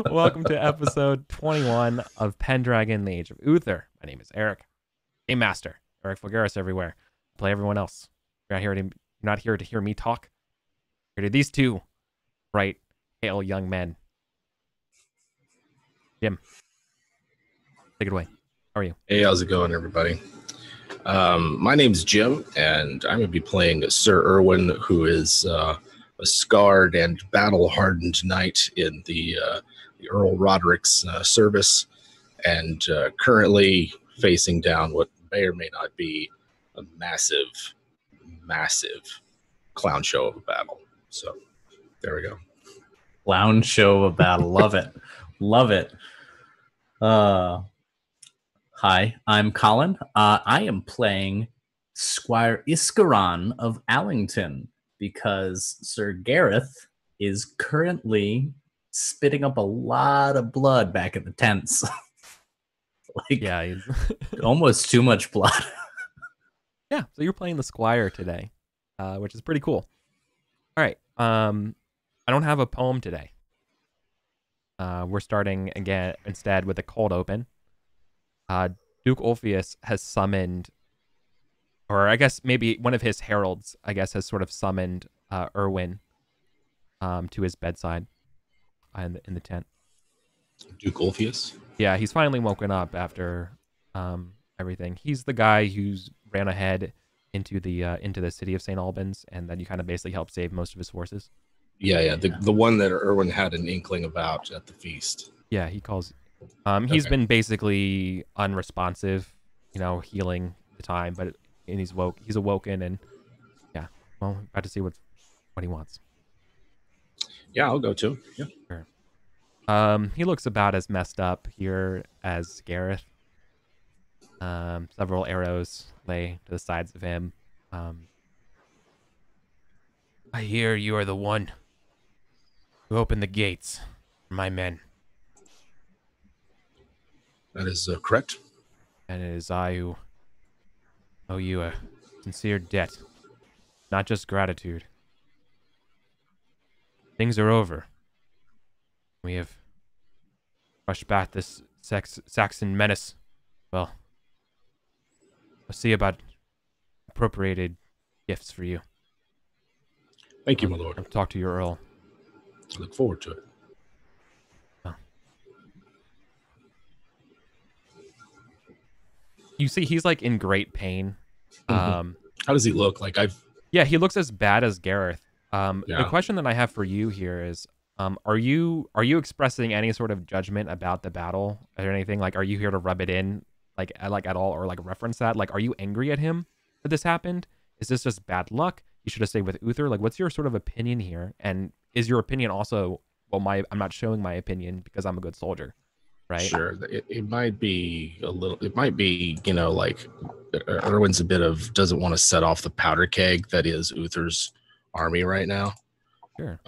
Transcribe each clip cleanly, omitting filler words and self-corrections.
Welcome to episode 21 of Pendragon, the Age of Uther. My name is Eric, Game Master. Eric Fulgaris everywhere. Play everyone else. You're not here to hear me talk. You're here to these two bright, pale young men. Jim, take it away. How are you? Hey, how's it going, everybody? My name's Jim, and I'm going to be playing Sir Erwin, who is a scarred and battle-hardened knight in the Earl Roderick's service, and currently facing down what may or may not be a massive, massive clown show of a battle. So, there we go. Clown show of a battle. Love it. Love it. Hi, I'm Colin. I am playing Squire Iscaron of Allington because Sir Gareth is currently spitting up a lot of blood back at the tents. Yeah, almost too much blood. Yeah, so you're playing the Squire today, which is pretty cool. All right, I don't have a poem today. We're starting again instead with a cold open. Duke Ulfius has summoned, or I guess maybe one of his heralds, I guess, has sort of summoned Erwin to his bedside in the tent. Duke Ulfius? Yeah, he's finally woken up after everything. He's the guy who's ran ahead into the city of St. Albans, and then you kind of basically helped save most of his forces. Yeah. The one that Erwin had an inkling about at the feast. Yeah, he calls. He's been basically unresponsive, healing the time, and he's awoken, and yeah, well, got to see what he wants. Yeah, I'll go too. Yeah. Sure. He looks about as messed up here as Gareth. Several arrows lay to the sides of him. I hear you are the one who opened the gates for my men. That is correct. And it is I who owe you a sincere debt, not just gratitude. Things are over. We have crushed back this Saxon menace. Well, I'll see about appropriated gifts for you. Thank you, my lord. I'll talk to your Earl. I look forward to it. You see, he's like in great pain. How does he look? Yeah, he looks as bad as Gareth. Yeah. The question that I have for you here is, are you expressing any sort of judgment about the battle or anything? Like, are you here to rub it in, at all, or reference that? Like, are you angry at him that this happened? Is this just bad luck? You should have stayed with Uther. Like, what's your sort of opinion here? And is your opinion also, well, I'm not showing my opinion because I'm a good soldier, right? Sure. It might be like Erwin's a bit of doesn't want to set off the powder keg that is Uther's army right now. Sure.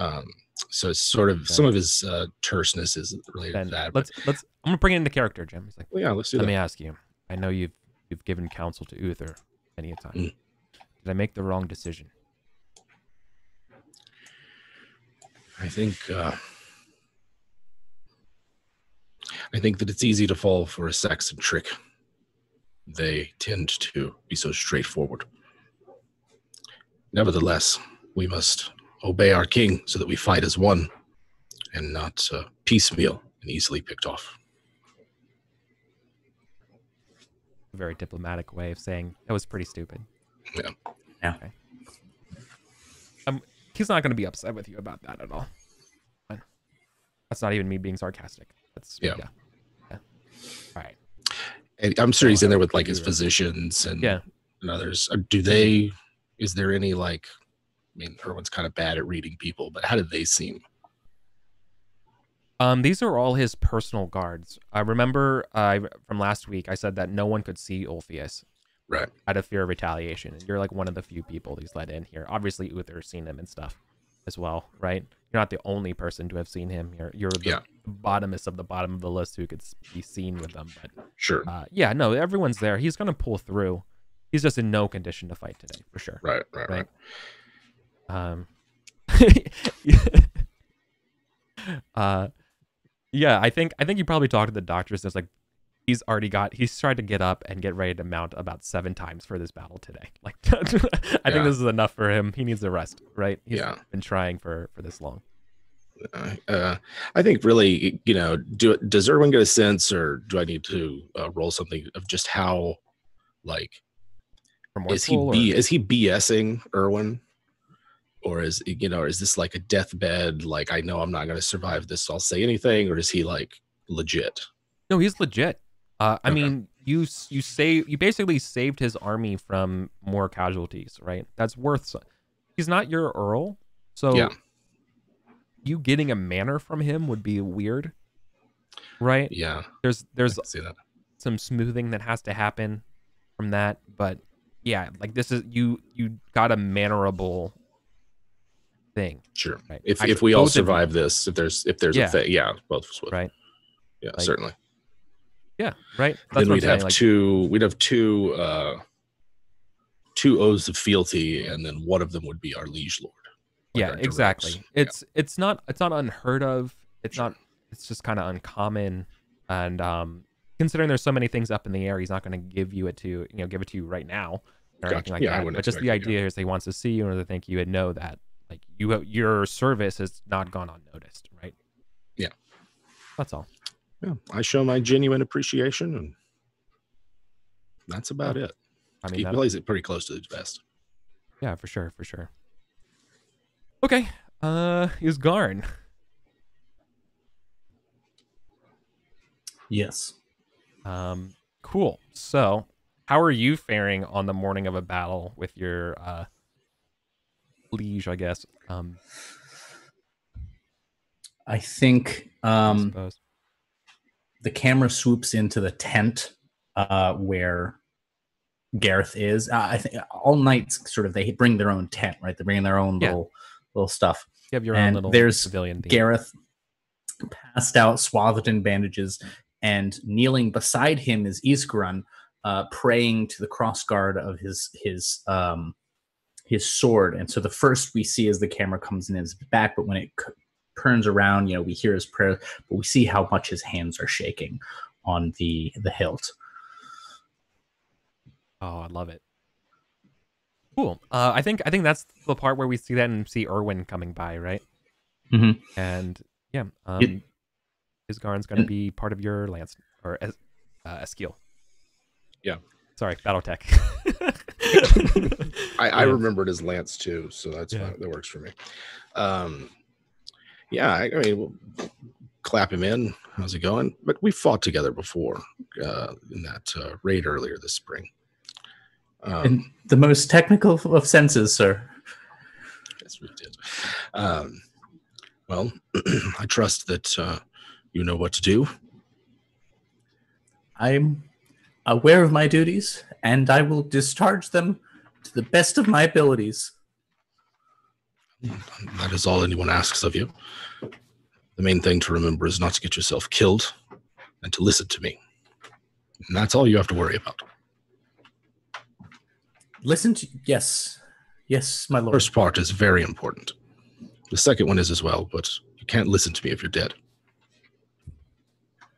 So it's sort of some of his terseness is related to that. Let's I'm gonna bring it into character, Jim. He's like, well, yeah, let's do that. Let me ask you. I know you've given counsel to Uther many a time. Did I make the wrong decision? I think that it's easy to fall for a Saxon trick. They tend to be so straightforward. Nevertheless, we must obey our king so that we fight as one and not piecemeal and easily picked off. A very diplomatic way of saying that was pretty stupid. Yeah. Okay. He's not going to be upset with you about that at all. That's not even me being sarcastic. That's yeah. All right. And I'm sure he's in there with his physicians and others. Is there any Erwin's kind of bad at reading people, but how did they seem? These are all his personal guards. I remember from last week I said that no one could see Ulfius. Right. Out of fear of retaliation. And you're one of the few people he's let in here. Obviously Uther's seen him and stuff as well, right? You're not the only person to have seen him. You're the bottomest of the bottom of the list who could be seen with them. But sure. No, everyone's there. He's gonna pull through. He's just in no condition to fight today, for sure. Right. Yeah, I think you probably talked to the doctors. It's like he's tried to get up and get ready to mount about 7 times for this battle today. Like, I think Yeah. this is enough for him. He needs a rest, right? He's Yeah. been trying for this long. I think really, does Erwin get a sense, or do I need to roll something of just how, like, is he BSing Erwin, or is this like a deathbed? Like, I know I'm not going to survive this, so I'll say anything, or is he like legit? No, he's legit. I Okay. mean, you basically saved his army from more casualties, right? That's worth. He's not your Earl, so Yeah. you getting a manor from him would be weird, right? Yeah. There's I can see that. some smoothing that has to happen from that, but yeah, like this is you got a manorable thing. Sure. Right. If Actually, we all both of you. survive this, if there's Yeah. a thing, yeah, both of us would. Right. Yeah, Like, certainly. Yeah, right. That's Then what we'd I'm have saying. Like, two oaths of fealty, and then one of them would be our liege lord. Like yeah, our exactly. directs. It's not unheard of. It's just kind of uncommon, and considering there's so many things up in the air, he's not going to give you it to you right now or Gotcha. anything like Yeah, I that. wouldn't But just the expect it, idea is he wants to see you and to think you would know that like your service has not gone unnoticed, right? Yeah. That's all. Yeah, I show my genuine appreciation, and that's about it. I mean, He plays it pretty close to his best. Yeah, for sure. Okay. Is Garn. Yes. Cool. So, how are you faring on the morning of a battle with your liege, I guess? I think I suppose. the camera swoops into the tent where Gareth is. I think all knights sort of they bring their own tent, right? They bring their own little stuff. You have your and own little there's civilian theme. Gareth passed out, swathed in bandages, and kneeling beside him is Isgran, praying to the crossguard of his sword. And so the first we see as the camera comes in is his back, but when it turns around, we hear his prayer, but we see how much his hands are shaking on the hilt. Oh, I love it. Cool. I think that's the part where we see that and see Erwin coming by, right? Mm-hmm. And yeah, Isgarn's going to be part of your lance or Eskiel. Yeah. Sorry, BattleTech. I remembered his lance too, so that's fine. That works for me. Yeah, I mean, we'll clap him in. How's it going? But we fought together before in that raid earlier this spring. In the most technical of senses, sir. Yes, we did. Well, I trust that you know what to do. I'm aware of my duties, and I will discharge them to the best of my abilities. That is all anyone asks of you. The main thing to remember is not to get yourself killed and to listen to me. And that's all you have to worry about. Listen to... Yes, my lord. First part is very important. The second one is as well, but you can't listen to me if you're dead.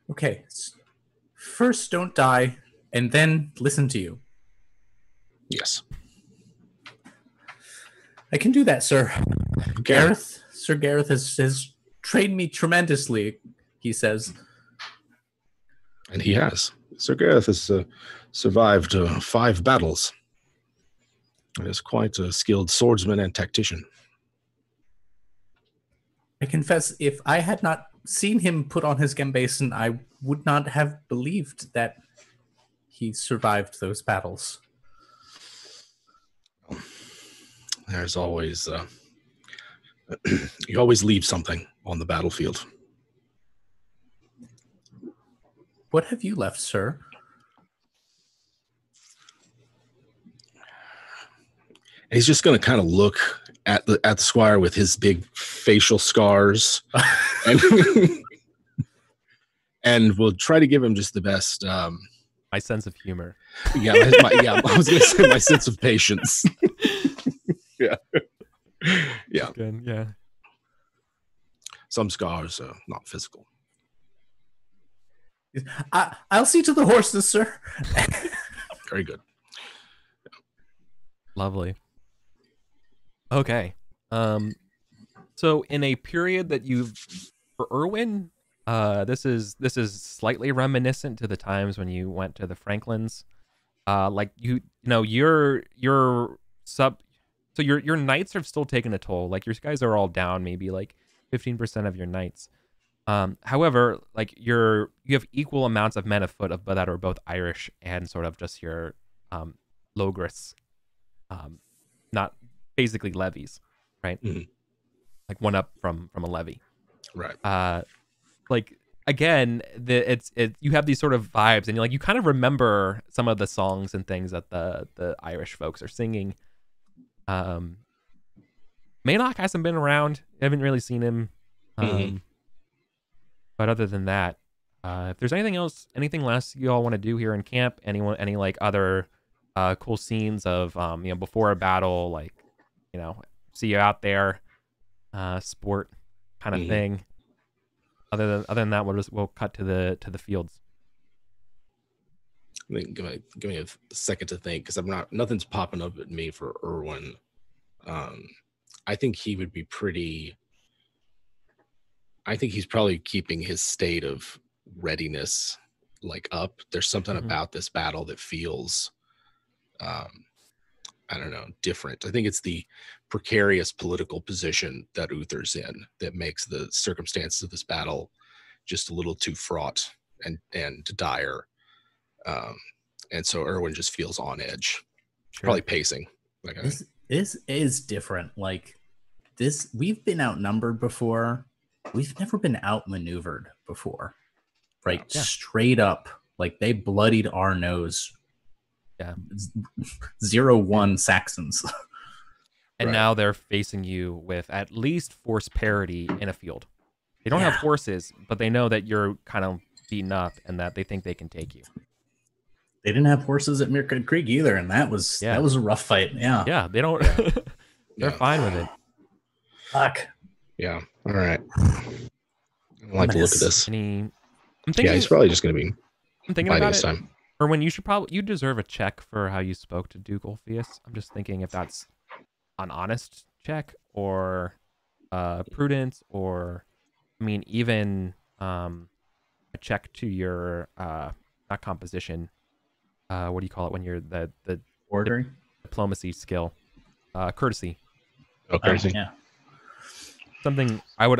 Okay. First, don't die, and then listen to you. Yes. I can do that, sir. Okay. Sir Gareth has trained me tremendously, he says. And he has. Sir Gareth has survived 5 battles. He is quite a skilled swordsman and tactician. I confess, if I had not seen him put on his gambason, I would not have believed that he survived those battles. There's always... you always leave something on the battlefield. What have you left, sir? He's just going to kind of look at the squire with his big facial scars, and we'll try to give him just the best. My sense of humor. Yeah, I was going to say my sense of patience. Yeah. Good, yeah. some scars are not physical. I'll see to the horses, sir. Very good. Lovely. Okay. So in a period that for Irwin, this is slightly reminiscent to the times when you went to the Franklins. Like your knights have still taken a toll. Like your guys are all down maybe like 15% of your knights. However, like you have equal amounts of men afoot that are both Irish and sort of just your logris, not basically levies, right? Mm-hmm. Like one up from a levy. Right. Like again, you have these sort of vibes, and you kind of remember some of the songs and things that the Irish folks are singing. Mainock hasn't been around. I haven't really seen him. But other than that, if there's anything less you all want to do here in camp, any like other cool scenes of before a battle, like see you out there, sport kind of thing. Other than that, we'll cut to the fields. I think give me a second to think, because nothing's popping up at me for Irwin. I think he would be pretty. I think he's probably keeping his state of readiness up. There's something about this battle that feels, I don't know, different. I think it's the precarious political position that Uther's in that makes the circumstances of this battle just a little too fraught and dire. And so Irwin just feels on edge, probably pacing. This is different. Like this, we've been outnumbered before. We've never been outmaneuvered before, right? Yeah. Straight up, like they bloodied our nose. Yeah, 0-1 Saxons. And now they're facing you with at least force parity in a field. They don't have horses, but they know that you're kind of beaten up and that they think they can take you. They didn't have horses at Mirkwood Creek either, and that was a rough fight. Yeah. Yeah, they don't. They're fine with it. Fuck. Yeah. All right. I like to look at this. I'm thinking, he's probably just going to be. I'm thinking about it. Time. Or when you deserve a check for how you spoke to Duke Ulfius. I'm just thinking if that's an honest check or prudence, or even a check to your not composition. What do you call it when you're the ordering diplomacy skill, courtesy. Oh, courtesy. Yeah. Something I would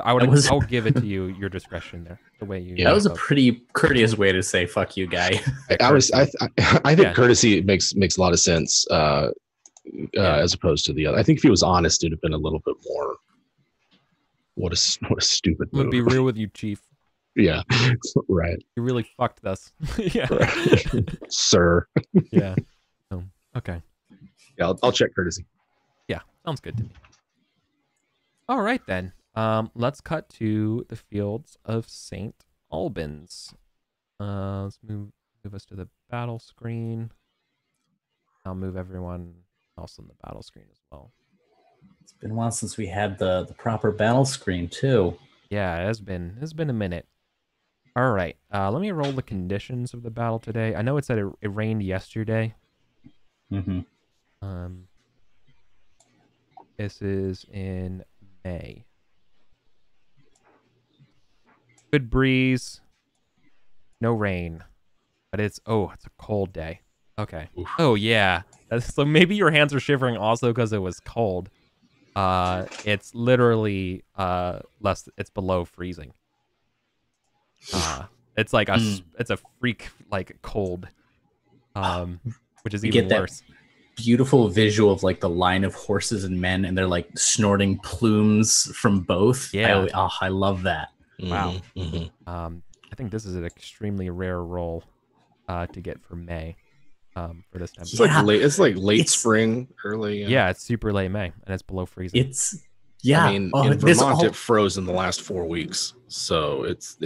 give it to you, your discretion there. The way you that was a pretty courteous way to say "fuck you, guy." I think courtesy makes a lot of sense as opposed to the other. I think if he was honest, it'd have been a little bit more. What a stupid move. I'm gonna be real with you, Chief. Yeah, right. You really fucked us. Yeah, right. Sir. Yeah. Oh, okay. Yeah, I'll check courtesy. Yeah, sounds good to me. All right, then. Let's cut to the fields of St. Albans. Let's move us to the battle screen. I'll move everyone else on the battle screen as well. It's been a while since we had the proper battle screen, too. Yeah, it has been a minute. All right, let me roll the conditions of the battle today. I know it said it rained yesterday. Mm-hmm. This is in May. Good breeze, no rain, but it's a cold day. Okay. Oof. Oh yeah. So maybe your hands are shivering also because it was cold. It's literally it's below freezing. It's like it's a freak like cold, which is even worse. Beautiful visual of like the line of horses and men, and they're like snorting plumes from both. Yeah, I love that. Wow. Mm-hmm. I think this is an extremely rare roll to get for May. For this time, it's like late spring, early. Yeah, it's super late May, and it's below freezing. I mean, in Vermont, it froze in the last 4 weeks, so it's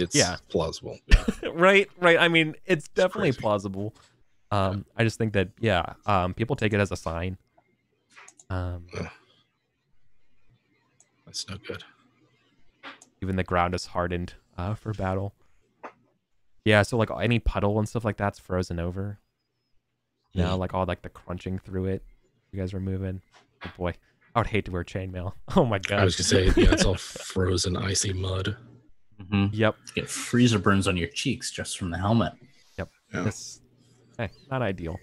plausible. Yeah. Right. I mean, it's definitely plausible. I just think that people take it as a sign. That's no good. Even the ground is hardened for battle. Yeah, so like any puddle and stuff like that's frozen over. Now, like all like the crunching through it. You guys are moving. Oh boy, I would hate to wear chainmail. Oh my god. I was gonna say, yeah, it's all frozen, icy mud. Yep. You get freezer burns on your cheeks just from the helmet. Yep. Yeah. This, not ideal.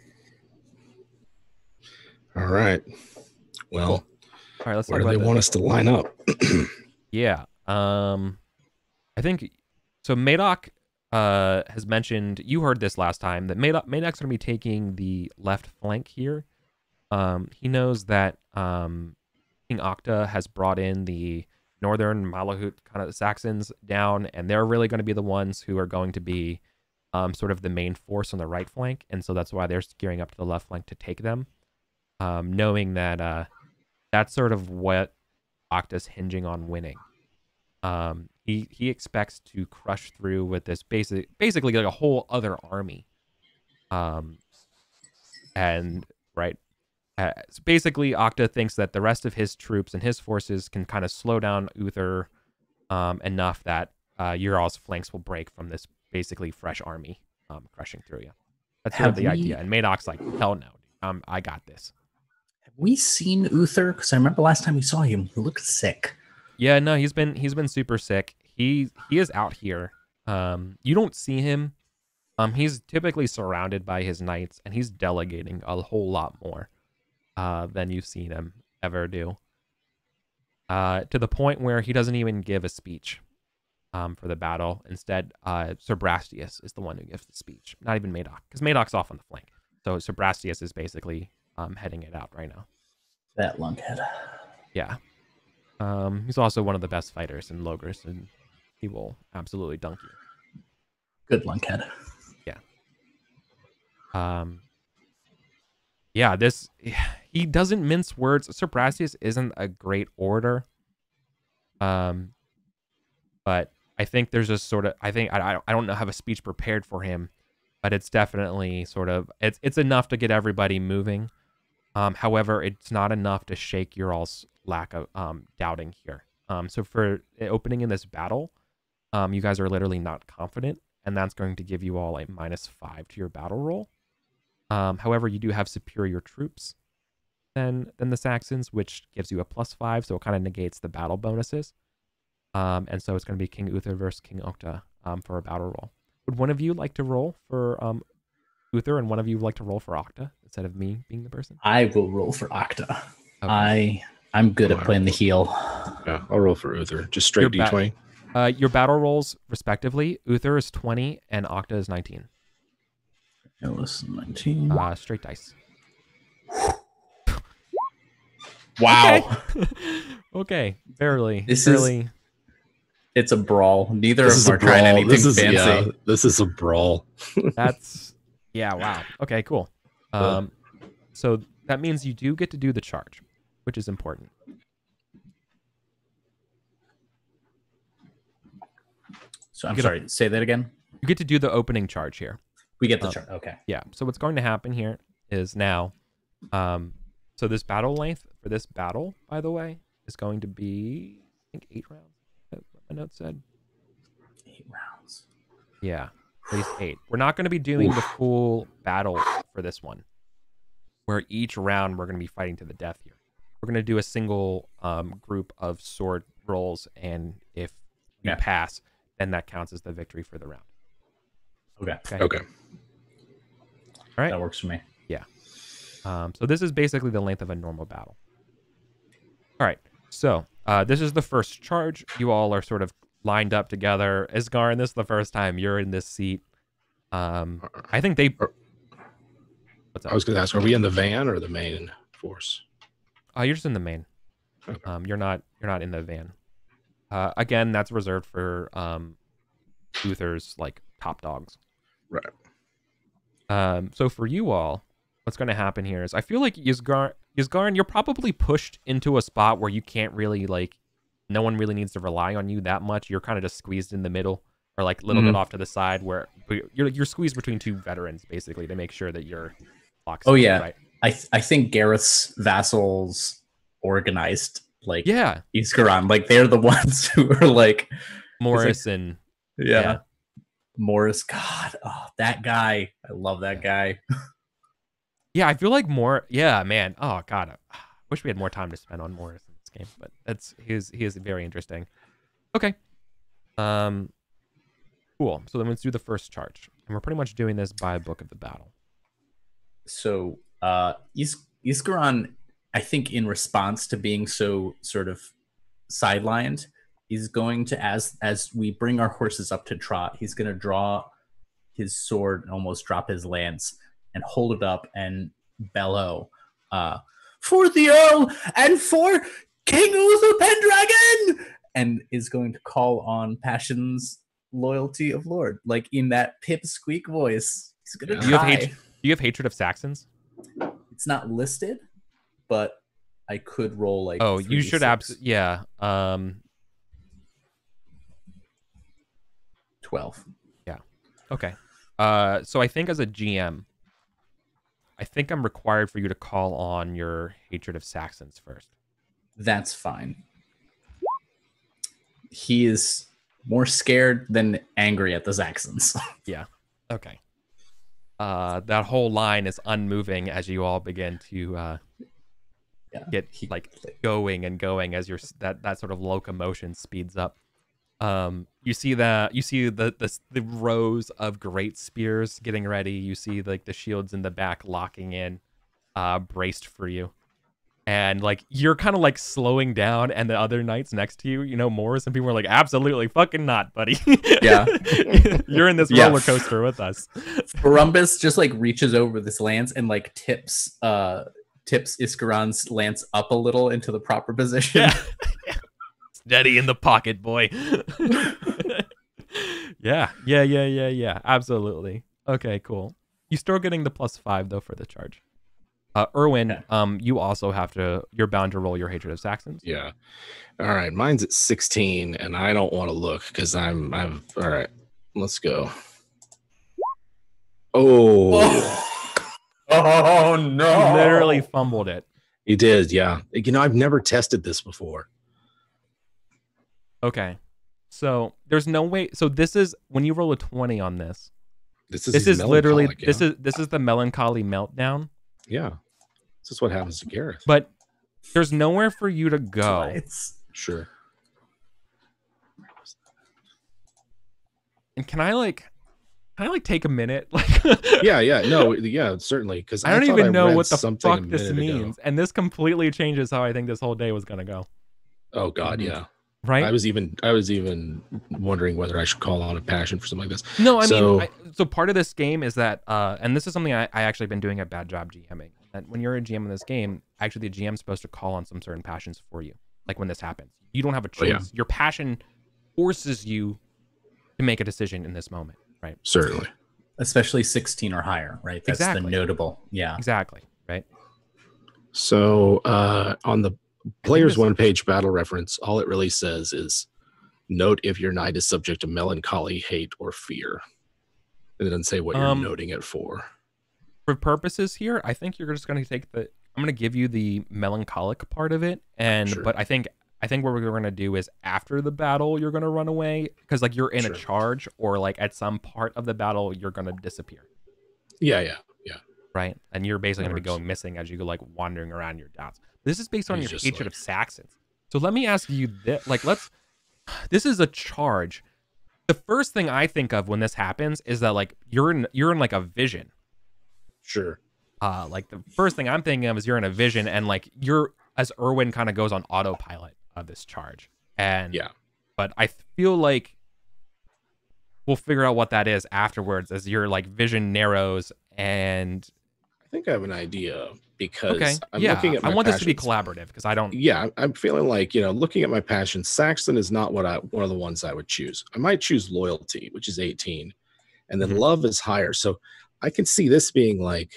All right. Well, Cool. All right, let's where talk do about they want us to line up? Yeah. I think so. Madoc has mentioned, you heard this last time, that Madoc's going to be taking the left flank here. He knows that King Octa has brought in the northern Malahut kind of Saxons down, and they're really going to be the ones who are going to be sort of the main force on the right flank, and so that's why they're gearing up to the left flank to take them, knowing that that's sort of what Octa's hinging on winning. He expects to crush through with this basically like a whole other army. And right, so basically Octa thinks that the rest of his troops and his forces can kind of slow down Uther enough that Ural's flanks will break from this basically fresh army crushing through you. That's sort of the idea. And Madoc's like, hell no, I got this. Have we seen Uther? Because I remember last time we saw him, he looked sick. Yeah, no, he's been super sick. He is out here. You don't see him. He's typically surrounded by his knights, and he's delegating a whole lot more than you've seen him ever do. To the point where he doesn't even give a speech for the battle. Instead, Sir Brastius is the one who gives the speech, not even Madoc, because Madoc's off on the flank. So Sir Brastius is basically heading it out right now. That lunkhead. Yeah. He's also one of the best fighters in Logres, and he will absolutely dunk you. Good lunkhead. Yeah. Yeah, he doesn't mince words. Sir Brastius isn't a great orator. But I think there's just sort of, I don't have a speech prepared for him, but it's definitely sort of, it's enough to get everybody moving. However, it's not enough to shake your all's lack of doubting here. So for opening in this battle, you guys are literally not confident, and that's going to give you all a -5 to your battle roll. However, you do have superior troops than the Saxons, which gives you a +5, so it kind of negates the battle bonuses. And so it's going to be King Uther versus King Octa for a battle roll. Would one of you like to roll for Uther, and one of you would like to roll for Octa instead of me being the person? I will roll for Octa. Okay. I'm good at playing the heel. Yeah, I'll roll for Uther. Just straight D20. Your battle rolls, respectively, Uther is 20 and Octa is 19. Listen, 19. Straight dice. Wow. Okay, barely. It's a brawl. Neither of them are trying anything fancy. Yeah, this is a brawl. That's, yeah, wow. Okay, cool. So that means you do get to do the charge, which is important. So I'm sorry, say that again. You get to do the opening charge here. We get the charge. Okay. Yeah. So what's going to happen here is now, so this battle length for this battle, by the way, is going to be, I think, 8 rounds. That's what my note said. 8 rounds. Yeah, at least 8. We're not going to be doing the full battle for this one, where each round we're going to be fighting to the death here. We're going to do a single group of sword rolls, and if you pass, then that counts as the victory for the round. Okay. All right. That works for me. Yeah. So this is basically the length of a normal battle. All right. So this is the first charge. You all are sort of lined up together. Isgarin, this is the first time you're in this seat. I think they... What's up? I was going to ask, are we in the van or the main force? You're just in the main. Okay. You're not in the van. Again, that's reserved for Uther's like top dogs. Right. So for you all, what's going to happen here is I feel like Isgarin, you're probably pushed into a spot where you can't really like, no one really needs to rely on you that much. You're kind of just squeezed in the middle, or like a little bit off to the side, where you're squeezed between two veterans basically to make sure that you're locked. Oh yeah, right. I think Gareth's vassals organized like Yeah, Iskaron. Like they're the ones who are like Morris like, and yeah. Morris. God, oh, that guy. I love that guy. yeah. I feel like more. Yeah, man. Oh God, I wish we had more time to spend on Morris in this game, but he is very interesting. Okay. Cool. So then let's do the first charge, and we're pretty much doing this by book of the battle. So Iskaron, I think in response to being so sort of sidelined, is going to, as we bring our horses up to trot, he's going to draw his sword and almost drop his lance and hold it up and bellow, for the Earl and for King Uther Pendragon, and is going to call on Passion's loyalty of Lord, like in that pipsqueak voice. He's gonna try. Do you have hatred of Saxons? It's not listed, but I could roll like. Oh, you should absolutely. Yeah. 12. Yeah. Okay. So I think as a GM, I think I'm required for you to call on your hatred of Saxons first. That's fine. He is more scared than angry at the Saxons. Yeah. Okay. That whole line is unmoving as you all begin to get going and going as that sort of locomotion speeds up. You see the rows of great spears getting ready. You see like the shields in the back locking in, braced for you. And like you're kind of like slowing down, and the other knights next to you, Morris and people are like, absolutely fucking not, buddy. Yeah. You're in this roller coaster with us. Ferumbus just like reaches over this lance and like tips Iskaron's lance up a little into the proper position. Yeah. Steady in the pocket, boy. Yeah. Absolutely. Okay, cool. You still getting the +5 though for the charge. Erwin, you also you're bound to roll your hatred of Saxons. Yeah. All right. Mine's at 16, and I don't want to look because I'm all right. Let's go. Oh no. You literally fumbled it. You did, yeah. I've never tested this before. Okay. So there's no way. So this is when you roll a 20 on this. This is literally yeah. this is the melancholy meltdown. Yeah. This is what happens to Gareth. But there's nowhere for you to go. Sure. And can I take a minute? Yeah, certainly. Because I don't even know what the fuck this means. And this completely changes how I think this whole day was gonna go. Oh God, yeah. Right. I was even wondering whether I should call on a passion for something like this. No, so part of this game is that, and this is something I actually been doing a bad job GMing. That when you're a GM in this game, actually the GM's supposed to call on some certain passions for you. Like when this happens, you don't have a choice. Oh, yeah. Your passion forces you to make a decision in this moment, right? Certainly. Especially 16 or higher, right? That's the notable. Yeah. Exactly. Right. So on the player's one-page battle reference, all it really says is, note if your knight is subject to melancholy, hate, or fear. It doesn't say what you're noting it for. For purposes here, I think you're just going to take I'm going to give you the melancholic part of it, but I think what we're going to do is after the battle you're going to run away because like you're in a charge, or like at some part of the battle you're going to disappear. Yeah. Right, and you're basically going to be going missing as you go like wandering around your doubts. This is based on your hatred of Saxons. So let me ask you this: this is a charge. The first thing I think of when this happens is that like you're in like a vision. Sure. Like the first thing I'm thinking of is you're in a vision, and like as Erwin kind of goes on autopilot of this charge. And but I feel like we'll figure out what that is afterwards as your like vision narrows. And I think I have an idea because I'm looking at my passions. This to be collaborative because I don't. Yeah, I'm feeling like, looking at my passion, Saxon is not one of the ones I would choose. I might choose loyalty, which is 18, and then love is higher. So I can see this being like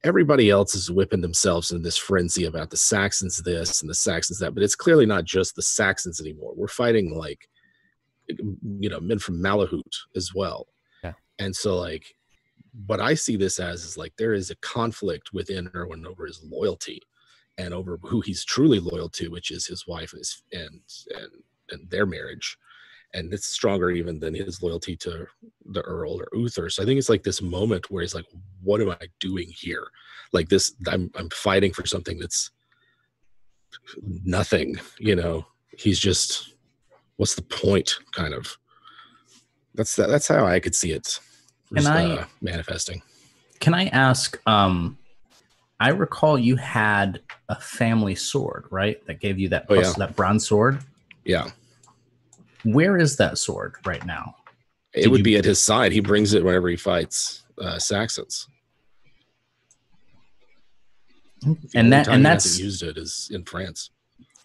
everybody else is whipping themselves in this frenzy about the Saxons this and the Saxons that, but it's clearly not just the Saxons anymore. We're fighting like, men from Malahut as well. Yeah. And so like, what I see this as is like there is a conflict within Erwin over his loyalty. and over who he's truly loyal to, which is his wife and their marriage. And it's stronger even than his loyalty to the Earl or Uther. So I think it's like this moment where he's like, what am I doing here? Like this, I'm fighting for something that's nothing, you know. He's just, what's the point, kind of. That's how I could see it manifesting. Can I ask, I recall you had a family sword, right? That gave you that that bronze sword? Yeah. Where is that sword right now? It would be at his side. He brings it whenever he fights Saxons. And that's hasn't used it is in France.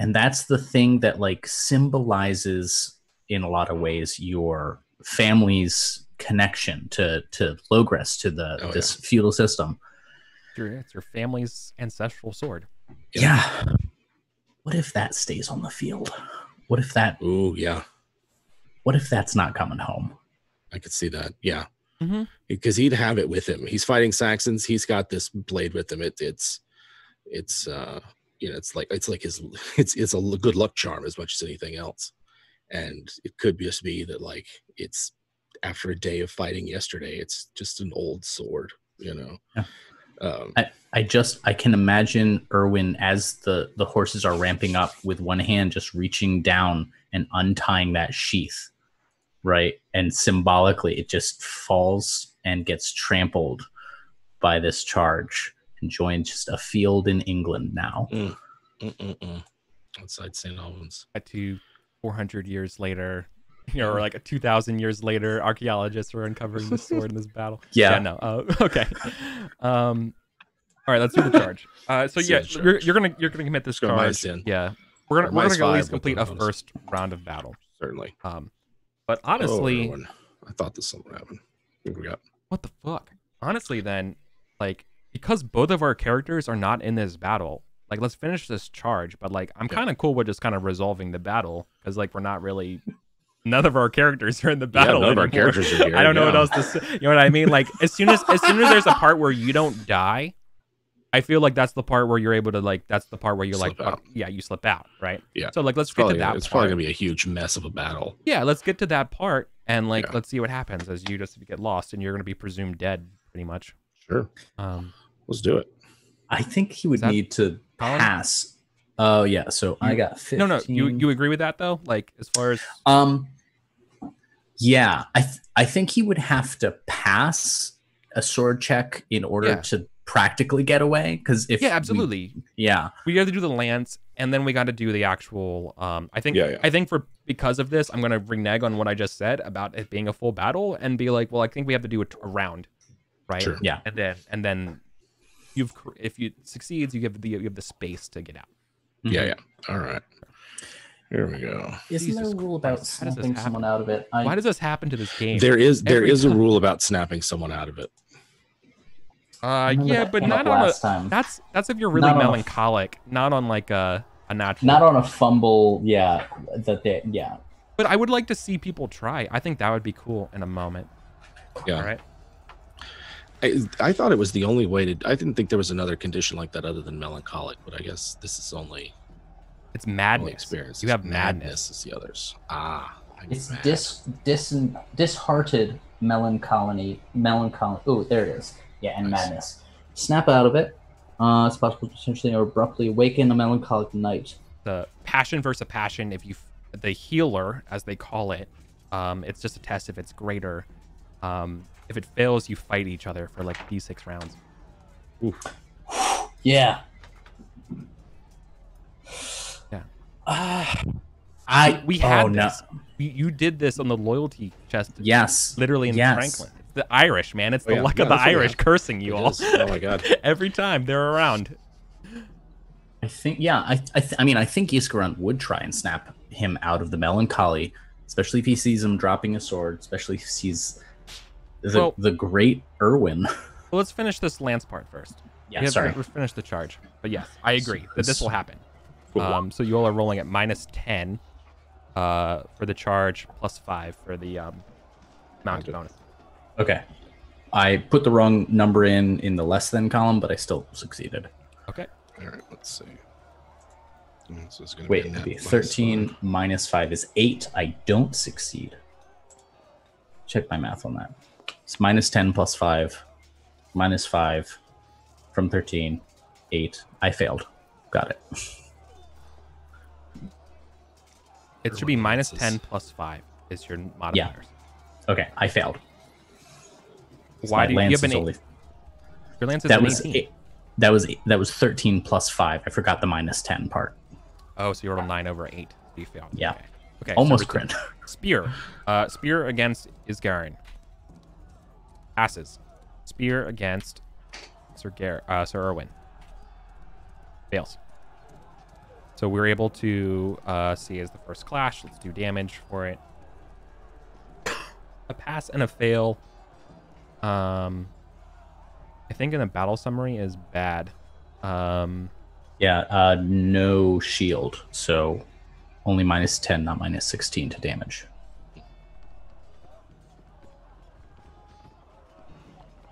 And that's the thing that like symbolizes in a lot of ways your family's connection to Logres, to this feudal system. It's your family's ancestral sword. Yeah. What if that stays on the field? What if that? Ooh, yeah. What if that's not coming home? I could see that. Yeah. Because he'd have it with him. He's fighting Saxons. He's got this blade with him. It's you know, it's like it's a good luck charm as much as anything else. And it could just be that like it's after a day of fighting yesterday, it's just an old sword, you know. Yeah. I can imagine Erwin as the horses are ramping up with one hand just reaching down and untying that sheath, right? And symbolically it just falls and gets trampled by this charge and joins just a field in England now. Outside St. Albans. To 400 years later, you know, or like 2,000 years later, archaeologists were uncovering the sword in this battle. Yeah. No. Okay. All right, let's do the charge. So yeah, you're gonna commit this charge. Yeah, we're gonna at least complete a first round of battle. Certainly. But honestly, I thought this something happened. What we got? What the fuck? Honestly, then, like, because both of our characters are not in this battle, like, let's finish this charge. But like, I'm kind of cool with just kind of resolving the battle because like we're not really. None of our characters are in the battle. None of our characters are here. I don't know what else to say. You know what I mean? Like, as soon as there's a part where you don't die, I feel like that's the part where you're able to like. That's the part where you're like, you slip out, right? Yeah. So like, let's get to that. It's probably gonna be a huge mess of a battle. Yeah, let's get to that part and like, let's see what happens as you just get lost and you're gonna be presumed dead, pretty much. Sure. Let's do it. I think he would need to pass. Oh yeah. So I got 15. No. You agree with that though? Like as far as yeah, I think he would have to pass a sword check in order to practically get away. Because if absolutely. We got to do the lance, and then we got to do the actual. I think because of this, I'm gonna renege on what I just said about it being a full battle and be like, well, I think we have to do a round, right? Sure. Yeah, and then if you succeeds, you have the space to get out. Yeah. All right. Here we go. Isn't there a rule about snapping someone out of it? Why does this happen to this game? There is a rule about snapping someone out of it. Yeah, but not on a. That's if you're really melancholic, not on like a natural. Not on a fumble. Yeah, But I would like to see people try. I think that would be cool in a moment. Yeah. All right. I thought it was the only way to. I didn't think there was another condition like that other than melancholic, but I guess this is only. It's madness. Experience. You have madness as the others. It's disheartened melancholy. Oh, there it is. Yeah, and madness. Snap out of it. It's possible to potentially abruptly awaken a melancholic night. The passion versus passion. The healer, as they call it, it's just a test if it's greater. If it fails, you fight each other for like D6 rounds. Oof. Yeah. We had this. You did this on the loyalty chest. Yes. Literally in Franklin. It's the Irish, man. It's the luck of the Irish cursing you all. Oh my god. Every time they're around. I think, I mean, I think Iscaron would try and snap him out of the melancholy, especially if he sees him dropping a sword, especially if he sees the great Erwin. Well, let's finish this lance part first. Yeah, sorry. Let's finish the charge. But yes, I agree that this will happen. So you all are rolling at -10 for the charge, +5 for the mounted bonus. Okay. I put the wrong number in the less than column, but I still succeeded. Okay. All right, let's see. This is gonna Wait, be, it'd be 13 minus 5 is 8. I don't succeed. Check my math on that. It's minus 10 plus 5. Minus 5 from 13. 8. I failed. Got it. It should be minus 10 plus 5 is your modifiers. Okay, I failed. Why do you have an 8? Your lance is that an was 18. That was 13 plus 5. I forgot the minus 10 part. Oh, so you rolled a 9 over 8. So you failed. Yeah. Okay. Almost so crit. Spear. Spear against Isgarin. Passes. Spear against Sir Erwin. Fails. So we're able to see as the first clash. Let's do damage for it. A pass and a fail. I think in the battle summary is bad. Yeah, no shield, so only minus 10, not minus 16 to damage.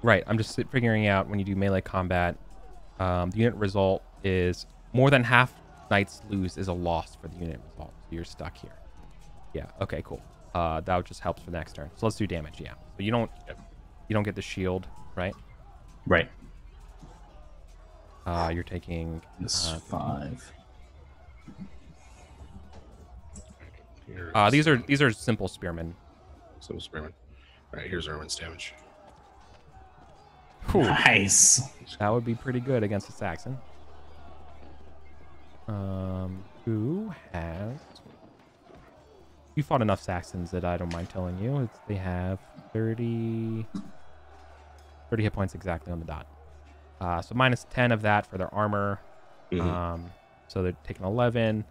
Right, I'm just figuring out when you do melee combat, the unit result is more than half knights lose is a loss for the unit result. So you're stuck here. Yeah, okay, cool. That just helps for the next turn. So let's do damage, yeah. So you don't get the shield, right? Right. You're taking This 5. These are simple spearmen. Simple spearmen. All right, here's Erwin's damage. Cool. Nice. That would be pretty good against a Saxon. Who has... You fought enough Saxons that I don't mind telling you. They have 30 hit points exactly on the dot. So minus 10 of that for their armor. Mm-hmm. So they're taking 11.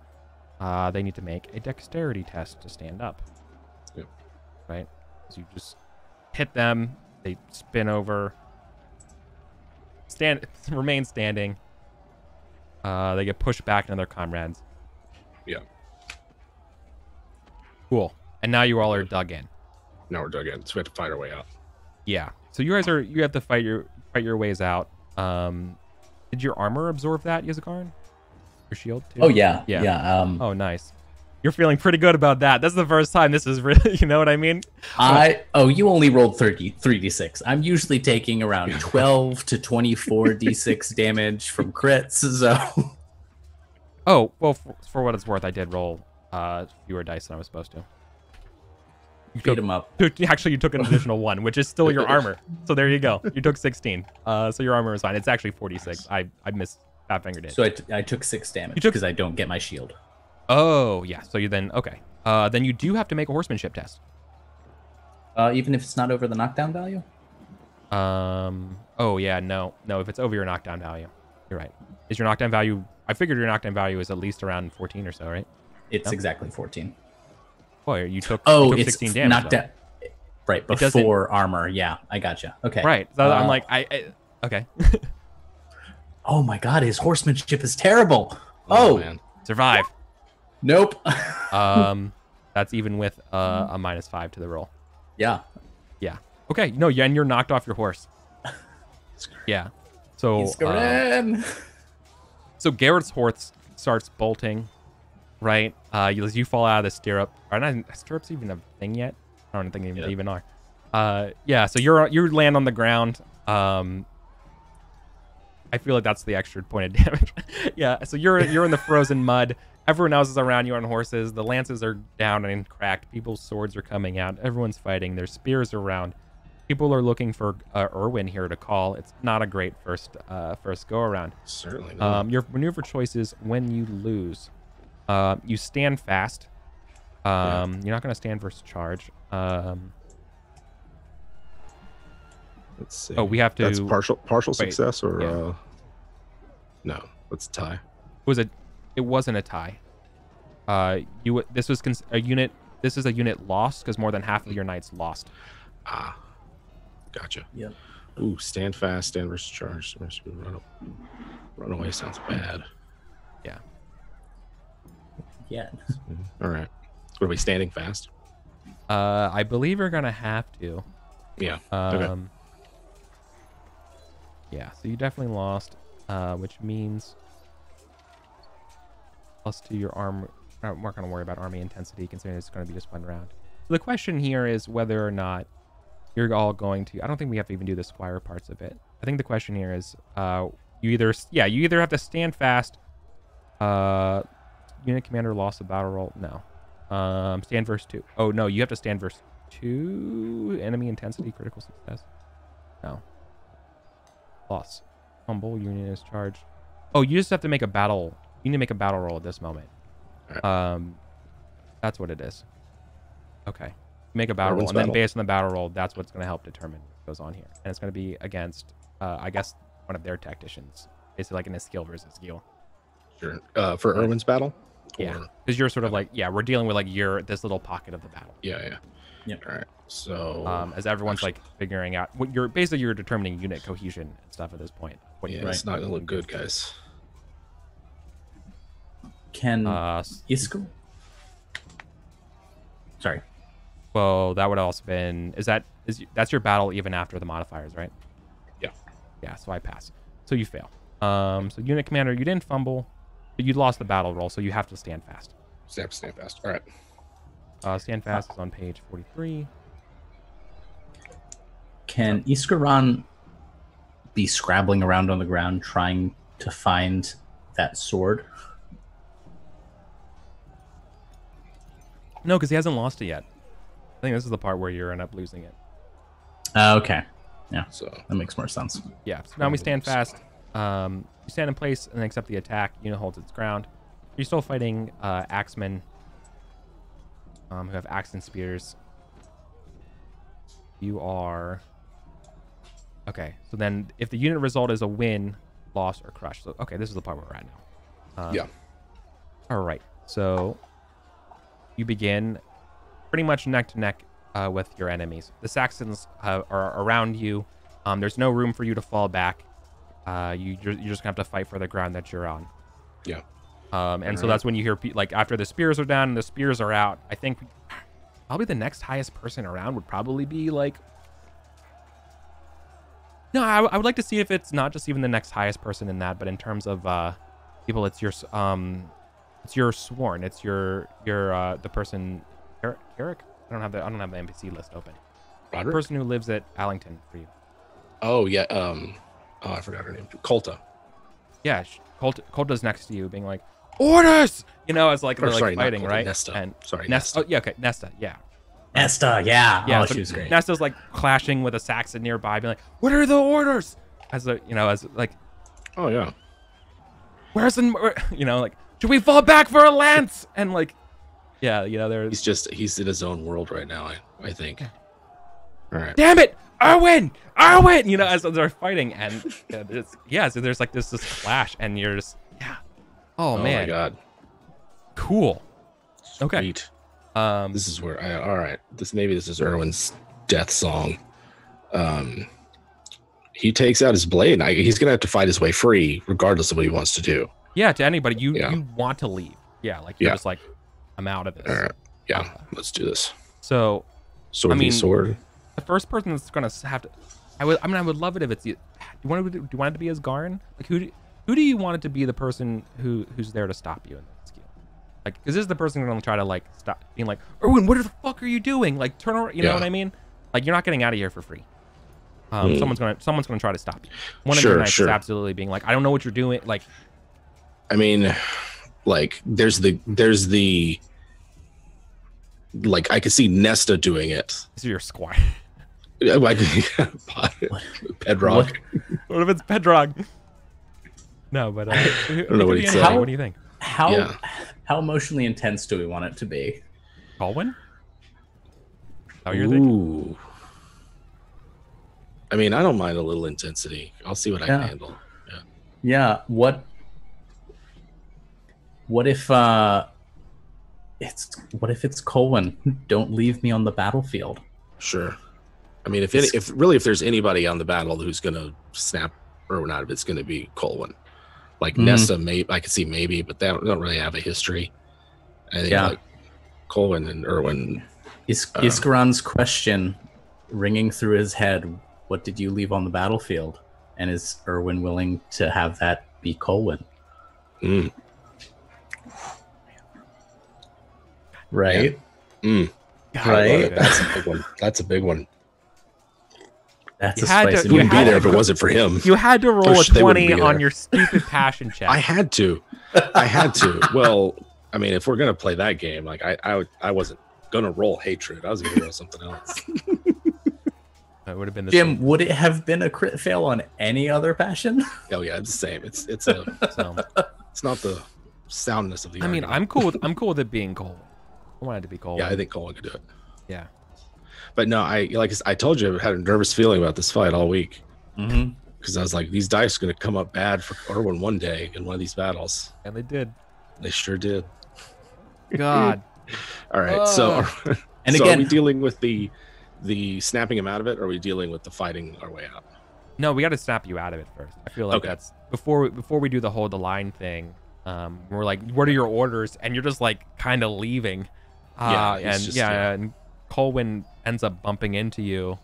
They need to make a dexterity test to stand up. Yep. Right? So you just hit them. They spin over. Remain standing. They get pushed back into their comrades. Yeah. Cool. And now you all are dug in. Now we're dug in, so we have to fight our way out. Yeah. So you have to fight your ways out. Did your armor absorb that, Yuzakaran? Your shield too? Oh yeah. Oh, nice. You're feeling pretty good about that. That's the first time this is really, you know what I mean? You only rolled 3d6. I'm usually taking around 12 to 24 d6 damage from crits. So. Oh well, for what it's worth, I did roll fewer dice than I was supposed to. Beat him up. Actually, you took an additional 1, which is still your armor. So there you go. You took 16. So your armor is fine. It's actually 46. I missed Fat Finger did. So I took 6 damage because I don't get my shield. Oh yeah. So you then okay. Then you do have to make a horsemanship test. Even if it's not over the knockdown value. Oh yeah. No. If it's over your knockdown value, you're right. Is your knockdown value? I figured your knockdown value is at least around 14 or so, right? It's exactly 14. Well, you took it's 16 damage. Knocked down. Right before armor. Yeah, I gotcha. Okay. Right. So I'm like, okay. Oh my god, his horsemanship is terrible. Man. Survive. Nope. That's even with a -5 to the roll. Yeah. Yeah. Okay. No. Yeah, and you're knocked off your horse. Yeah. So. So Garrett's horse starts bolting. Right. You fall out of the stirrup. Are not stirrups even a thing yet? I don't think they even are. Yeah. So you land on the ground. I feel like that's the extra point of damage. Yeah. So you're in the frozen mud. Everyone else is around you on horses. The lances are down and cracked. People's swords are coming out. Everyone's fighting. There's spears around. People are looking for Erwin here to call. It's not a great first go around. Certainly not. Your maneuver choices when you lose. You stand fast. You're not going to stand versus charge. Let's see. Oh, we have to. That's partial success or yeah. No? That's a tie. It wasn't a tie. This was a unit. This is a unit lost because more than half of your knights lost. Ah, gotcha. Yep. Ooh, stand fast, stand versus charge. Run away sounds bad. Yeah. Yeah. All right. What are we standing fast? I believe you're gonna have to. Yeah. Okay. Yeah. So you definitely lost, which means +2 your arm. We're not going to worry about army intensity considering it's going to be just one round. So the question here is whether or not you're all going to. I don't think we have to even do the squire parts of it. I think the question here is you either have to stand fast. Unit commander lost a battle roll. No. Stand verse 2. Oh no, you have to stand verse 2. Enemy intensity critical success. No. Loss. Humble unit is charged. Oh, you just have to make a battle. You need to make a battle roll at this moment. Right. That's what it is. Okay. Make a battle roll, and then based on the battle roll, that's what's going to help determine what goes on here. And it's going to be against, I guess, one of their tacticians. Basically like in a skill versus skill. Sure. For Irwin's battle? Yeah. Because you're sort of like, we're dealing with like this little pocket of the battle. Yeah. Yep. All right. So as everyone's like figuring out what you're determining unit cohesion and stuff at this point. It's not gonna look good, guys. Can Iskar? Sorry. Well, that would also been that's your battle even after the modifiers, right? Yeah. Yeah. So I pass. So you fail. So unit commander, you didn't fumble, but you lost the battle roll, so you have to stand fast. Stand fast. All right. Stand fast is on page 43. Can Iskaran be scrabbling around on the ground trying to find that sword? No, because he hasn't lost it yet. I think this is the part where you end up losing it. Okay. Yeah. So that makes more sense. Yeah. So now we stand fast. You stand in place and accept the attack. Unit holds its ground. You're still fighting axemen who have axe and spears. You are... Okay, so then if the unit result is a win, loss, or crush. So, okay, this is the part where we're at now. yeah. All right, so you begin pretty much neck to neck with your enemies. The Saxons are around you. There's no room for you to fall back. You're just going to have to fight for the ground that you're on. Yeah. And so that's when you hear, like, after the spears are down and the spears are out, I think probably the next highest person around would probably be, like... No, I would like to see if it's not just even the next highest person in that, but in terms of people, it's your sworn. It's your the person, Eric? I don't have the NPC list open. Roderick? The person who lives at Allington for you. Oh, yeah. I forgot her name. Colta. Yeah, Colta's next to you, being like, orders! You know, as like they're like fighting, Colta, right? Nesta. And Sorry, Nesta. Nesta. Oh, yeah, okay, Nesta, yeah. Nesta, yeah. Yeah, oh, so she was great. Nesta's like clashing with a Saxon nearby, being like, what are the orders? As like, Oh, yeah. where's the, like, should we fall back for a lance? And like, yeah, there's... He's in his own world right now, I think. All right. Damn it! Arwen! As they're fighting, and so there's like this clash, and you're just, oh man. Oh my god. Cool. Okay. Sweet. This is where all right. This is Irwin's death song. He takes out his blade, and he's gonna have to fight his way free, regardless of what he wants to do. Yeah, to anybody, you want to leave. Yeah, like you're just like, I'm out of this. All right. Yeah, let's do this. So, Sword. The first person that's gonna have to, I would love it if it's you. Do you want it to be Asgarin? Like who do you want it to be? The person who's there to stop you in that skill? Like, is this the person who's gonna try to like stop being like, Erwin, what the fuck are you doing? Like, turn around. You know what I mean? Like, you're not getting out of here for free. Someone's gonna try to stop you. One of your knights is absolutely being like, I don't know what you're doing. Like, I mean, like there's the like I could see Nesta doing it. This is your squire. Pendragon. What if it's Pendragon? No, but I don't know what he's saying. What do you think? How emotionally intense do we want it to be? Colin? How you're thinking? I mean, I don't mind a little intensity. I'll see what I can handle. Yeah. What if it's Colin? Don't leave me on the battlefield. Sure. I mean, if there's anybody on the battle who's gonna snap Irwin out of it, it's gonna be Colin. Like Nesta, maybe I could see maybe, but they don't really have a history. I think like Colin and Irwin. Iskaran's question ringing through his head: what did you leave on the battlefield? And is Irwin willing to have that be Colin? right? Mm. God, I love Right? it. That's a big one. That's a big one. That's You a had to- spicy you Wouldn't one. be had there to if it wasn't for him. You had to roll a they wouldn't 20 be on there. your stupid passion check. I had to. I had to. Well, I mean, if we're gonna play that game, like I wasn't gonna roll hatred. I was gonna roll something else. It would have been the Jim, same. would it have been a crit fail on any other passion? Oh yeah, it's the same. It's So, not the soundness of the. I mean, argument. I'm cool with it being Colin. I wanted to be Colin. Yeah, I think Colin could do it. Yeah. But no, I told you, I had a nervous feeling about this fight all week Mm-hmm. because I was like, these dice are gonna come up bad for Erwin one day in one of these battles. And they did. They sure did. God. All right, so And so again- are we dealing with the snapping him out of it, or are we dealing with the fighting our way out? No, we got to snap you out of it first. I feel like Okay. that's before we do the hold the line thing. We're like, what are your orders? And you're just like kind of leaving. Yeah, he's and just, yeah, and Colwyn ends up bumping into you.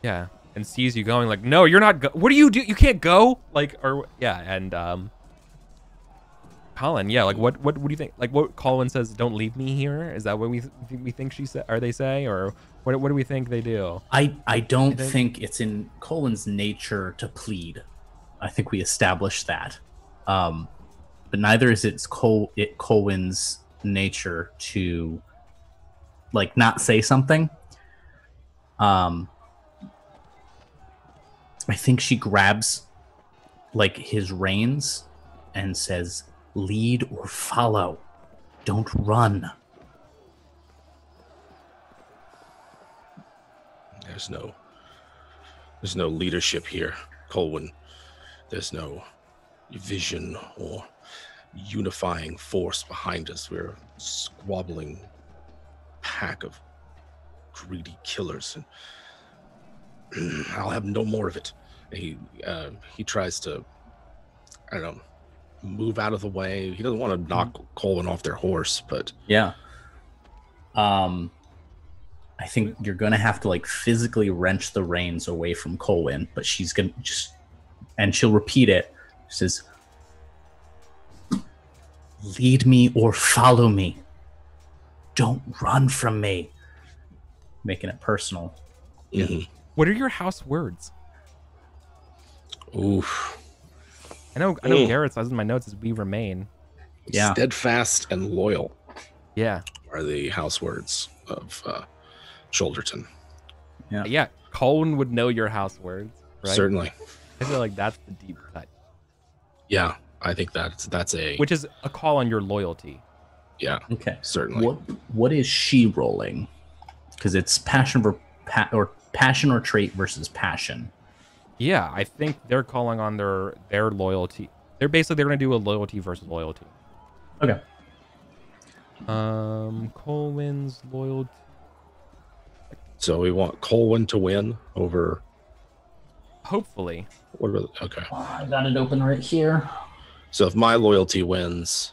Yeah, and sees you going like, no, you're not. What do? You can't go. Like, or yeah, and Colin, yeah, like what do you think? Like what Colin says, don't leave me here. Is that what we think she said, or they say, or what do we think they do? I don't think it's in Colin's nature to plead. I think we established that. But neither is it Colwyn's nature to like not say something. I think she grabs like his reins and says, lead or follow. Don't run. There's no leadership here, Colwyn. There's no vision or unifying force behind us. We're a squabbling pack of greedy killers, and I'll have no more of it. And he tries to, I don't know, move out of the way. He doesn't want to knock Colwyn off their horse, but Yeah. I think you're gonna have to like physically wrench the reins away from Colwyn, but she's gonna and she'll repeat it. She says, lead me or follow me. Don't run from me. Making it personal. mhm. What are your house words? Oof. I know Garrett says in my notes is we remain. Yeah. Steadfast and loyal Yeah. are the house words of Shoulderton. Yeah. Colin would know your house words, right? Certainly. I feel like that's the deep cut, Yeah, I think that's a which is a call on your loyalty. yeah, Okay. certainly. What is she rolling? Because it's passion or trait versus passion. Yeah, I think they're calling on their loyalty. They're going to do a loyalty versus loyalty. Okay. Colwyn's loyalty. So we want Colwyn to win over. Hopefully. What about? Okay. I got it open right here. So if my loyalty wins,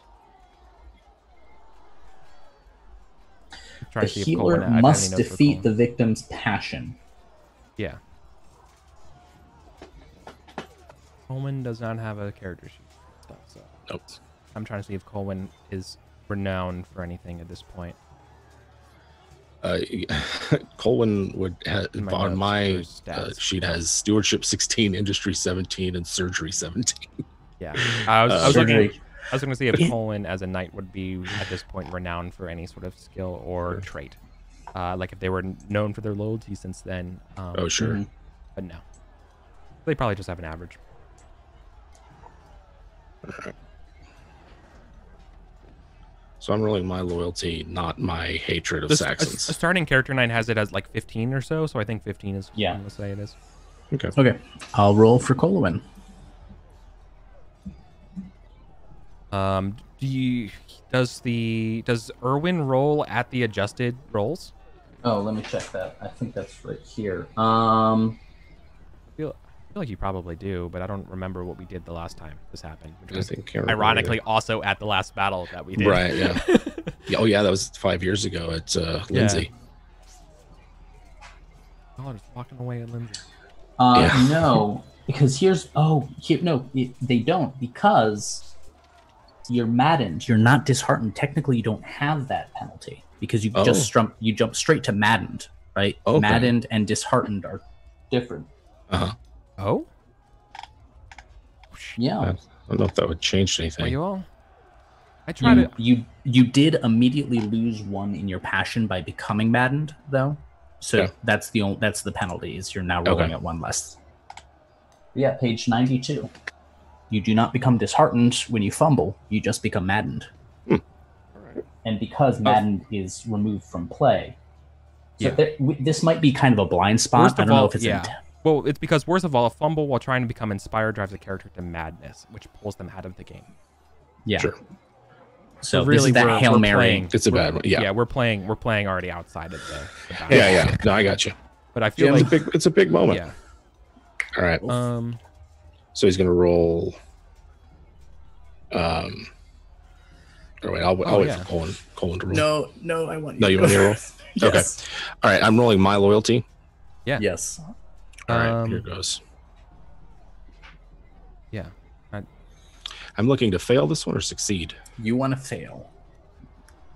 Trying The to see if healer Colwyn, I've got must any notes for defeat Colwyn. the victim's passion. Yeah. Colwyn does not have a character sheet stuff, so nope. I'm trying to see if Colwyn is renowned for anything at this point. Colwyn would have In my on notes, my there's stats. sheet has stewardship 16, industry 17, and surgery 17. Yeah. I was looking. Surgery. I was going to see if It- Colin, as a knight, would be at this point renowned for any sort of skill or trait. Like if they were known for their loyalty since then. Oh sure. Mhm. But no. They probably just have an average. So I'm rolling my loyalty, not my hatred of A Saxons. starting character knight has it as like 15 or so, so I think 15 is Yeah. I'm going to say it is. Okay. Okay. I'll roll for Colwyn. Does Erwin roll at the adjusted rolls? Oh, let me check that. I think that's right here. I feel like you probably do, but I don't remember what we did the last time this happened, which I was think can't remember ironically also at the last battle that we did. Right, yeah. Yeah, oh yeah, that was 5 years ago at Lindsay. Oh, just walking away at Lindsay. Yeah. No, because no, they don't, because you're maddened. You're not disheartened. Technically, you don't have that penalty because you you jump straight to maddened, right? Okay. Maddened and disheartened are different. Uh-huh. Oh? Yeah. I don't know if that would change anything. Are you all? I try to. You did immediately lose one in your passion by becoming maddened, though. So that's the penalty. Is you're now rolling at one less. Yeah, page 92. You do not become disheartened when you fumble. You just become maddened. All right. And because maddened is removed from play, so this might be kind of a blind spot. I don't know if it's well, it's because worst of all, a fumble while trying to become inspired drives a character to madness, which pulls them out of the game. Yeah. Sure. So really, that Hail Mary. It's a bad one. Yeah. Yeah, we're playing already outside of the battle. Yeah. No, I got you. But I feel like it's a big moment. Yeah. All right. So he's gonna roll. Or wait, I'll wait for Colin to roll. No, I want you. No, you want me to roll? Yes. Okay. All right, I'm rolling my loyalty. Yeah. Yes. All right, here goes. Yeah. I'm looking to fail this one or succeed. You want to fail,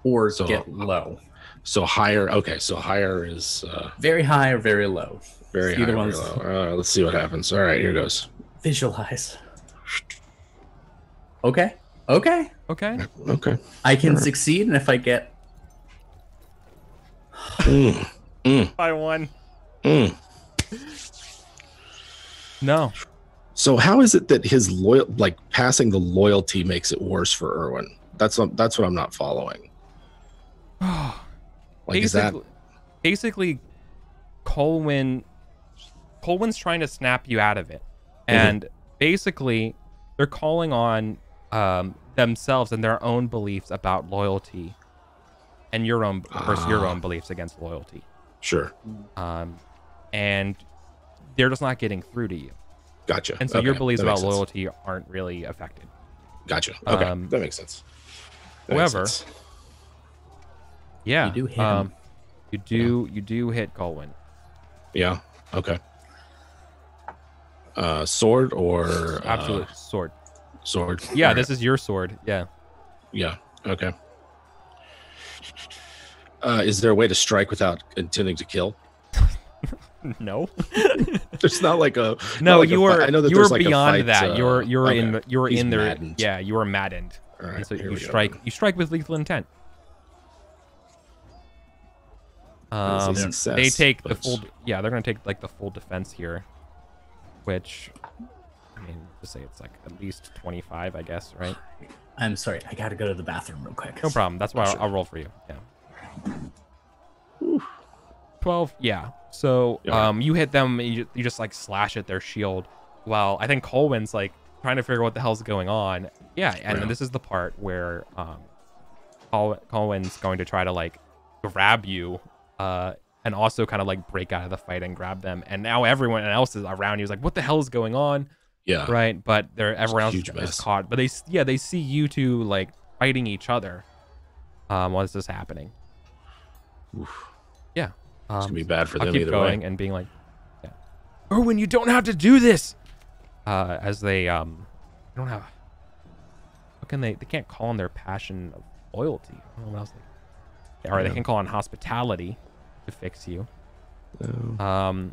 or get low. So higher. Okay, so higher is very high or very low. Very high. Very low. Let's see what happens. All right, here goes. Visualize. Okay. I can succeed, and if I get by one. No. So how is it that his passing the loyalty makes it worse for Erwin? That's what I'm not following. Basically, Colwyn's trying to snap you out of it, and basically they're calling on themselves and their own beliefs about loyalty, and your own beliefs against loyalty. Sure. And they're just not getting through to you. Gotcha. And so your beliefs about loyalty aren't really affected. Gotcha. Okay, that makes sense. However, yeah, you do hit him. You do hit Colin. Yeah. Okay. Sword or absolute sword. Sword. Yeah, this is your sword. Yeah. Yeah. Okay. Is there a way to strike without intending to kill? No. There's not like a no. Like you were I know that you there's were like beyond a fight, that. You were He's in there. maddened. Yeah, you were maddened. All right, and so here you we go. strike. You strike with lethal intent. They take the full. Yeah, they're gonna take like the full defense here, which, I mean, to say it's like at least 25, I guess, right? I'm sorry, I gotta go to the bathroom real quick. No problem. That's why I'll roll for you. Yeah. Oof. 12. Yeah. So you hit them. You just like slash at their shield. While I think Colwyn's like trying to figure out what the hell's going on. Yeah, and then this is the part where Colwyn's going to try to like grab you. And also kind of like break out of the fight and grab them. And now everyone else is around you is like, what the hell is going on? Yeah. Right. But everyone else is caught. But they see you two like fighting each other while this is happening. Oof. Yeah. It's gonna be bad for them keep either going way. And being like, yeah. Erwin, you don't have to do this. As they don't have. How can they can't call on their passion of loyalty. I don't know what else or they can call on hospitality to fix you. No.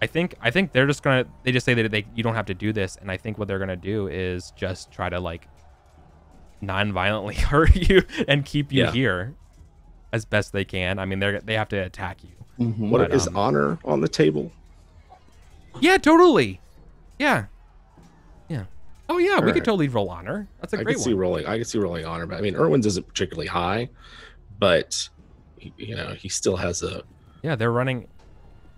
I think they just say that you don't have to do this, and I think what they're gonna do is just try to like non-violently hurt you and keep you here as best they can. I mean, they have to attack you. Mm-hmm. What is honor on the table? Yeah, totally. Yeah. Oh yeah, we right. could totally roll honor. That's a great one. I could see rolling honor, but I mean, Erwin's isn't particularly high, but he still has a. Yeah, they're running.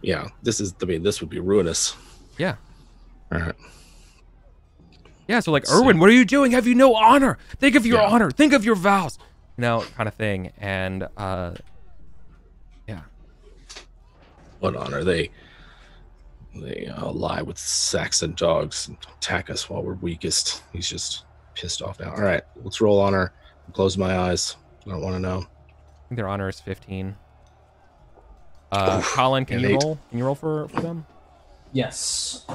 Yeah, this would be ruinous. Yeah. All right. Yeah, so like, Erwin, what are you doing? Have you no honor? Think of your honor. Think of your vows. Kind of thing. And yeah. What honor? They lie with Saxon dogs and attack us while we're weakest. He's just pissed off now. All right, let's roll honor. Close my eyes. I don't want to know. I think their honor is 15. Colin, can you roll? Can you roll for them? Yes.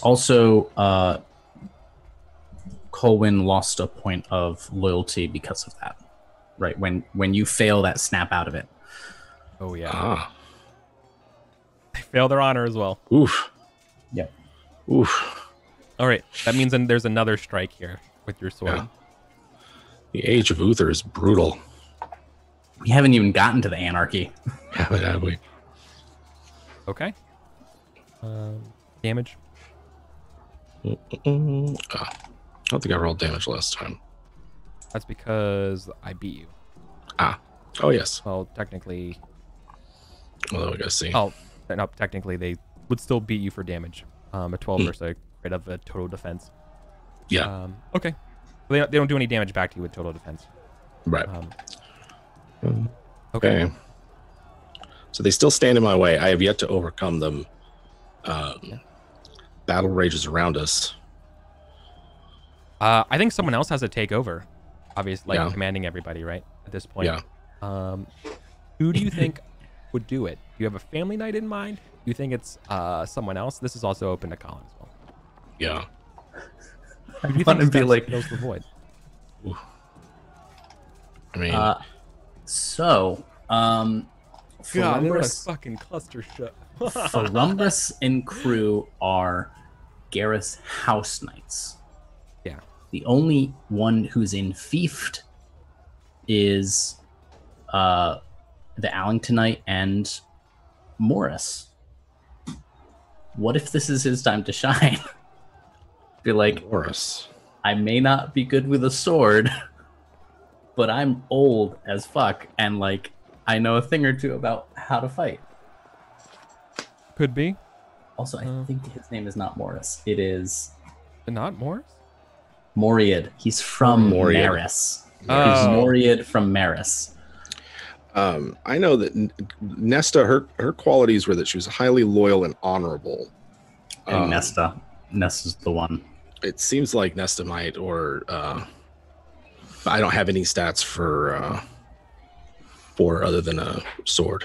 Also, Colwyn lost a point of loyalty because of that. Right, when you fail that snap out of it. Oh yeah. Ah. They fail their honor as well. Oof. Yep. Oof. All right. That means then there's another strike here with your sword. Yeah. The age of Uther is brutal. We haven't even gotten to the anarchy. Haven't have we? Okay. Damage. I don't think I rolled damage last time. That's because I beat you. Ah. Oh, yes. Well, technically. Well, we gotta see. Oh, no, technically they would still beat you for damage. A 12 versus a crit of a total defense. Yeah. Okay. They don't do any damage back to you with total defense. Right. Okay. So they still stand in my way. I have yet to overcome them. Battle rages around us. I think someone else has to take over. Obviously, like Yeah. commanding everybody, right? At this point. Yeah. Who do you think would do it? Do you have a family night in mind? Do you think it's someone else? This is also open to Colin as well. Yeah. Who do you want think to be like, fills the void? I mean, Ferumbris, fucking cluster shut. Ferumbris and crew are Gareth's house knights. Yeah. The only one who's in fiefed is the Allingtonite and Morris. What if this is his time to shine? Be like, Morris. I may not be good with a sword, but I'm old as fuck, and like I know a thing or two about how to fight. Could be. Also, I think his name is not Morris. It is Not Morris? Moriad. He's from Moriad. Maris. He's Oh. Moriad from Maris. I know that Nesta, her qualities were that she was highly loyal and honorable. And Nesta's the one. It seems like Nesta might, or I don't have any stats for other than a sword.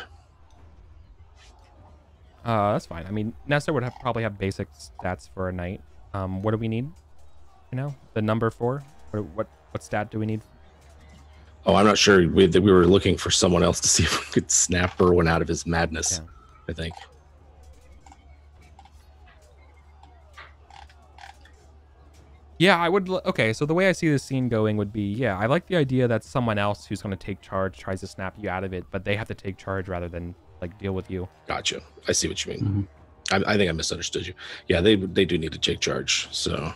That's fine. I mean, Nesta would probably have basic stats for a knight. What do we need? You know, the number 4. What stat do we need? Oh, I'm not sure. We were looking for someone else to see if we could snap Erwin out of his madness. Yeah. I think. Yeah, I would. Okay, so the way I see this scene going would be, yeah, I like the idea that someone else who's going to take charge tries to snap you out of it, but they have to take charge rather than like deal with you. Gotcha. I see what you mean. I think I misunderstood you. Yeah, they do need to take charge. So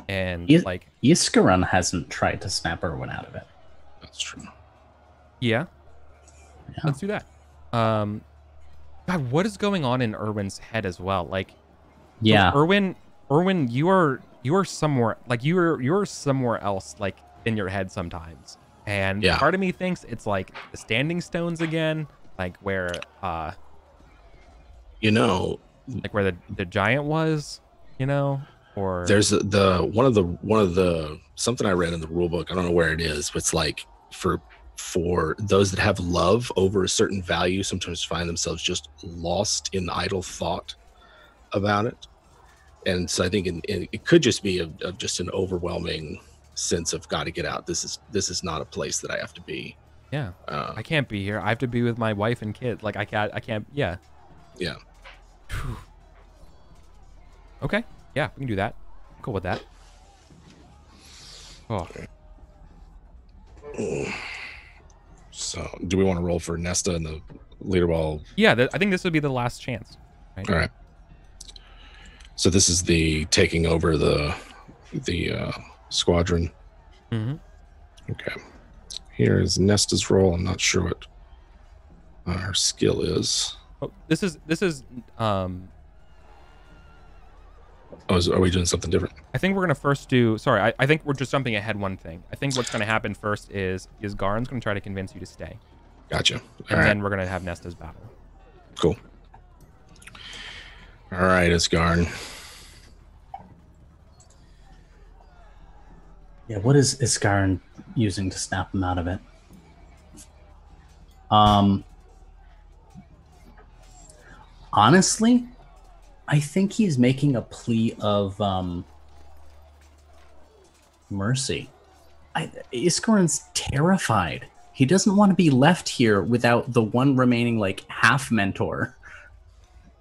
And like, Iskaran hasn't tried to snap Erwin out of it. that's true. yeah, let's do that. God, what is going on in Erwin's head as well? Like, Yeah. so Erwin, you are somewhere, like you're somewhere else, like in your head sometimes. And Yeah. part of me thinks it's like the standing stones again, like where You know, like where the giant was, you know, or there's one of the something I read in the rule book. I don't know where it is, but it's like for those that have love over a certain value, sometimes find themselves just lost in idle thought about it. And so I think it could just be of just an overwhelming sense of got to get out. This is not a place that I have to be. yeah, I can't be here. I have to be with my wife and kid. Like I can't. Yeah. Yeah. Okay. Yeah, we can do that. Cool with that. Oh, So do we want to roll for Nesta and the leader ball? yeah. I think this would be the last chance. Right? All right. So this is the taking over the squadron. Mm-hmm. Okay. Here is Nesta's roll. I'm not sure what her skill is. Oh, this is Oh, are we doing something different? I think we're gonna first do. Sorry, I think we're just jumping ahead one thing. I think what's gonna happen first is Garen's gonna try to convince you to stay, Gotcha. All and right. then we're gonna have Nesta's battle. Cool. All right, it's Garn. Yeah, what is Iskaran using to snap him out of it? Honestly, I think he's making a plea of Mercy. Iskaron's terrified. He doesn't want to be left here without the one remaining like half mentor.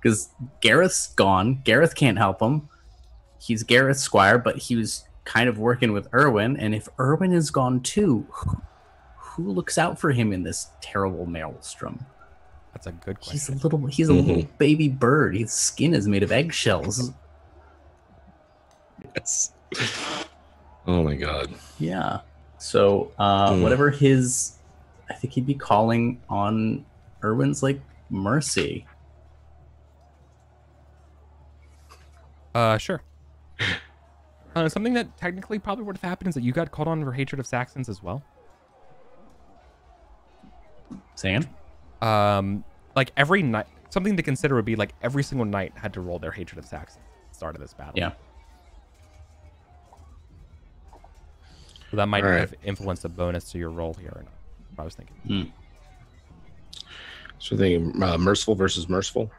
Because Gareth's gone. Gareth can't help him. He's Gareth's squire, but he was kind of working with Erwin. And if Erwin is gone too, who looks out for him in this terrible maelstrom? That's a good question. He's a little baby bird. His skin is made of eggshells. Yes. Oh my god. Yeah. So whatever his, I think he'd be calling on Erwin's like mercy. Sure. Something that technically probably would have happened is that you got called on for hatred of Saxons as well. Sam? Like every night, something to consider would be like every single knight had to roll their hatred of Saxons at the start of this battle. Yeah. So that might have influenced the bonus to your roll here. Or not, I was thinking. So thinking merciful versus merciful.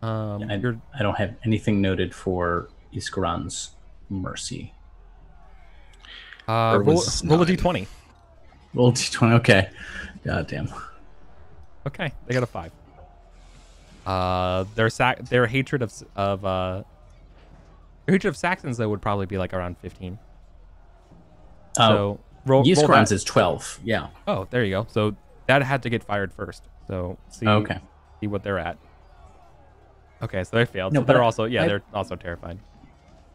I don't have anything noted for Iskaron's mercy. Roll a d20. Roll a d20. Okay. God damn. Okay, they got a 5. Their hatred of Saxons though would probably be like around 15. So Iskaron's is 12. Yeah. Oh, there you go. So that had to get fired first. So see what they're at. Okay, so they failed. No, so they're also they're also terrified.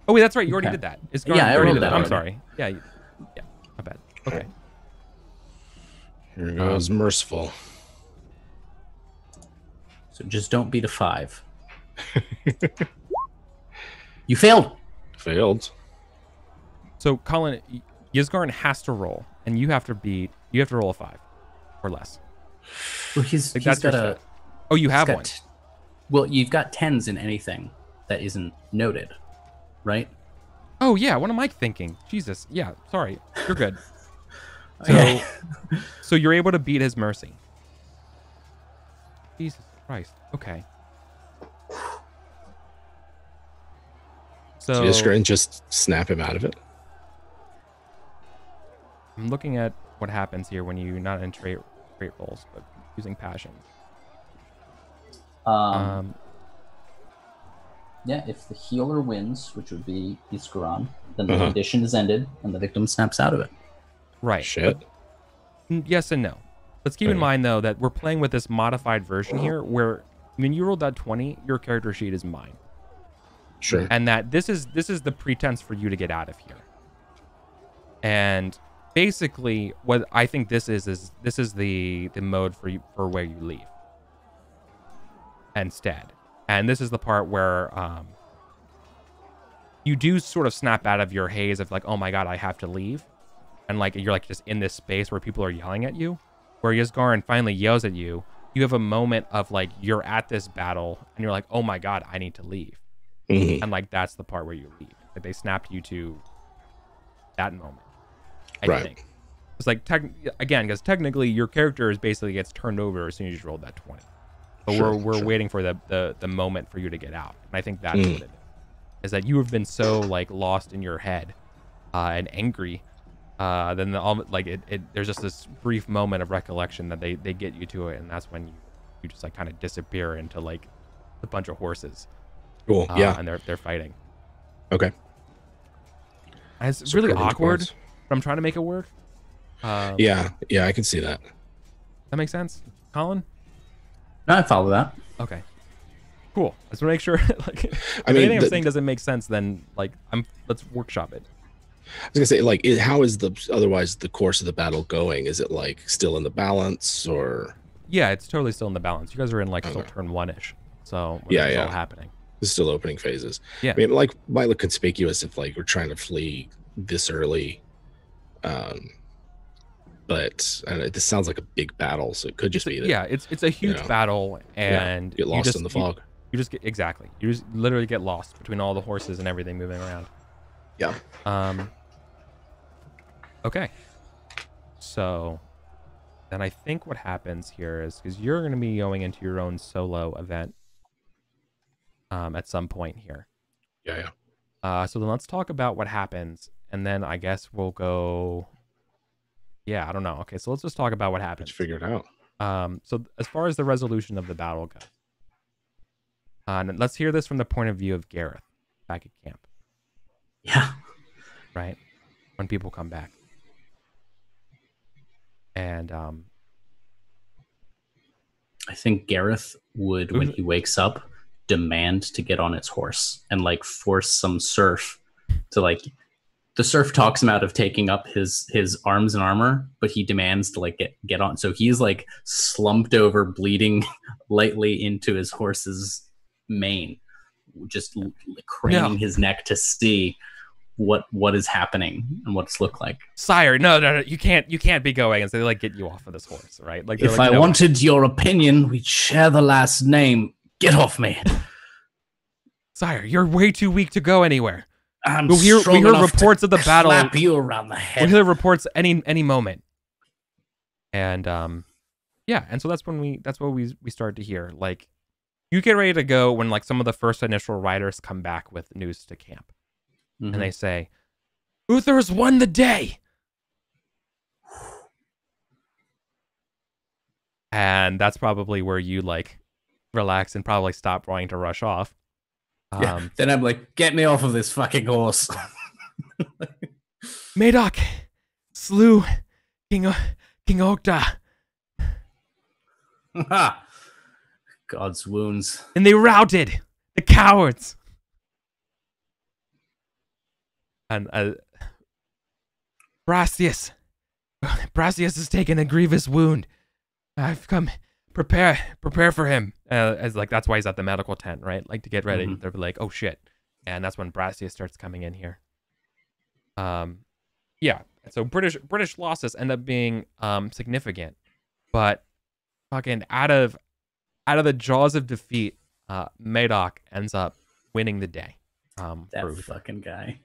Oh wait, that's right. You already did that. I already did that. I'm sorry. Yeah, my bad. Okay. Here goes merciful. So just don't beat a 5. You failed. Failed. So Colin, Ysgarn has to roll, and you have to roll a 5 or less. Well, he's got a. Oh, you have one. Well, you've got 10s in anything that isn't noted, right? Oh yeah, what am I thinking? Jesus, yeah, sorry, you're good. So you're able to beat his mercy. Jesus Christ. Okay. So Iskaron just snap him out of it. I'm looking at what happens here when you not in trait rolls, but using passion. Yeah, if the healer wins, which would be Iskaron, then the condition is ended and the victim snaps out of it. Right. Shit. Yes and no. Let's keep in mind though that we're playing with this modified version here, where when you rolled that 20, your character sheet is mine. Sure. And that this is the pretense for you to get out of here. And basically, what I think this is the mode for where you leave. Instead. And this is the part where you do sort of snap out of your haze of like, oh my god, I have to leave. And like you're like just in this space where people are yelling at you. Where Ysgarn finally yells at you. You have a moment of like you're at this battle and you're like, oh my god, I need to leave. And like that's the part where you leave. Like they snapped you to that moment. I think. It's like again, because technically your character is basically gets turned over as soon as you rolled that 20. But we're waiting for the moment for you to get out. And I think that's what it is that you have been so like lost in your head and angry. Then there's just this brief moment of recollection that they get you to it, and that's when you just like kind of disappear into like a bunch of horses. Cool. And they're fighting. Okay. And it's really awkward, but I'm trying to make it work. Yeah, I can see that. That makes sense, Colin? I follow that. Okay. Cool. I just want to make sure. Like, if anything I'm saying doesn't make sense, then like let's workshop it. I was gonna say, like, how is the course of the battle going? Is it like still in the balance, or? Yeah, it's totally still in the balance. You guys are in like still turn 1-ish, so it's all happening. It's still opening phases. Yeah, I mean, like, might look conspicuous if like we're trying to flee this early, but I don't know, this sounds like a big battle, so it could just be that. Yeah, it's a huge battle, and get lost in the fog. You just get you just literally get lost between all the horses and everything moving around. Yeah. Okay. So then I think what happens here is because you're going to be going into your own solo event at some point here. Yeah. So then let's talk about what happens, and then I guess we'll go. Yeah, I don't know. Okay, so let's just talk about what happens. Let's figure it out. So as far as the resolution of the battle goes, and let's hear this from the point of view of Gareth back at camp. Yeah. Right? When people come back. And I think Gareth would, when he wakes up, demand to get on its horse and like force some serf to like. The serf talks him out of taking up his arms and armor, but he demands to like get on. So he's like slumped over, bleeding lightly into his horse's mane, just craning his neck to see what is happening and what it's looked like. Sire, no, you can't be going. And so they like get you off of this horse, right? Like if I wanted your opinion, we'd share the last name. Get off me. Sire, you're way too weak to go anywhere. We hear reports of the battle. Slap you around the head. We hear reports any moment. And yeah, and so that's what we start to hear. Like, you get ready to go when like some of the first initial riders come back with news to camp. Mm-hmm. And they say, Uther has won the day. And that's probably where you like relax and probably stop wanting to rush off. Then I'm like, get me off of this fucking horse. Madoc slew King Okta. God's wounds. And they routed the cowards. And Brastius has taken a grievous wound. I've come prepare for him. As like that's why he's at the medical tent, right? Like to get ready. Mm-hmm. They're like, oh shit, and that's when Brastius starts coming in here. Yeah. So British losses end up being significant, but fucking out of the jaws of defeat, Madoc ends up winning the day. That fucking guy.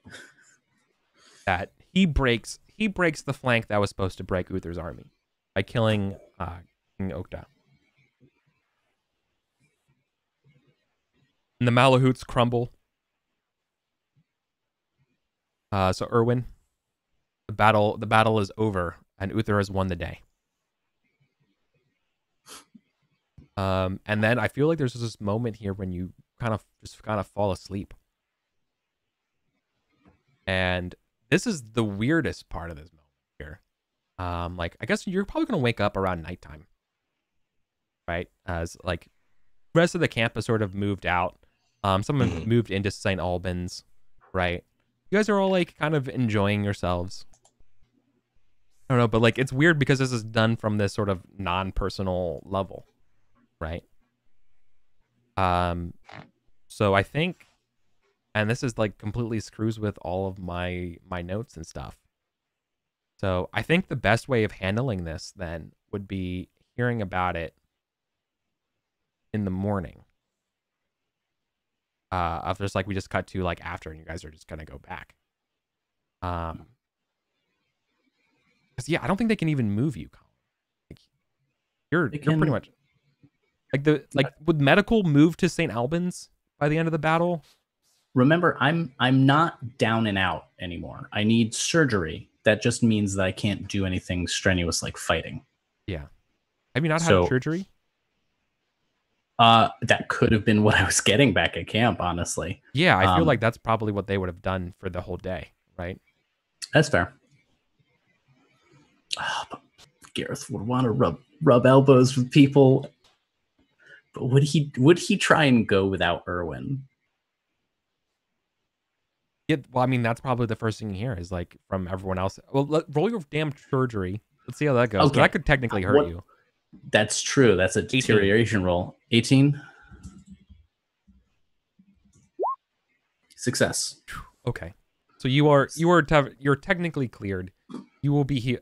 That he breaks the flank that was supposed to break Uther's army by killing King Okta. And the Malahoots crumble. So Erwin, the battle is over, and Uther has won the day. And then I feel like there's this moment here when you kind of fall asleep. And this is the weirdest part of this moment here. Like I guess you're probably gonna wake up around nighttime, right? As like rest of the camp has sort of moved out. Someone moved into St. Albans, right? You guys are all like kind of enjoying yourselves. I don't know, but like it's weird because this is done from this sort of non-personal level, right? So I think, and this is like completely screws with all of my notes and stuff. So I think the best way of handling this then would be hearing about it in the morning. Of just like we just cut to like after, and you guys are just gonna go back. Because yeah, I don't think they can even move you, Colin. Like, you're pretty much like would medical move to St. Albans by the end of the battle? Remember, I'm not down and out anymore. I need surgery. That just means that I can't do anything strenuous like fighting. Yeah. Have you not had surgery? That could have been what I was getting back at camp, honestly. Yeah, I feel like that's probably what they would have done for the whole day, right? That's fair. But Gareth would want to rub elbows with people. But would he try and go without Erwin? Yeah, well, I mean, that's probably the first thing you hear is like from everyone else. Well, roll your damn surgery. Let's see how that goes. Okay. That could technically hurt you. That's true. That's a deterioration roll. 18. Success. Okay. So you're technically cleared. You will be here.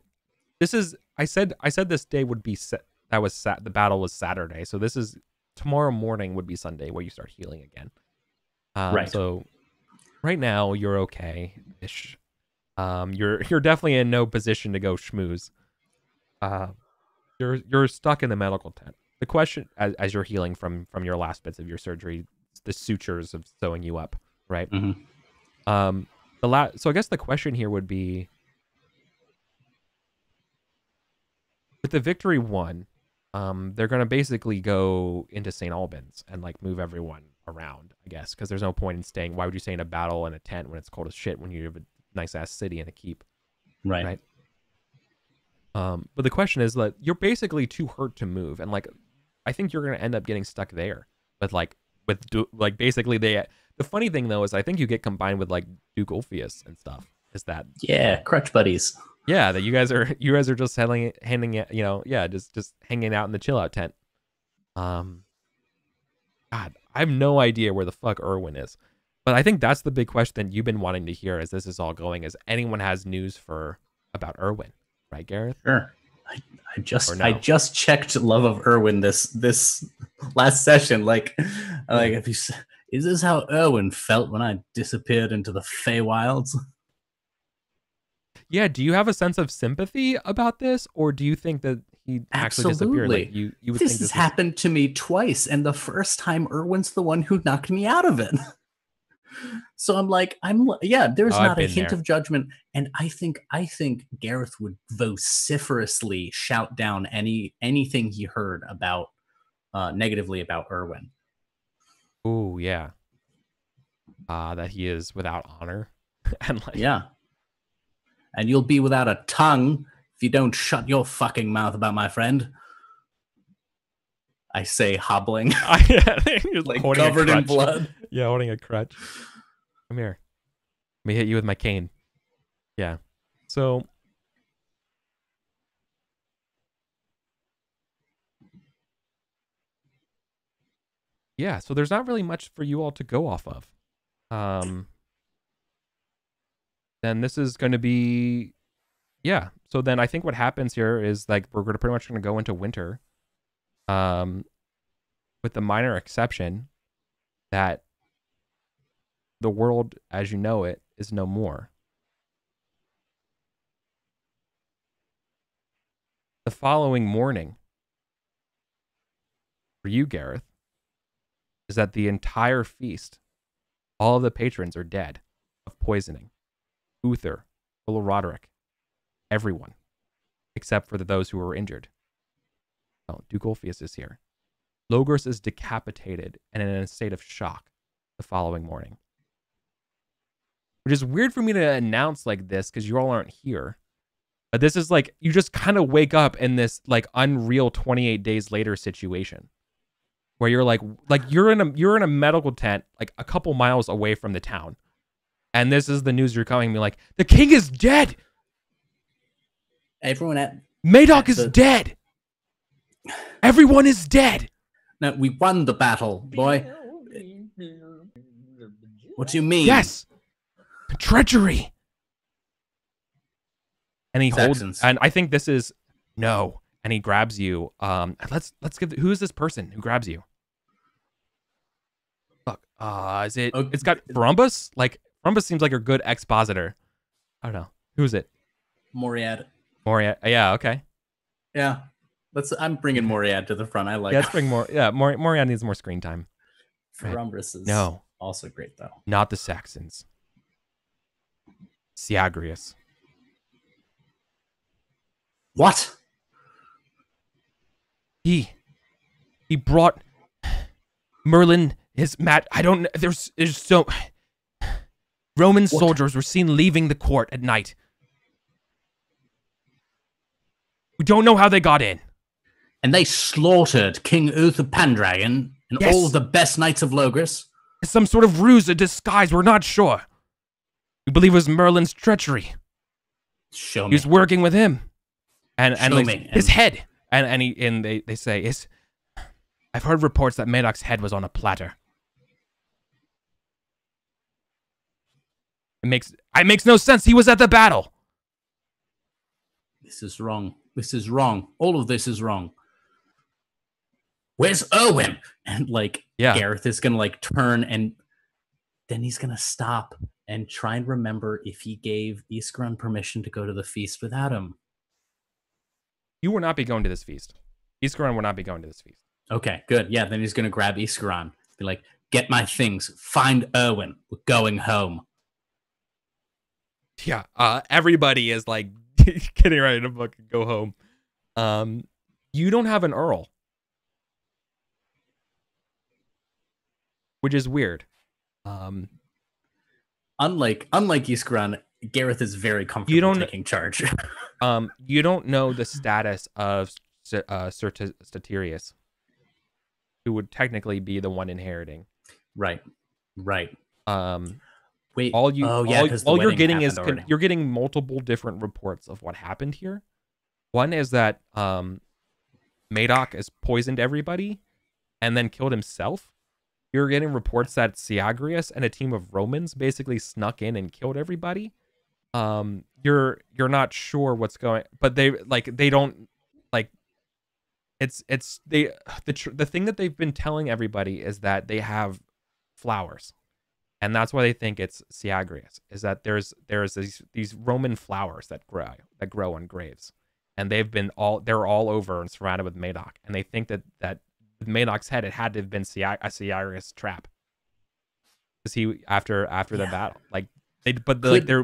This is I said this day would be set. That was the battle was Saturday. So this is tomorrow morning would be Sunday where you start healing again. Right. So right now you're okay-ish. You're definitely in no position to go schmooze. You're stuck in the medical tent. The question, as you're healing from your last bits of your surgery, the sutures of sewing you up, right? Mm-hmm. So I guess the question here would be, with the victory won, they're gonna basically go into St. Albans and like move everyone around, I guess, because there's no point in staying. Why would you stay in a battle in a tent when it's cold as shit when you have a nice ass city and a keep? Right. But the question is, like, you're basically too hurt to move, and like, I think you're gonna end up getting stuck there. But like, basically the funny thing though is I think you get combined with like Duke Ulfius and stuff. Is that crutch buddies? Yeah, that you guys are just handing it, just hanging out in the chill out tent. God, I have no idea where the fuck Irwin is, but I think that's the big question that you've been wanting to hear as this is all going. Is anyone has news about Irwin, right, Gareth? Sure. I just checked Love of Irwin this last session. Is this how Irwin felt when I disappeared into the Feywilds? Yeah, do you have a sense of sympathy about this, or do you think that he actually disappeared? Like you would this think has happened to me twice, and the first time Irwin's the one who knocked me out of it. So there's not a hint of judgment, and I think Gareth would vociferously shout down anything he heard about negatively about Irwin. Oh yeah, that he is without honor, and like and you'll be without a tongue if you don't shut your fucking mouth about my friend. I say, hobbling, like covered in blood. Yeah, holding a crutch. Come here. Let me hit you with my cane. Yeah. So so there's not really much for you all to go off of. Then this is going to be, so then I think what happens here is like we're pretty much going to go into winter, with the minor exception that the world as you know it is no more. The following morning for you, Gareth, is that the entire feast, all of the patrons are dead of poisoning. Uther, Full Roderick, everyone, except for those who were injured. Oh, Duke Ulfius is here. Logos is decapitated and in a state of shock the following morning. Which is weird for me to announce like this because you all aren't here. But this is like, you just kind of wake up in this like unreal 28 days later situation. Where you're like you're in a medical tent like a couple miles away from the town. And this is the news you're coming to me like, the king is dead. Everyone Madoc is dead. Everyone is dead. No, we won the battle, boy. What do you mean? Yes. Treachery. And he holds, and I think this is no. And he grabs you. Let's give. Who is this person who grabs you? Look, is it? Okay. It's got Brumbus. Like Brumbus seems like a good expositor. I don't know. Who is it? Moriad. Yeah. Okay. Yeah. I'm bringing Moriad to the front. I like. Yeah, let's bring more. Yeah, Moriad needs more screen time. Brumbus is also great though. Not the Saxons. Syagrius. What? He brought Merlin his mat. I don't. There's so. Roman soldiers were seen leaving the court at night. We don't know how they got in. And they slaughtered King Uther Pendragon and all of the best knights of Logos. Some sort of ruse, a disguise. We're not sure. We believe it was Merlin's treachery. Show me. He was working with him, and Show like, me. His head, and they say I've heard reports that Madoc's head was on a platter. It makes no sense. He was at the battle. This is wrong. This is wrong. All of this is wrong. Where's Owen? And Gareth is gonna turn, and then he's gonna stop and try and remember if he gave Iskaran permission to go to the feast without him. You will not be going to this feast. Iskaran will not be going to this feast. Okay, good. Yeah, then he's gonna grab Iskaran. Be like, get my things. Find Owen. We're going home. Yeah, everybody is like getting ready to fucking go home. You don't have an Earl, which is weird. Unlike Iscaron, Gareth is very comfortable taking charge. You don't know the status of Sir Statirius, who would technically be the one inheriting. Right. Wait. All you're getting is already. you're getting multiple different reports of what happened here. One is that Madoc has poisoned everybody and then killed himself. You're getting reports that Syagrius and a team of Romans basically snuck in and killed everybody. You're not sure what's going, but they don't like. The thing that they've been telling everybody is that they have flowers, and that's why they think it's Syagrius. Is that there's these Roman flowers that grow on graves, and they're all over and surrounded with Madoc, and they think that with Madoc's head, it had to have been a Syagrius trap. Because he after the battle, like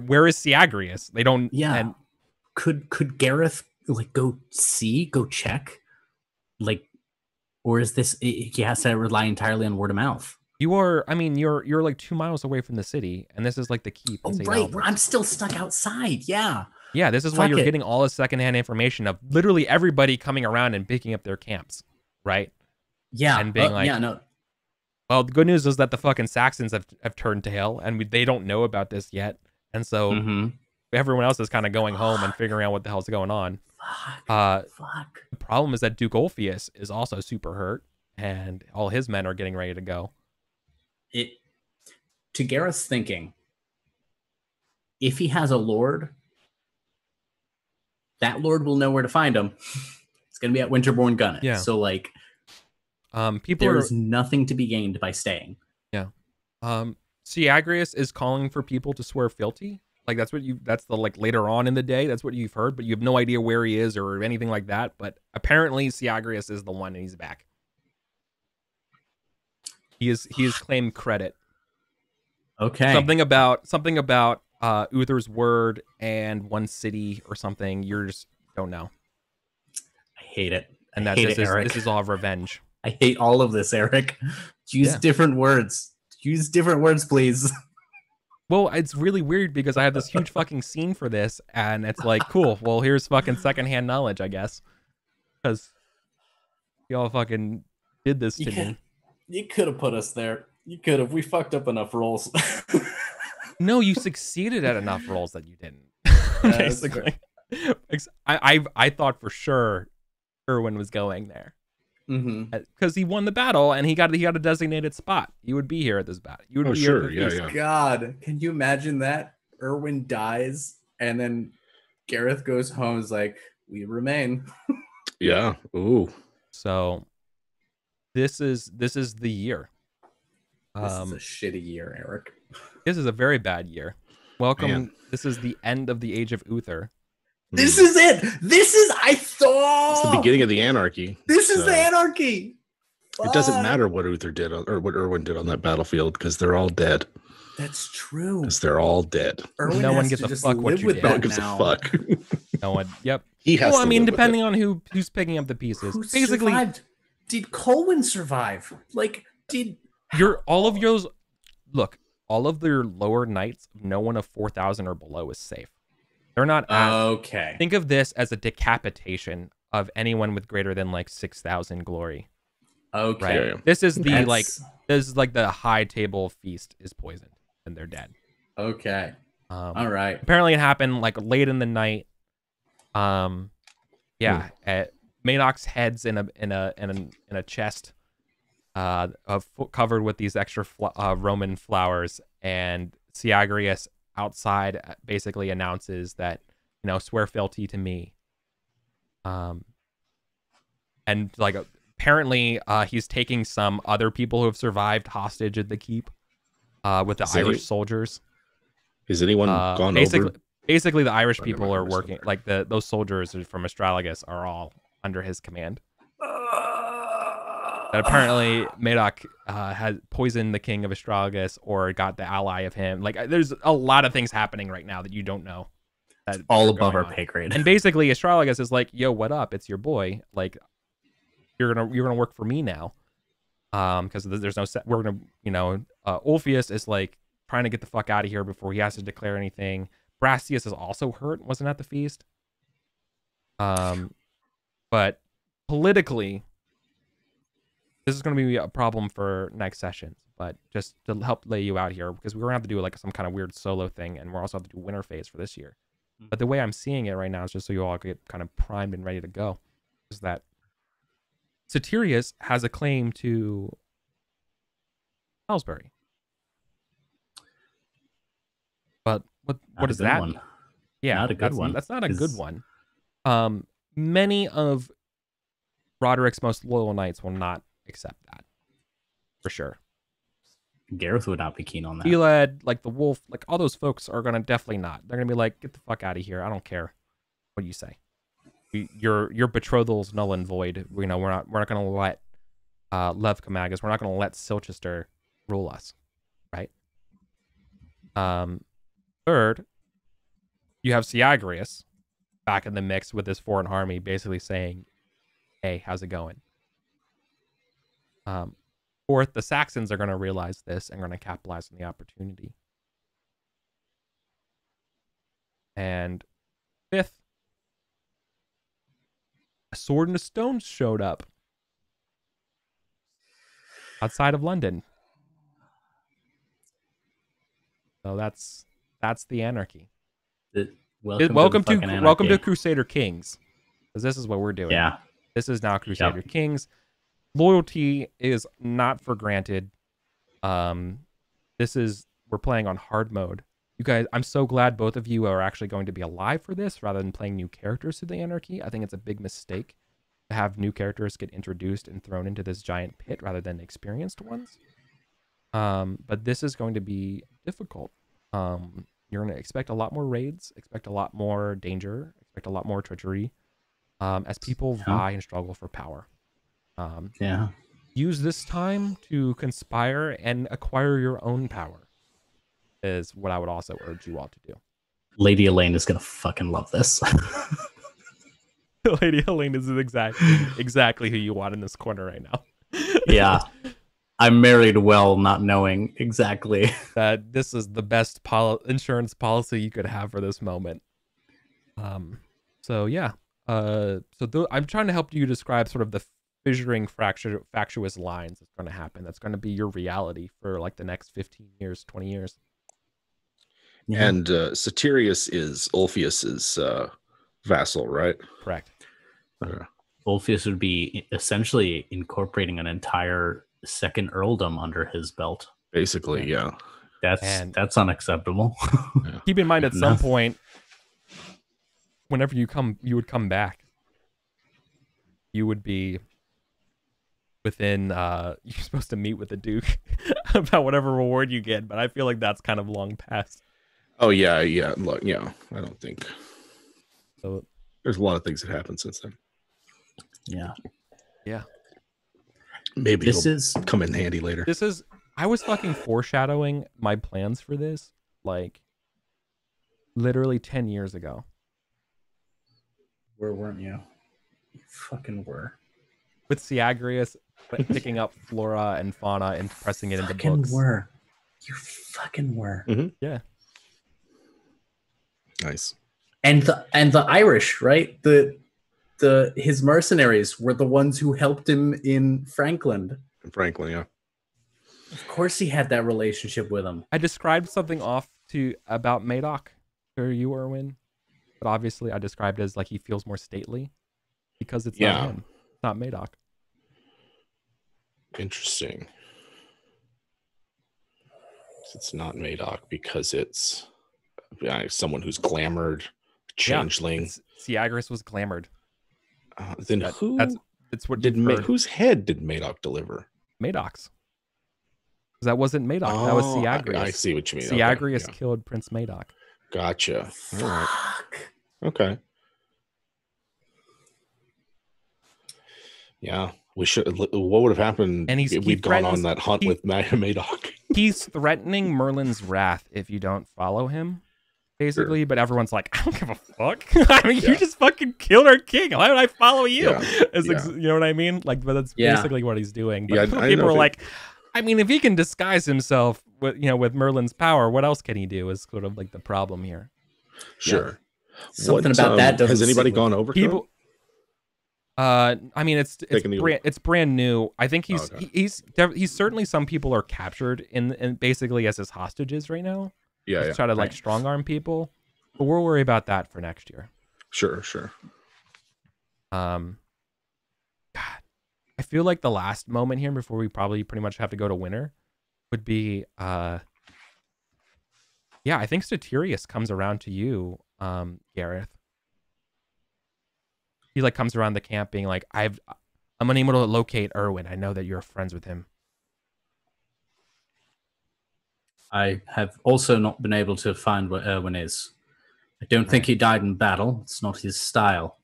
where is Syagrius? They don't. Yeah. And, could Gareth like go check, like, or is this he has to rely entirely on word of mouth? you're like 2 miles away from the city, and this is like the keep. Oh, right. I'm still stuck outside. Yeah. Yeah, this is why you're getting all this secondhand information of literally everybody coming around and picking up their camps, right? Yeah, and being like, yeah, no. Well, the good news is that the fucking Saxons have turned tail, and they don't know about this yet, and so everyone else is kind of going home and figuring out what the hell's going on. Fuck. The problem is that Duke Ulfius is also super hurt, and all his men are getting ready to go. To Gareth's thinking, if he has a lord, that lord will know where to find him. It's going to be at Winterborn Gunnet. Yeah. So, like, there's nothing to be gained by staying. Yeah. Syagrius is calling for people to swear fealty. Like, that's the like later on in the day, that's what you've heard, but you have no idea where he is or anything like that. But apparently Syagrius is the one, and he's back. He is claimed credit. Okay. Something about Uther's word and one city or something. You just don't know. I hate it. And this is all revenge. I hate all of this, Eric. Use different words. Use different words, please. Well, it's really weird because I have this huge fucking scene for this, and it's like, cool. Well, here's fucking secondhand knowledge, I guess, because y'all fucking did this to me. You could have put us there. You could have. We fucked up enough rolls. No, you succeeded at enough rolls that you didn't. Basically, I thought for sure Erwin was going there. Because he won the battle and he got a designated spot. He would be here at this battle. You would be here. Yeah. God, can you imagine that? Erwin dies and then Gareth goes home. Is like, we remain. Yeah. Ooh. So this is the year. This is a shitty year, Eric. This is a very bad year. Welcome. Man. This is the end of the Age of Uther. This is it. I thought it's the beginning of the anarchy. This is the anarchy. It doesn't matter what Uther did or what Erwin did on that battlefield because they're all dead. That's true. Because they're all dead. Erwin no one gives a fuck what you did. No one gives a fuck. No one. Yep. He has. Well, I mean, depending on who's picking up the pieces. Who basically, survived? Did Colin survive? Like, all of their lower knights, no one of 4,000 or below is safe. They're not okay. Think of this as a decapitation of anyone with greater than like 6,000 glory. Okay. Right? Yeah. This is the high table feast is poisoned and they're dead. Okay. All right. Apparently it happened like late in the night. Madoc's head's in a chest covered with these extra Roman flowers, and Syagrius outside basically announces that, swear fealty to me. And like apparently he's taking some other people who have survived hostage at the keep with the Irish soldiers. Is anyone gone over? Basically the Irish people are working, like those soldiers from Astralagus are all under his command. that apparently Madoc had poisoned the king of Astragalus or got the ally of him. Like, there's a lot of things happening right now that you don't know. That All are above going our on. pay grade. And basically, Astragalus is like, "Yo, what up? It's your boy. Like, you're gonna work for me now." Because there's no set. We're gonna, Ulfius is like trying to get the fuck out of here before he has to declare anything. Brastius is also hurt. Wasn't at the feast. But politically, this is going to be a problem for next sessions. But just to help lay you out here, because we're going to have to do like some kind of weird solo thing, and we're also have to do winter phase for this year. But the way I'm seeing it right now is just so you all get kind of primed and ready to go, is that Satirius has a claim to Salisbury. But what does that mean? Yeah, not a good one. That's not a good one. Many of Roderick's most loyal knights will not accept that, for sure. Gareth would not be keen on that. Elad, like the wolf, like all those folks are gonna definitely not. They're gonna be like, "Get the fuck out of here! I don't care what you say. Your betrothal's null and void. We're not gonna let Lev Kamagas. We're not gonna let Silchester rule us, right?" Third, you have Syagrius back in the mix with this foreign army, basically saying, "Hey, how's it going?" Fourth, the Saxons are going to realize this and going to capitalize on the opportunity. And fifth, a sword and a stone showed up outside of London. So that's the anarchy. Welcome to Crusader Kings, because this is what we're doing. Yeah, this is now Crusader Kings. Loyalty is not for granted. We're playing on hard mode. You guys, I'm so glad both of you are actually going to be alive for this rather than playing new characters to the anarchy. I think it's a big mistake to have new characters get introduced and thrown into this giant pit rather than experienced ones. But this is going to be difficult. You're going to expect a lot more raids, expect a lot more danger, expect a lot more treachery, as people vie and struggle for power. Use this time to conspire and acquire your own power, is what I would also urge you all to do. Lady Elaine is going to fucking love this. Lady Elaine is exactly who you want in this corner right now. Yeah. I'm married well, not knowing exactly that this is the best insurance policy you could have for this moment. So yeah. I'm trying to help you describe sort of the fissuring factious lines that's going to happen. That's going to be your reality for like the next 15 years, 20 years. Yeah. And Satirius is Ulfius's vassal, right? Correct. Ulfius would be essentially incorporating an entire second earldom under his belt. Basically, yeah. That's unacceptable. Yeah. Keep in mind at some point, whenever you would come back, you would be within you're supposed to meet with the Duke about whatever reward you get, but I feel like that's kind of long past. Oh yeah. Look, I don't think so. There's a lot of things that happened since then. Yeah. Maybe this is come in handy later. I was fucking foreshadowing my plans for this like literally 10 years ago. Where weren't you? You fucking were. With Syagrius picking up flora and fauna and pressing it into books. You fucking were. Mm-hmm. Yeah. Nice. And the Irish, right? His mercenaries were the ones who helped him in Franklin. Yeah. Of course he had that relationship with him. I described something about Madoc for you, Erwin. But obviously I described it as like he feels more stately because it's not him. It's not Madoc. Interesting. It's not Madoc because it's someone who's glamored, changeling. Syagrius was glamored. Then that's what whose head did Madoc deliver? Madoc's. Because that wasn't Madoc. That was Syagrius. I see what you mean. Syagrius killed Prince Madoc. Gotcha. Fuck. All right. Okay. Yeah. We should. What would have happened And if we'd gone on that hunt with Madoc? He's threatening Merlin's wrath if you don't follow him, basically. Sure. But everyone's like, I don't give a fuck. I mean, you just fucking killed our king. Why would I follow you? You know what I mean? Like, but that's basically what he's doing. But people are like, I mean, if he can disguise himself with, with Merlin's power, what else can he do? Is sort of like the problem here. Sure. Something about that doesn't. Has anybody gone over to him? I mean, it's brand new. I think he's certainly, some people are captured in basically as his hostages right now. Yeah. Try to like strong arm people, but we'll worry about that for next year. Sure. God, I feel like the last moment here before we probably pretty much have to go to winter would be I think Satirius comes around to you, Gareth. He like comes around the camp being like, I'm unable to locate Erwin. I know that you're friends with him. I have also not been able to find where Erwin is. I don't think he died in battle. It's not his style.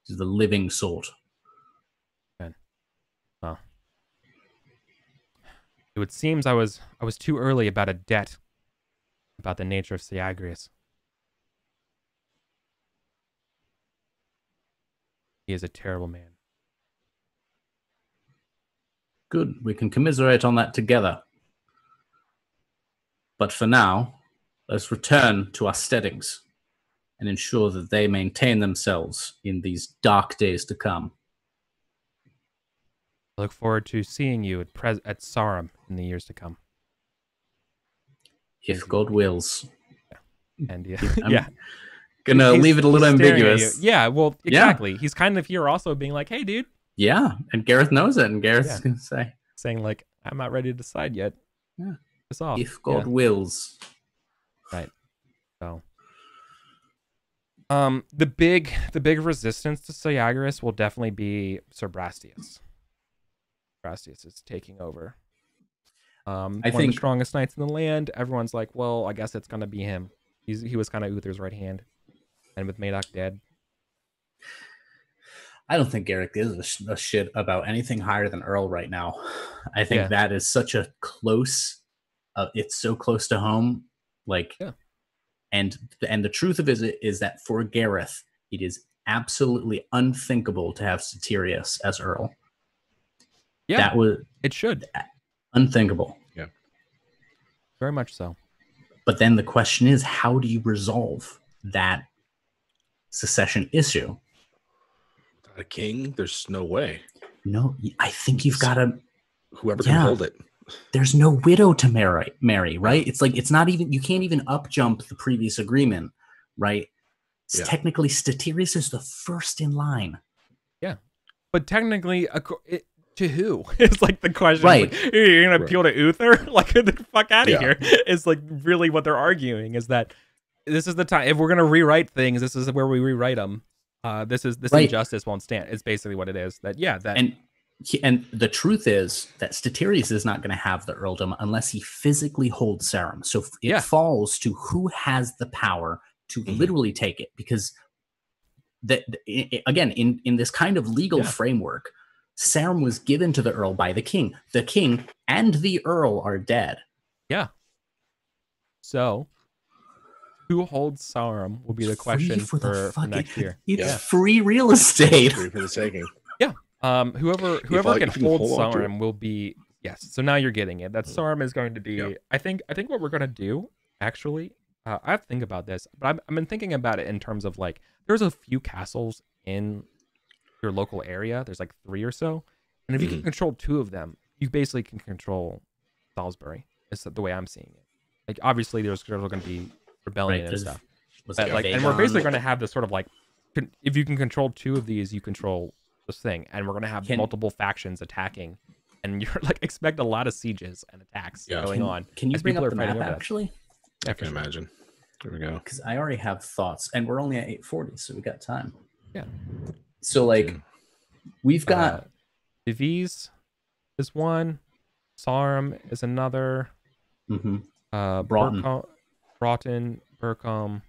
He's the living sort. Good. Well, it seems I was too early about a debt about the nature of Syagrius. He is a terrible man. Good. We can commiserate on that together. But for now, let's return to our steadings and ensure that they maintain themselves in these dark days to come. I look forward to seeing you at Sarum in the years to come. If God wills. Yeah. And I'm gonna leave it a little ambiguous. Yeah, well, exactly. Yeah. He's kind of here also being like, hey, dude. Yeah, and Gareth knows it, and Gareth's gonna saying like, I'm not ready to decide yet. Yeah. It's off. If God wills. Right. So the big resistance to Syagrius will definitely be Sir Brastius. Brastius is taking over. I think one of the strongest knights in the land. Everyone's like, well, I guess it's gonna be him. He was kind of Uther's right hand. And with Madoc dead, I don't think Gareth gives a shit about anything higher than Earl right now. I think that is such a close. It's so close to home, and the truth of it is that for Gareth, it is absolutely unthinkable to have Satirius as Earl. Yeah, it should unthinkable. Yeah, very much so. But then the question is, how do you resolve that succession issue? Without a king, there's no way. No, I think you've got to whoever can hold it. There's no widow to marry, right? It's like, it's not even, you can't even up jump the previous agreement, right? Technically, Statirius is the first in line. Yeah. But technically, to who? It's like the question. Right. Like, you're going to appeal to Uther? Like, get the fuck out of here. It's like really what they're arguing is that this is the time. If we're going to rewrite things, this is where we rewrite them. This injustice won't stand. It's basically what it is. And the truth is that Statirius is not going to have the earldom unless he physically holds Sarum. So it falls to who has the power to literally take it. Because again, in this kind of legal framework, Sarum was given to the Earl by the king. The king and the Earl are dead. Yeah. So who holds Sarum will be the question for next year. It's free real estate. Free for the taking. Yeah. Whoever can hold Sarum will be So now you're getting it. That Sarum is going to be. I think what we're gonna do actually. I have to think about this, but I've been thinking about it in terms of like there's a few castles in your local area. There's like 3 or so, and if you can control 2 of them, you basically can control Salisbury. Is the way I'm seeing it. Like obviously there's going to be rebellion and stuff, but and we're basically going to have this sort of like if you can control 2 of these, you control this thing, and we're going to have multiple factions attacking, and you're like expect a lot of sieges and attacks going on. Can you bring up the map actually? I can imagine. There we go. Because I already have thoughts, and we're only at 8:40, so we got time. Yeah. So like, we've got Vives is one, Sarum is another. Broughton, Burcombe.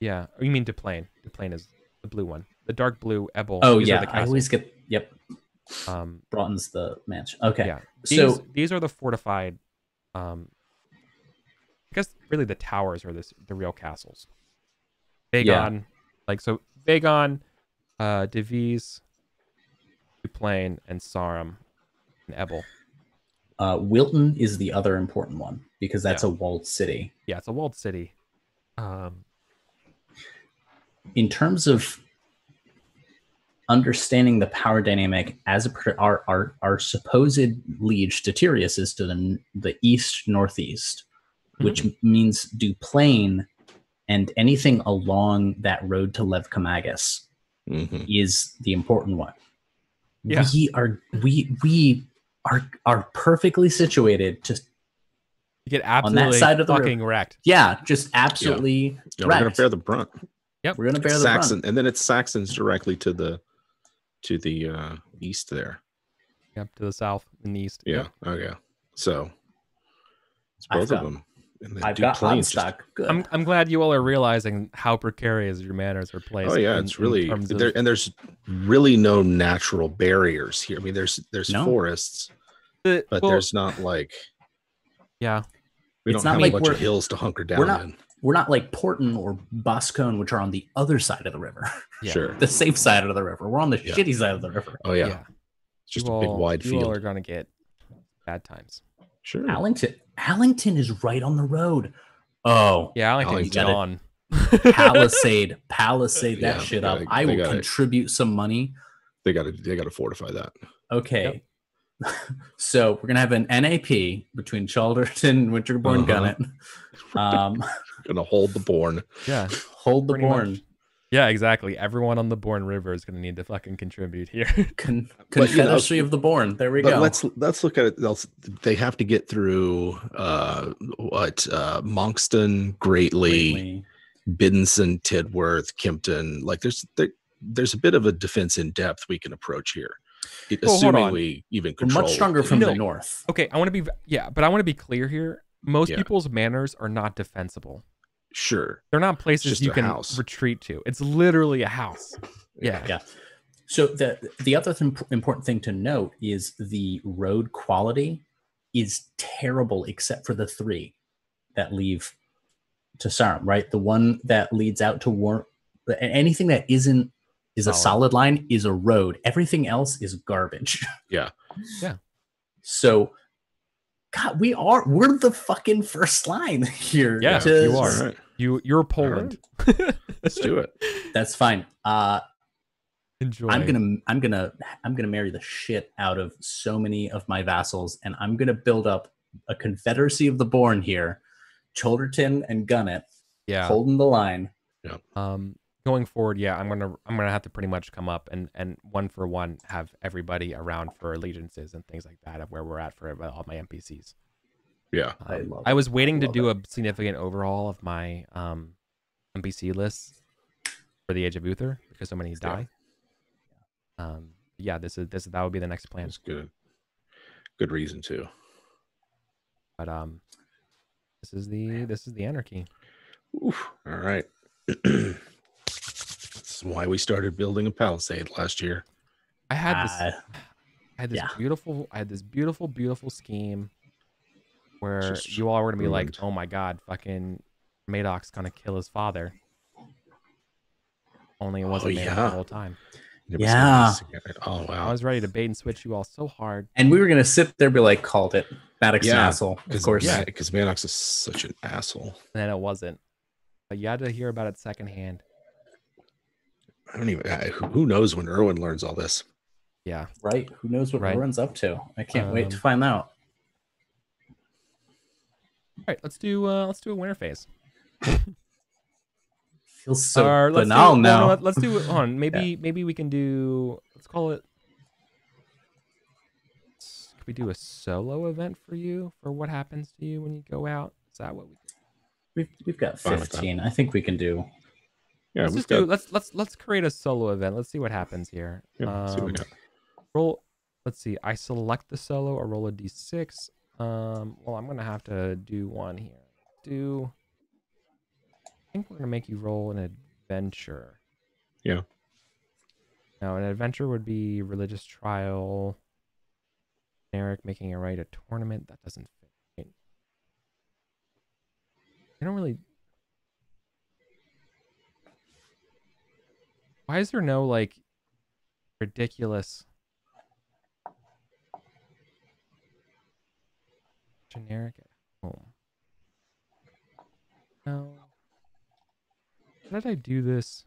Yeah. Oh, you mean Duplain? Duplain is the blue one. the dark blue Ebel. Oh These are yeah, the I always castles. get Broughton's the mansion. Okay, Yeah. so These are the fortified. I guess really the towers are the real castles. yeah, Vagon, like so. Vagon, Deviz, Duplain, and Sarum, and Ebel. Wilton is the other important one because that's Yeah. a walled city. Yeah, it's a walled city. In terms of understanding the power dynamic, as our supposed liege Statirius is to the east northeast, which means Duplain and anything along that road to Levcamagus is the important one. Yeah. We are perfectly situated to get absolutely on that side of the fucking river. wrecked. Yeah, just absolutely Yeah, wrecked. we're gonna bear the brunt. Yep. We're gonna bear the Saxon, brunt. and then it's Saxons directly to the east there. Yep, to the south and the east. Yeah. Yep. Oh yeah. So it's both of them. And I've got Hodstock. Good. I'm glad you all are realizing how precarious your manors are placed. Oh yeah, it's really and there's really no natural barriers here. I mean, there's forests, but there's not like we it's don't not have like a bunch of hills to hunker down in. We're not like Porton or Boscone, which are on the other side of the river. Yeah. Sure, the safe side of the river. We're on the shitty side of the river. Oh yeah, it's just a big wide field. You all are gonna get bad times. Sure. Allington is right on the road. Oh yeah, Allington's gone. Palisade that shit up. I will contribute some money. They gotta fortify that. Okay. Yep. So we're gonna have an NAP between Chalderton and Winterbourne Gunnet. Gonna hold the Bourne. Yeah. Hold the Bourne. Much. Yeah, exactly. Everyone on the Bourne River is gonna need to fucking contribute here. Confederacy of the Bourne. There we go. Let's look at it. They have to get through Monkston, Greatly, Biddinson, Tidworth, Kimpton. Like there's a bit of a defense in depth we can approach here. Assuming we even control. We're much stronger from the north. Okay, I want to be clear here. Most people's manors are not defensible. Sure. They're not places you can retreat to. It's literally a house. Yeah. So the other important thing to note is the road quality is terrible except for the 3 that leave to Sarum, right? The one that leads out to anything that isn't a solid line is a road. Everything else is garbage. Yeah. So God, we're the fucking first line here. Yeah, you are. Right. You're Poland. Right. Let's do it. That's fine. Enjoy. I'm gonna marry the shit out of so many of my vassals, and I'm gonna build up a Confederacy of the Bourne here. Chalderton and Gunnet. Yeah. Holding the line. Yeah. Going forward, I'm gonna have to pretty much come up and one for one have everybody around for allegiances and things like that of where we're at for all my NPCs. Yeah, I was waiting to do a significant overhaul of my NPC lists for the Age of Uther because so many die. That would be the next plan. That's good. Good reason too. But this is the anarchy. Oof. All right. This is why we started building a palisade last year. I had this beautiful scheme where you all were gonna be like, oh my god, fucking Madoc's gonna kill his father. Only it wasn't Madoc the whole time. Yeah. Oh wow. I was ready to bait and switch you all so hard. And we were gonna sit there and be like, called it. Madoc's an asshole. Of course. Yeah, because Madoc's is such an asshole. And then it wasn't. But you had to hear about it secondhand. I don't even. Who knows when Erwin learns all this? Yeah. Right. Who knows what Erwin's up to? I can't wait to find out. All right, let's do a winter phase. Feels so banal now. Let's do it on. Maybe we can do. Let's call it. Could we do a solo event for you for what happens to you when you go out? Is that what we do? We've got 15. I think we can do. Yeah, let's create a solo event. Let's see what happens here. Yeah, see what we got. Roll. Let's see. I select the solo or roll a d6. Well, I'm gonna have to do one here. I think we're gonna make you roll an adventure. Yeah. Now, an adventure would be religious trial, generic, making it right, a tournament. That doesn't fit. Right? I don't really. Why is there no like ridiculous generic at home? No. How did I do this?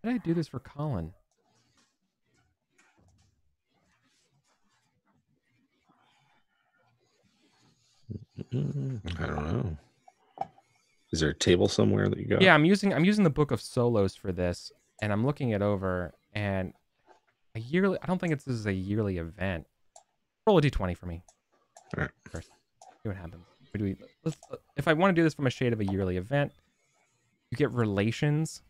How did I do this for Colin? I don't know. Is there a table somewhere that you got? Yeah, I'm using the book of solos for this, and I'm looking it over, and a yearly. I don't think this is a yearly event. Roll a d20 for me. All right. First, see what happens. If I want to do this from a shade of a yearly event, you get relations,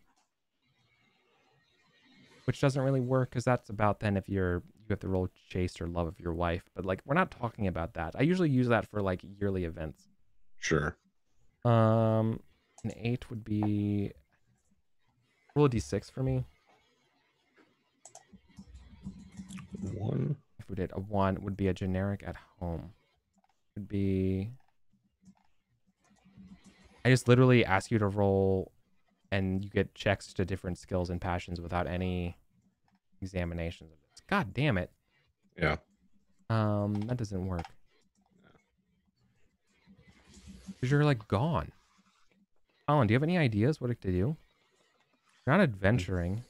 which doesn't really work because that's about then if you have to roll chaste or love of your wife. But like, we're not talking about that. I usually use that for like yearly events. Sure. An 8 would be roll a d6 for me. 1. If we did a 1, would be a generic at home. Would be. I just literally ask you to roll, and you get checks to different skills and passions without any examinations of this. God damn it. Yeah. That doesn't work. Because you're like gone. Colin, do you have any ideas what to do? You're not adventuring.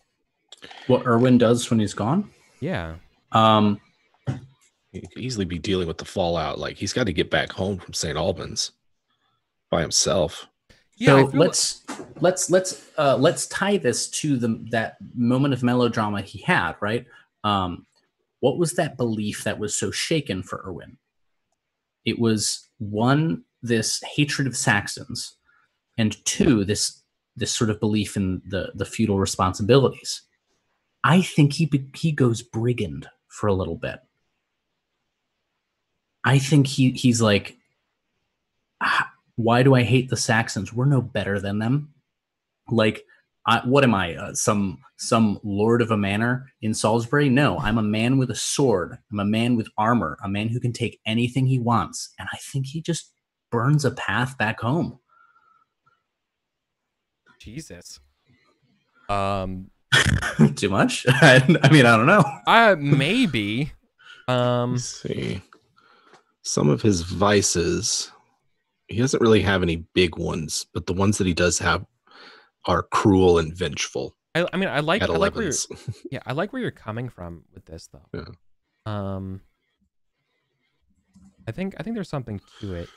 What Erwin does when he's gone? Yeah. He could easily be dealing with the fallout. Like he's got to get back home from St. Albans by himself. Yeah, so let's tie this to that moment of melodrama he had, right? What was that belief that was so shaken for Erwin? It was one, this hatred of Saxons, and two, this sort of belief in the feudal responsibilities. I think he goes brigand for a little bit. I think he's like, why do I hate the Saxons? We're no better than them. Like, what am I? Some lord of a manor in Salisbury? No, I'm a man with a sword. I'm a man with armor. A man who can take anything he wants. And I think he just burns a path back home. Jesus. Too much? I mean, I don't know. Maybe. Let's see. Some of his vices, he doesn't really have any big ones, but the ones that he does have are cruel and vengeful. I like where you're, I like where you're coming from with this though. Yeah. I think there's something to it.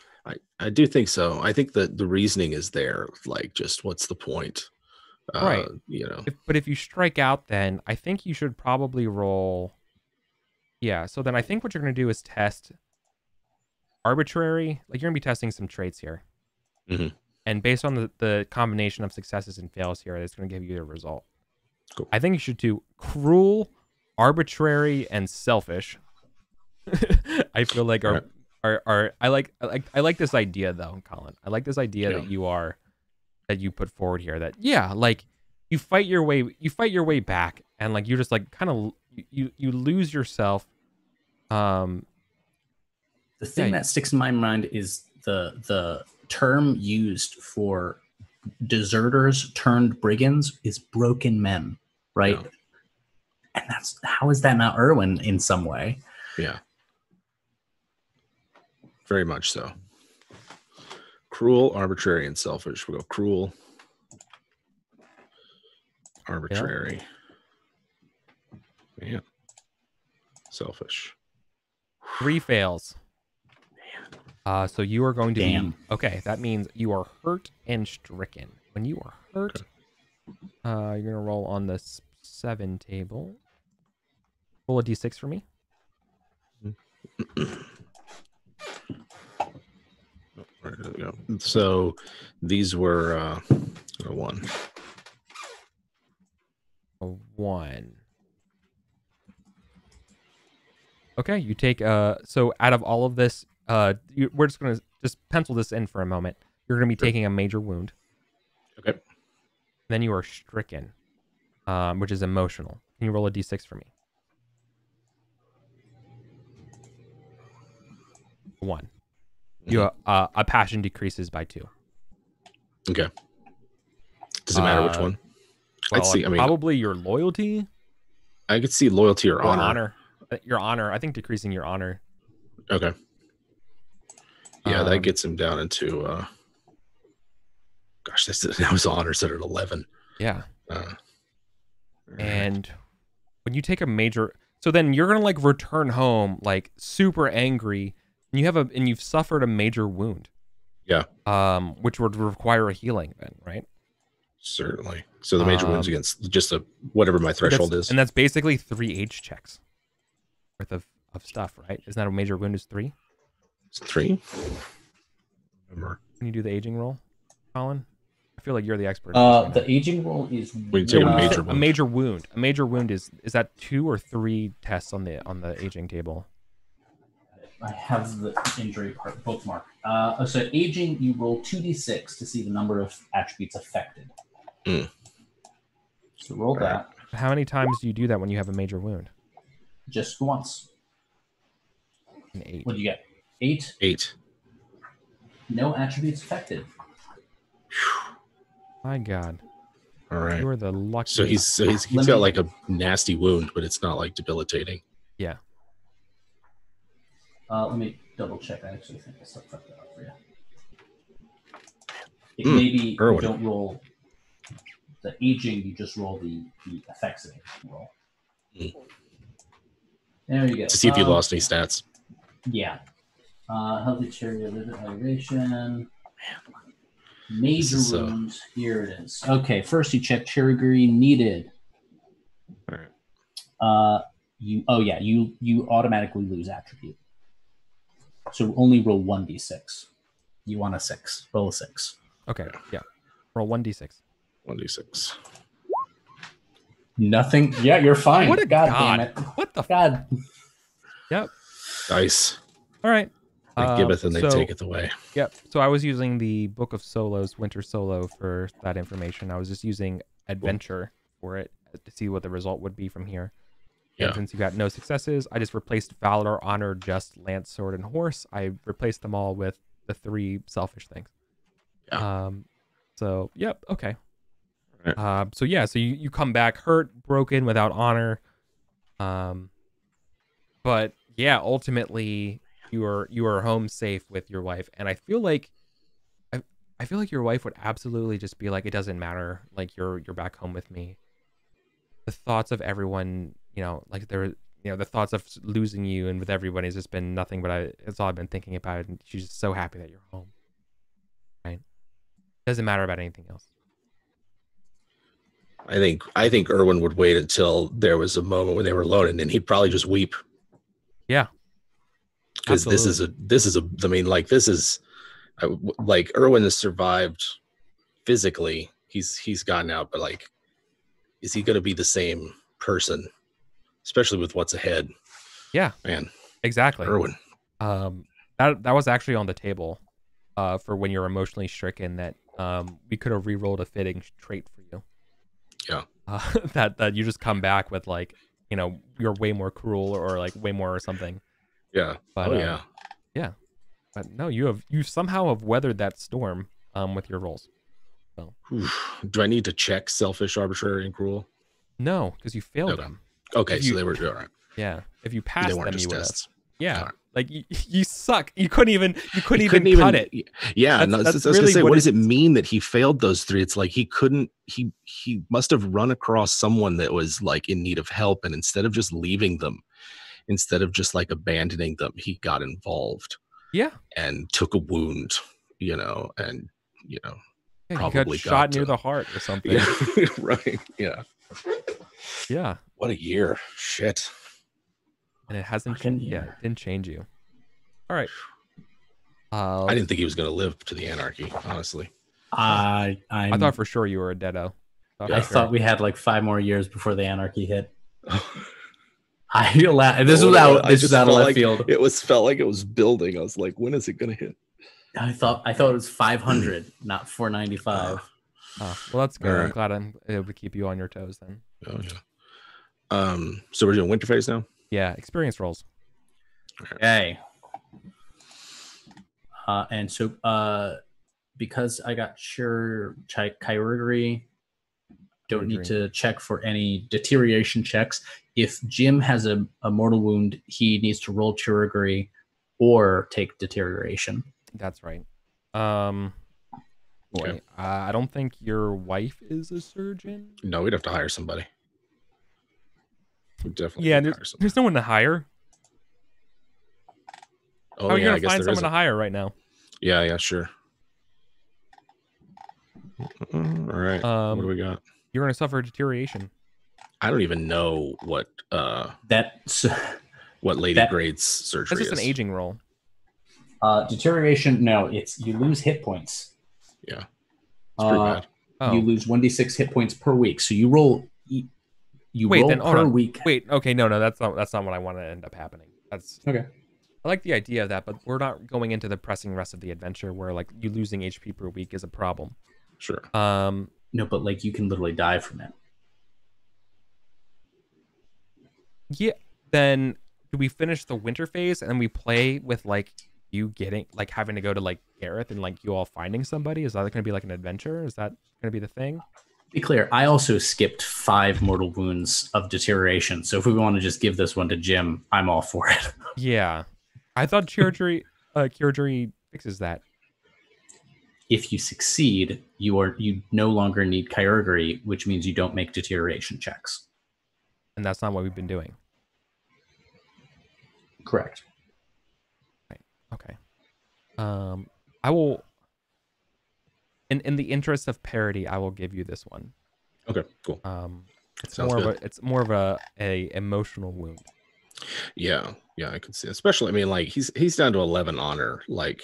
I do think so. I think that the reasoning is there. Like, just what's the point? Right. You know. But if you strike out, then I think you should probably roll. Yeah. So then I think what you're going to do is test arbitrary. Like you're going to be testing some traits here. Mm-hmm. And based on the combination of successes and fails here, it's going to give you the result. Cool. I think you should do cruel, arbitrary, and selfish. I feel like I like this idea though, Colin. I like this idea that you put forward here. That like you fight your way back, and like you just like kind of you lose yourself. The thing that sticks in my mind is the term used for deserters turned brigands is broken men, right? Yeah. And how is that not Erwin in some way? Yeah. Very much so. Cruel, arbitrary, and selfish. We'll go cruel, arbitrary, man, selfish. 3 fails. So you are going to be... Okay, that means you are hurt and stricken. When you are hurt, you're going to roll on the 7 table. Roll a d6 for me. There we go. So these were a 1. A 1. Okay, you take so out of all of this, we're just gonna pencil this in for a moment. You're gonna be taking a major wound. Okay. Then you are stricken. which is emotional. Can you roll a d6 for me? 1. You a passion decreases by 2. Okay. Does it matter which one? Well, I'd see. I mean, probably your loyalty I could see loyalty or or honor. Your honor. I think decreasing your honor. Okay. Yeah, that gets him down into. Gosh, that was honor set at 11. Yeah. And when you take a major, so then you're gonna like return home like super angry, and you've suffered a major wound. Yeah. Which would require a healing then, right? Certainly. So the major wounds against just whatever my threshold is, and that's basically 3 H checks worth of stuff, right? Isn't that a major wound is 3? It's 3. Remember? Can you do the aging roll, Colin? I feel like you're the expert. The aging roll is when you take a major wound. A major wound is that 2 or 3 tests on the aging table? I have the injury part bookmark. So aging, you roll 2d6 to see the number of attributes affected. So roll that. How many times do you do that when you have a major wound? Just once. An 8. What do you get? 8? 8. No attributes affected. My God. All right. You are the lucky. So he's got like a nasty wound, but it's not like debilitating. Yeah. Let me double check. I actually think I still fucked that up for you. It maybe you don't roll the aging, you just roll the effects of it. Roll. There you go. To see if you lost any stats. Yeah. Healthy chariot, livid elevation. Major wounds. Here it is. Okay, first you check Cherry needed. All right. You automatically lose attribute. So only roll 1d6. You want a 6. Roll a 6. Okay, yeah. Roll 1d6. 1d6. Nothing. Yeah, you're fine. What a God god. damn it. What the God. Yep. Dice. All right. They giveth and they taketh away. Yep. So I was using the Book of Solos, Winter Solo, for that information. I was just using Adventure for it to see what the result would be from here. And since you got no successes, I just replaced Valor, Honor, Just, Lance, Sword, and Horse. I replaced them all with the 3 selfish things. Yeah. So, yep. Okay. Right. So you come back hurt, broken, without honor. But yeah, ultimately you are home safe with your wife, and I feel like your wife would absolutely just be like, it doesn't matter, like you're back home with me. The thoughts of everyone, the thoughts of losing you and with everybody has just been nothing but it's all I've been thinking about, and she's just so happy that you're home. Right? Doesn't matter about anything else. I think Erwin would wait until there was a moment when they were alone, and then he'd probably just weep. Yeah. Because this is Erwin has survived physically. He's gotten out, but like, is he going to be the same person, especially with what's ahead? Yeah, man, exactly. Erwin. That was actually on the table for when you're emotionally stricken, that we could have re-rolled a fitting trait for you. Yeah. That you just come back with, like, you're way more cruel or like way more or something. Yeah. But, yeah. But no, you somehow have weathered that storm with your rolls. So. Do I need to check selfish, arbitrary, and cruel? No, because you failed them. Okay, so they were all right. Yeah, if you passed them, you would have. Yeah, right. Like you suck. You couldn't even cut it. Yeah, I was really gonna say, what does it mean that he failed those 3? It's like he couldn't. He must have run across someone that was like in need of help, and instead of just leaving them, instead of just like abandoning them, he got involved. Yeah, and took a wound, and probably he got shot near the heart or something. Yeah, right. Yeah. Yeah. What a year. Shit. And it hasn't. It didn't change you. All right. I didn't think he was going to live to the anarchy, honestly. I thought for sure you were a deado. I thought we had like 5 more years before the anarchy hit. I feel that this was out of left field. It felt like it was building. I was like, when is it going to hit? I thought it was 500, not 495. Well, that's good. Right. I'm glad I'm able to keep you on your toes then. Oh yeah. So we're doing winter phase now. Yeah, experience rolls. Okay. And so because I got chirurgery, don't need to check for any deterioration checks. If Jim has a mortal wound, he needs to roll chirurgery or take deterioration. That's right. Boy, Okay. I don't think your wife is a surgeon. No, we'd have to hire somebody. We definitely Yeah, need to hire somebody. there's no one to hire. Oh How are you yeah, I gonna guess find there someone is. to hire right now? Yeah, sure. All right. What do we got? You're gonna suffer deterioration. I don't even know what That's Lady Grade's surgery That's just is. an aging roll. Deterioration. No, it's you lose hit points. Yeah, it's pretty bad. You lose 1d6 hit points per week. So you roll. You Wait, roll then, per week. Wait, okay, no, that's not what I want to end up happening. That's okay. I like the idea of that, but we're not going into the pressing rest of the adventure where like you losing HP per week is a problem. Sure. No, but like you can literally die from it. Yeah. Then do we finish the winter phase and we play with like you getting like having to go to like Gareth and like you all finding somebody? Is that going to be like an adventure? Is that going to be the thing? Be clear, I also skipped 5 mortal wounds of deterioration. So if we want to just give this one to Jim, I'm all for it. Yeah. I thought chirurgery fixes that. If you succeed, you no longer need chirurgery, which means you don't make deterioration checks. And that's not what we've been doing. Correct. Right. Okay. I will in the interest of parity, I will give you this one. Okay, cool. It's more of a emotional wound. Yeah, I can see. Especially, I mean, like he's down to 11 honor. Like,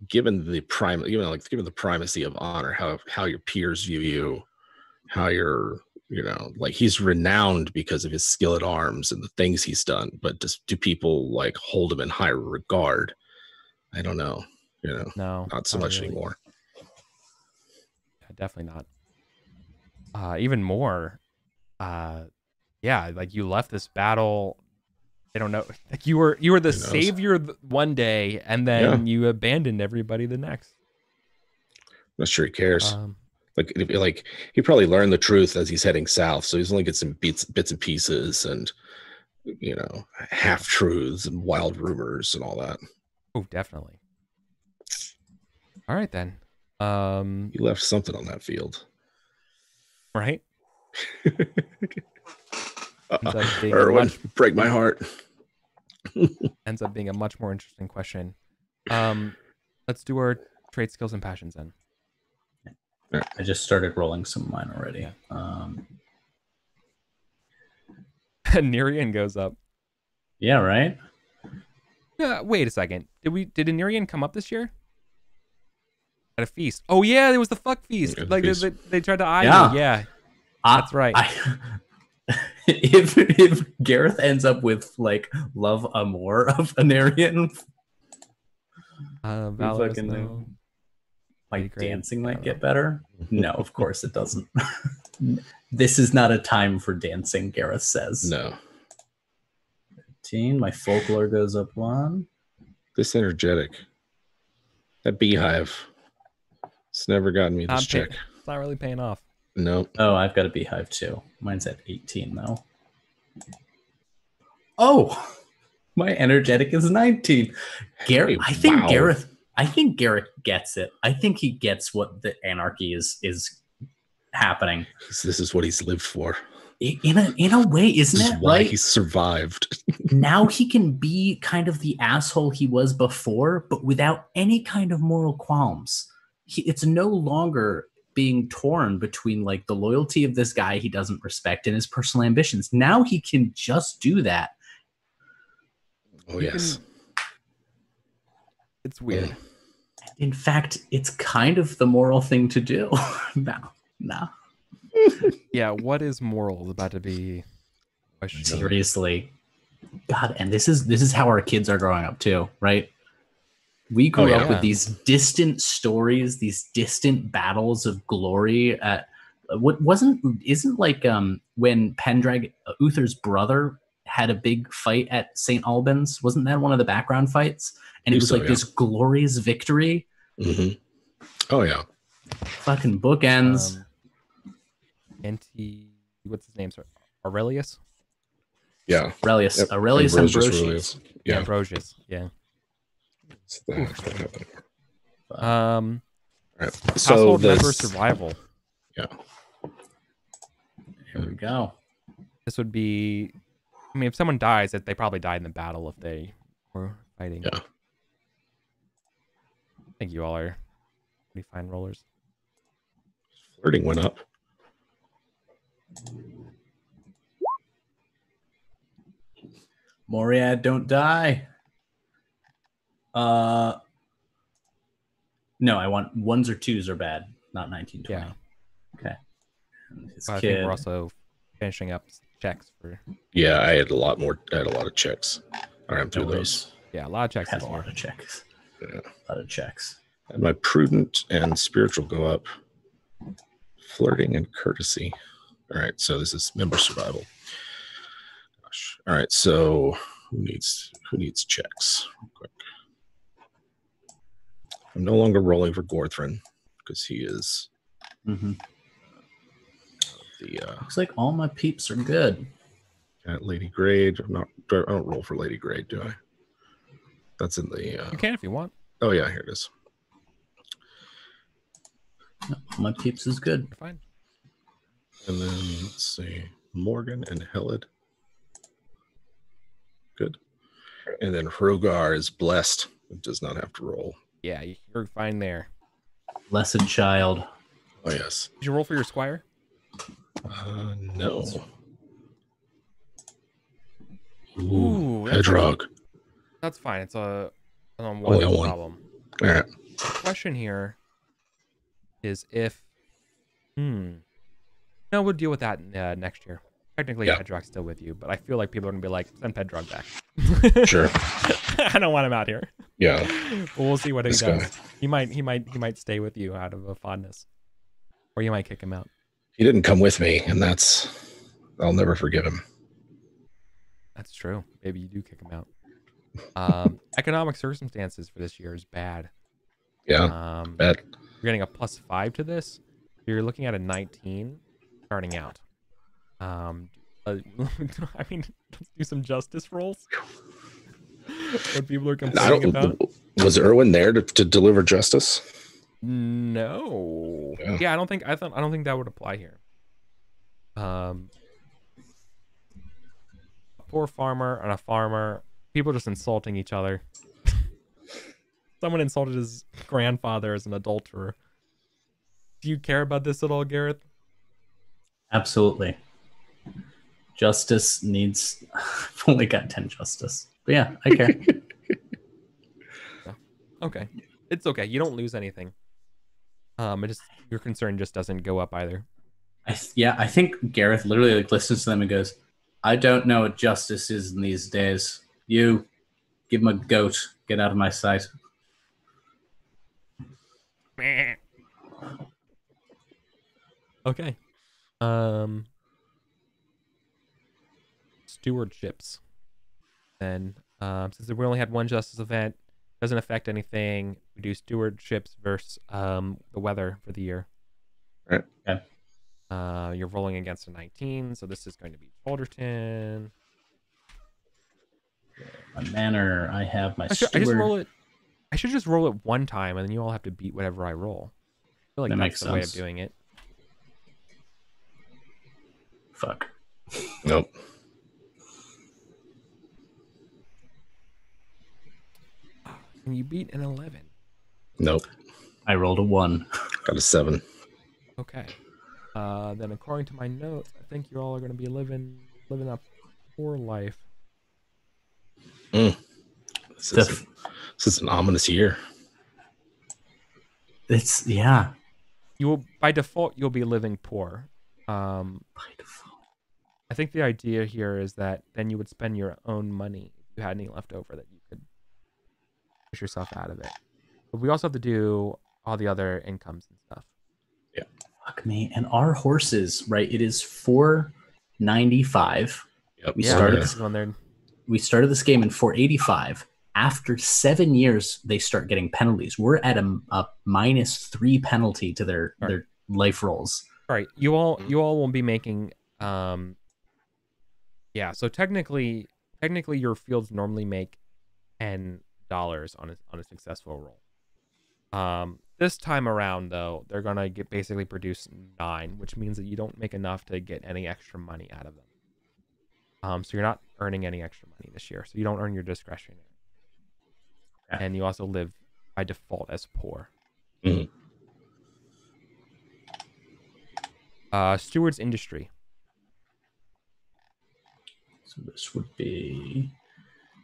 given the primacy of honor, how your peers view you, how you're, like he's renowned because of his skill at arms and the things he's done. But do people like hold him in higher regard? I don't know. No, not so much anymore. Yeah, definitely not. Even more. Yeah, like you left this battle. I don't know. Like you were the savior one day, and then you abandoned everybody the next. I'm not sure he cares. Like he probably learned the truth as he's heading south, so he's only get some bits and pieces, and half truths and wild rumors and all that. Oh, definitely. All right then. You left something on that field, right? Erwin, break my heart. Ends up being a much more interesting question. Let's do our trait, skills, and passions then. I just started rolling some of mine already. Yeah. Nerian goes up. Yeah, right? Yeah, wait a second. Did Nerian come up this year? At a feast. Oh yeah, there was the fuck feast. Like they tried to eye you. Yeah. That's right. If Gareth ends up with like love amour of Anarian, like dancing might get better. No, of course it doesn't. This is not a time for dancing, Gareth says. No. 15. My folklore goes up 1. This energetic. That beehive. It's never gotten me this check. It's not really paying off. No. Oh, I've got a beehive too. Mine's at 18 though. Oh, my energetic is 19. Gareth, I think Gareth gets it. I think he gets what the anarchy is happening. This is what he's lived for. In a way, isn't it? Why he survived. Now he can be kind of the asshole he was before, but without any kind of moral qualms. It's no longer being torn between like the loyalty of this guy he doesn't respect and his personal ambitions. Now he can just do that. Oh, yes. It's weird. In fact, it's kind of the moral thing to do. No. Yeah, what is moral about to be questioned? Seriously. God, and this is how our kids are growing up too, right? We grew up with these distant stories, these distant battles of glory at isn't like when Pendragon, Uther's brother, had a big fight at St. Albans? Wasn't that one of the background fights? And it was So, like this glorious victory. Mm-hmm. Oh yeah. Fucking bookends. What's his name? Sorry, Aurelius. Yeah. Aurelius. Yep. Aurelius Ambrosius. Yeah. Ambrosius. Yeah. All right. So household member survival. Yeah. Here we go. This would be. I mean, if someone dies, they probably died in the battle if they were fighting. Yeah. I think you all are pretty fine rollers. Flirting went up. Moriad, don't die. No, I want ones or twos are bad, not 1920. Yeah. Okay. And his I kid. think we're also finishing up checks for. Yeah, I had a lot of checks. All right, I'm through those. Yeah, a lot of checks. Had a lot of checks. Yeah. A lot of checks. And my prudent and spiritual go up. Flirting and courtesy. All right, so this is member survival. Gosh. All right, so who needs checks? Real quick. I'm no longer rolling for Gorthrin because he is Looks like all my peeps are good. at Lady Grade. I don't roll for Lady Grade, do I? That's in the You can if you want. Oh yeah, here it is. No, all my peeps is good. You're fine. And then let's see, Morgan and Helid. Good. And then Hrogar is blessed. It does not have to roll. Yeah, you're fine there. Blessed child. Oh yes. Did you roll for your squire? No. Ooh, Hedrog. That's fine. It's an on Only one on one. problem. All right. The question here is if. No, we'll deal with that next year. Technically, Yeah. Pedrog's still with you, but I feel like people are gonna be like, send Pedrog back. Sure. I don't want him out here. Yeah. But we'll see what he This does. guy. He might stay with you out of a fondness, or you might kick him out. He didn't come with me, and I'll never forgive him. That's true. Maybe you do kick him out. Economic circumstances for this year is bad. Yeah. Bad. You're getting a +5 to this. You're looking at a 19 starting out. I mean, let's do some justice rolls. What people are complaining about. Was Erwin there to deliver justice? No. Yeah, I don't think that would apply here. A poor farmer and a farmer, people just insulting each other. Someone insulted his grandfather as an adulterer. Do you care about this at all, Gareth? Absolutely. Justice needs. I've only got 10 justice. But yeah, I care. Okay. It's okay. You don't lose anything. Your concern just doesn't go up either. I think Gareth literally listens to them and goes, I don't know what justice is in these days. You, give him a goat. Get out of my sight. Okay. Stewardships. Then, since we only had one justice event, doesn't affect anything. We do stewardships versus the weather for the year. Right. Okay. You're rolling against a 19, so this is going to be Cholderton. My manor. I have my I should steward. just roll it. I should just roll it one time, and then you all have to beat whatever I roll. I feel like That that's makes the way of sense. doing it. Fuck. Nope. And you beat an 11. Nope. I rolled a 1. Got a 7. Okay. Then according to my notes, I think you all are going to be living a poor life. This is an ominous year. It's yeah. You will, by default, you'll be living poor. By default. I think the idea here is that then you would spend your own money if you had any left over that you could push yourself out of it. But we also have to do all the other incomes and stuff. Yeah. Fuck me. And our horses, right? It is 495. Yep. We Yeah, started this is on there. We started this game in 485. After 7 years, they start getting penalties. We're at a -3 penalty to their life rolls. All right, you all will be making yeah, so technically your fields normally make $10 on a successful roll. This time around though, they're gonna basically produce 9, which means that you don't make enough to get any extra money out of them. So you're not earning any extra money this year, so you don't earn your discretionary. Okay. And you also live by default as poor. Mm-hmm. Steward's industry. So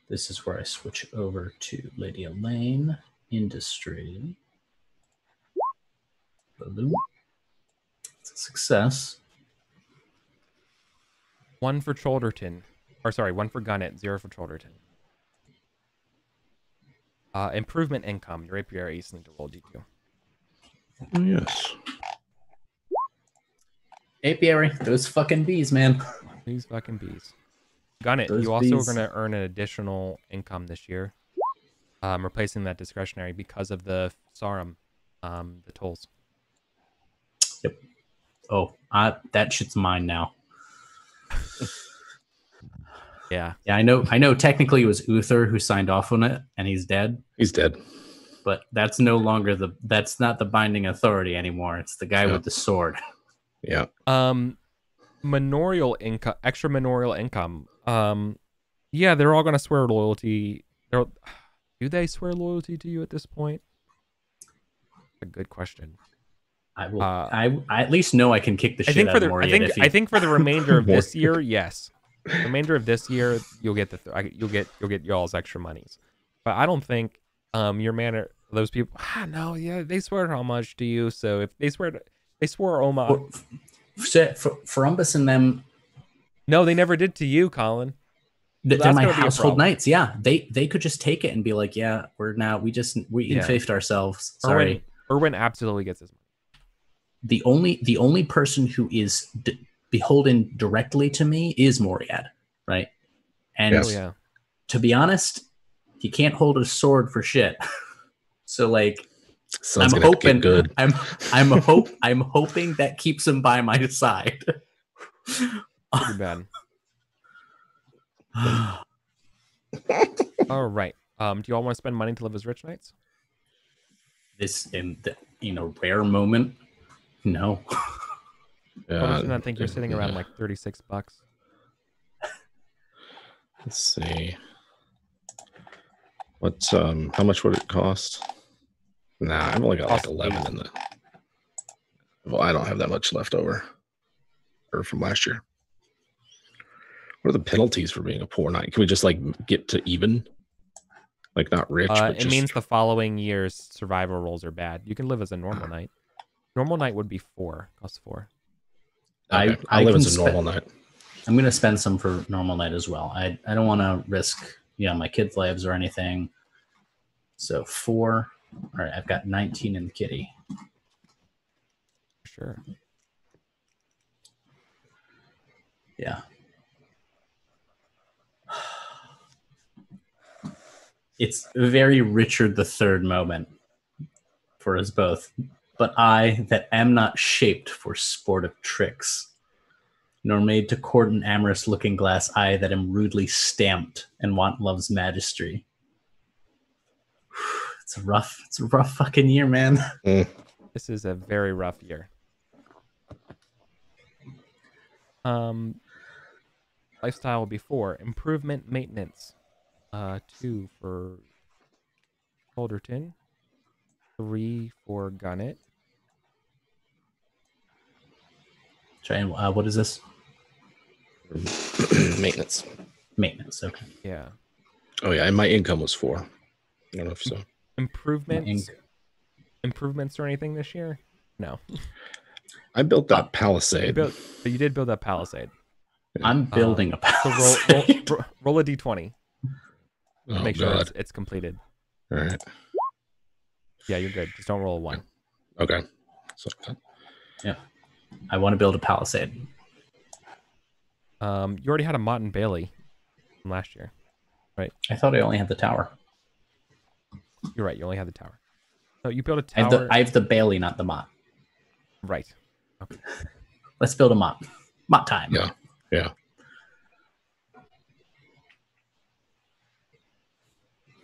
this is where I switch over to Lady Elaine industry. Balloon. It's a success. 1 for Cholderton. Or sorry, 1 for Gunnet, 0 for Cholderton. Improvement income. Your apiary ace need to roll D2. Oh, yes. Apiary, those fucking bees, man. These fucking bees. Gunnet, Those you also bees. are going to earn an additional income this year. Replacing that discretionary because of the Sarum, the tolls. Yep. Oh, that shit's mine now. Yeah. Yeah, I know technically it was Uther who signed off on it and he's dead. He's dead. But that's no longer that's not the binding authority anymore. It's the guy with the sword. Yeah. Manorial income, extra manorial income. Yeah, they're all gonna swear loyalty. Do they swear loyalty to you at this point? A good question. I will. I at least know I can kick the shit out of Moriad. I think for the remainder of this year, yes. The remainder of this year, you'll get you'll get y'all's extra monies. But I don't think your manor, those people. No, yeah, they swear how much to you. So if they swore Oma. For Umbus and them. No, they never did to you, Colin. They're my household knights. Yeah, they could just take it and be like, yeah, we infafed ourselves. Sorry. Irwin absolutely gets his money. The only person who is beholden directly to me is Moriad, right? And to be honest, he can't hold a sword for shit. So like, I'm hoping good. I'm hoping that keeps him by my side. Pretty bad. All right. Do you all want to spend money to live as rich knights? This in a rare moment, no. I think you're sitting around like $36. Let's see. What's how much would it cost? Nah, I've only got like 11 in the. Well, I don't have that much left over, or from last year. What are the penalties for being a poor knight? Can we just like get to even? Like not rich. But it means the following year's survival rolls are bad. You can live as a normal knight. Normal knight would be 4, cost 4. Okay. I live as a normal knight. I'm gonna spend some for normal knight as well. I don't want to risk my kids' lives or anything. So 4. All right, I've got 19 in the kitty. Sure. Yeah. It's a very Richard III moment for us both. But I that am not shaped for sportive tricks, nor made to court an amorous looking glass, I that am rudely stamped and want love's majesty. It's a rough fucking year, man. This is a very rough year. Lifestyle will be 4. Improvement maintenance. 2 for Calderton. 3 for Gunnet. What is this? Maintenance. Maintenance, okay. Yeah. Oh yeah, and my income was 4. I don't know if so. Improvements or anything this year? No. I built that palisade. You did build that palisade. I'm building a palisade. So roll a d20. Oh, Make sure it's completed. All right. Yeah, you're good. Just don't roll a 1. Okay. So, yeah. I want to build a palisade. You already had a Mott and Bailey from last year. I thought I only had the tower. You're right. You only had the tower. No, you built a tower. I have the Bailey, not the Mott. Right. Okay. Let's build a Mott. Mott time. Yeah. Yeah.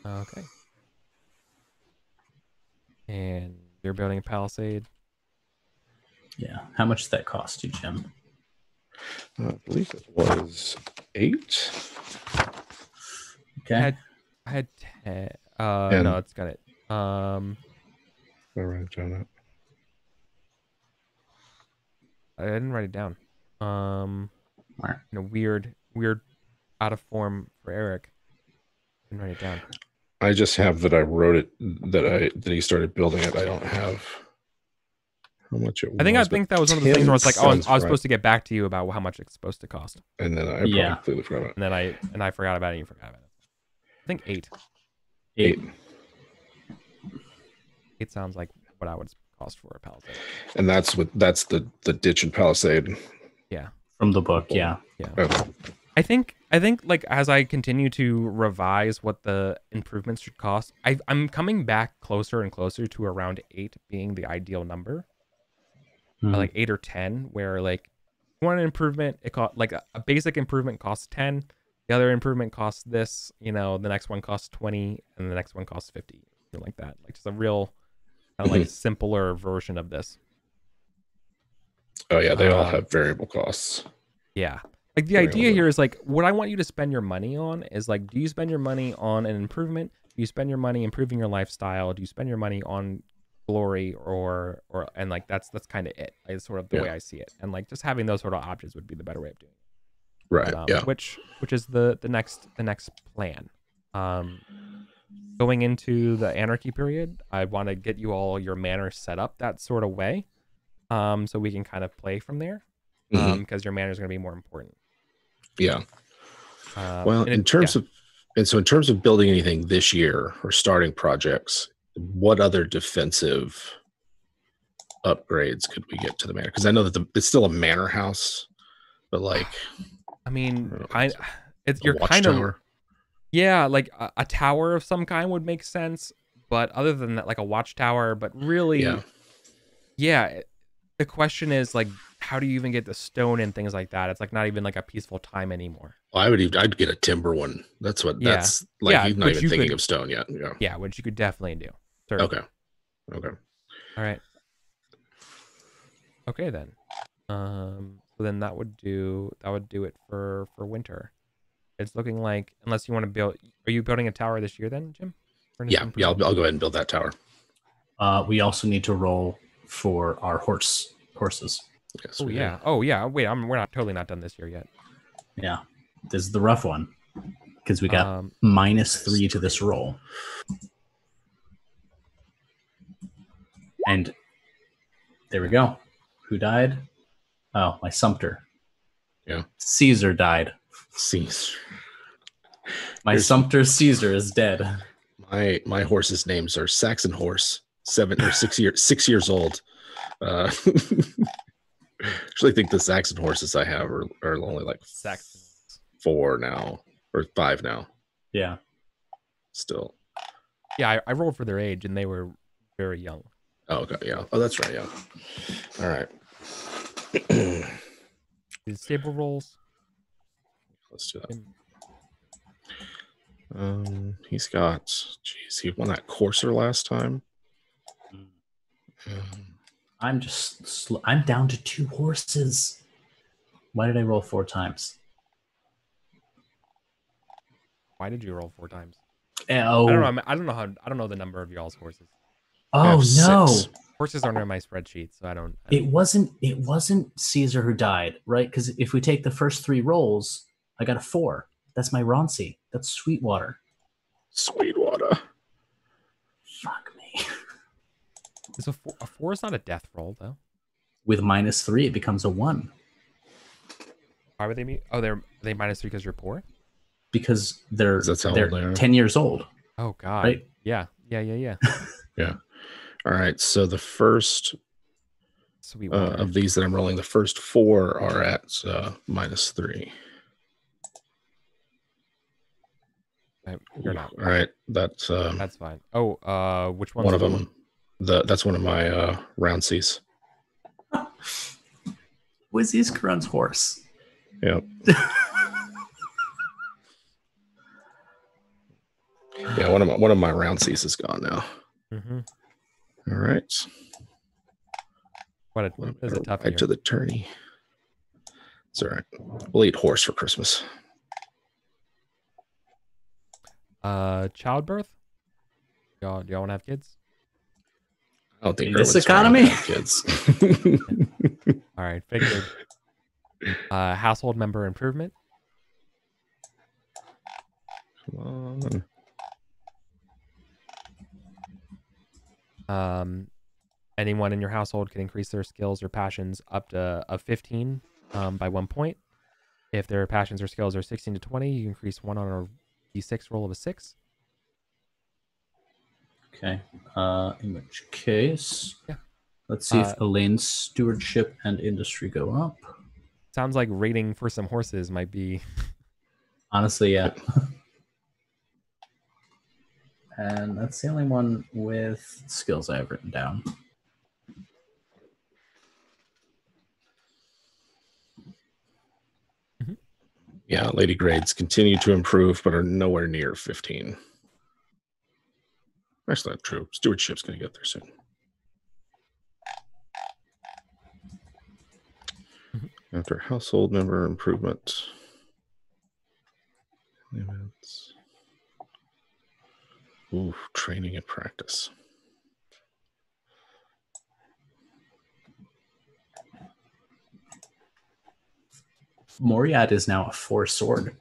Okay. And you're building a palisade. Yeah. How much did that cost you, Jim? I believe it was 8. Okay. I had 10. And- No, it's got it. I write it down. I didn't write it down. Alright. Weird, out of form for Eric. Didn't write it down. I just have that I wrote it, that he started building it. I don't have how much it was. I think that was one of the things where it's like, I was supposed to get back to you about how much it's supposed to cost. And then I probably completely forgot about it. And I forgot about it and you forgot about it. I think 8. 8. 8 sounds like what I would cost for a palisade. And that's the ditch and palisade. Yeah. From the book, yeah. Yeah. Okay. I think like as I continue to revise what the improvements should cost, I'm coming back closer and closer to around 8 being the ideal number. Like 8 or 10, where like one improvement, it cost like a basic improvement costs 10, the other improvement costs this, the next one costs 20, and the next one costs 50, something like that. Like just a real kind of like simpler version of this. Oh yeah, they all have variable costs. Yeah. Like the idea here is like, what I want you to spend your money on is like, do you spend your money on an improvement? Do you spend your money improving your lifestyle? Do you spend your money on glory or and like that's kind of it. It's sort of the way I see it. And like just having those sort of options would be the better way of doing it. Right. Yeah. Which is the next plan. Going into the anarchy period, I want to get you all your manor set up that sort of way. So we can kind of play from there. Because your manor is going to be more important. Yeah. Well, in terms of building anything this year or starting projects, what other defensive upgrades could we get to the manor? Because I know that it's still a manor house, but like, I mean, you're kind of, yeah, like a tower of some kind would make sense. But other than that, like a watchtower, but really, yeah, the question is like, how do you even get the stone and things like that? It's like not even like a peaceful time anymore. Well, I'd get a timber one. That's like he's not even thinking of stone yet. Yeah. Yeah, which you could definitely do. Okay. All right. Okay then. So then that would do it for winter. It's looking like, unless you want to build, are you building a tower this year then, Jim? Yeah, I'll go ahead and build that tower. We also need to roll for our horses. Yes, Oh yeah. Wait, we're totally not done this year yet. Yeah, this is the rough one because we got -3 to this roll, and there we go. Who died? Oh, my Sumpter. Yeah, Caesar died. Caesar. My Sumpter Caesar is dead. My horses' names are Saxon Horse, 6 years old. Actually, I think the Saxon horses I have are only like Saxon 4 now or 5 now. Yeah. Still. Yeah, I rolled for their age and they were very young. Oh, okay. Yeah. Oh, that's right. Yeah. All right. These stable rolls. Let's do that. He's got. Geez, he won that courser last time. I'm down to 2 horses. Why did I roll 4 times? Why did you roll 4 times? Oh, I don't know the number of y'all's horses. Oh no, 6. Horses aren't in my spreadsheet, so I don't. It wasn't Caesar who died, right? Because if we take the first 3 rolls, I got a 4. That's my Ronci. That's Sweetwater. Sweetwater. Fuck me. Is a 4 is not a death roll though. With -3, it becomes a 1. Why would they be? Oh, they're -3 because you're poor. Because they're That's how old they are. 10 years old. Oh God. Right? Yeah. Yeah. All right. So the first Sweet water. Of these that I'm rolling, the first 4 are at -3. You're not. All right, that's fine. Oh, which one's one of them. That's one of my round C's. Was Iskarun's horse? Yep. Yeah, one of my round C's is gone now. Mm-hmm. All right. What is a tough right year. to the tourney. It's all right. We'll eat horse for Christmas. Childbirth? Do y'all want to have kids? I don't think in this Irwin's trying to economy, have kids. All right, figured. Household member improvement. Come on. Anyone in your household can increase their skills or passions up to 15 by 1 point. If their passions or skills are 16 to 20, you increase 1 on a d6 roll of a 6. okay. In which case, Yeah. Let's see if Elaine's stewardship and industry go up. Sounds like rating for some horses might be. Honestly, yeah. And that's the only one with skills I have written down. Yeah, lady grades continue to improve, but are nowhere near 15. That's not true. Stewardship's going to get there soon. After household member improvement. Limits. Ooh, training and practice. Moriad is now a 4-sword.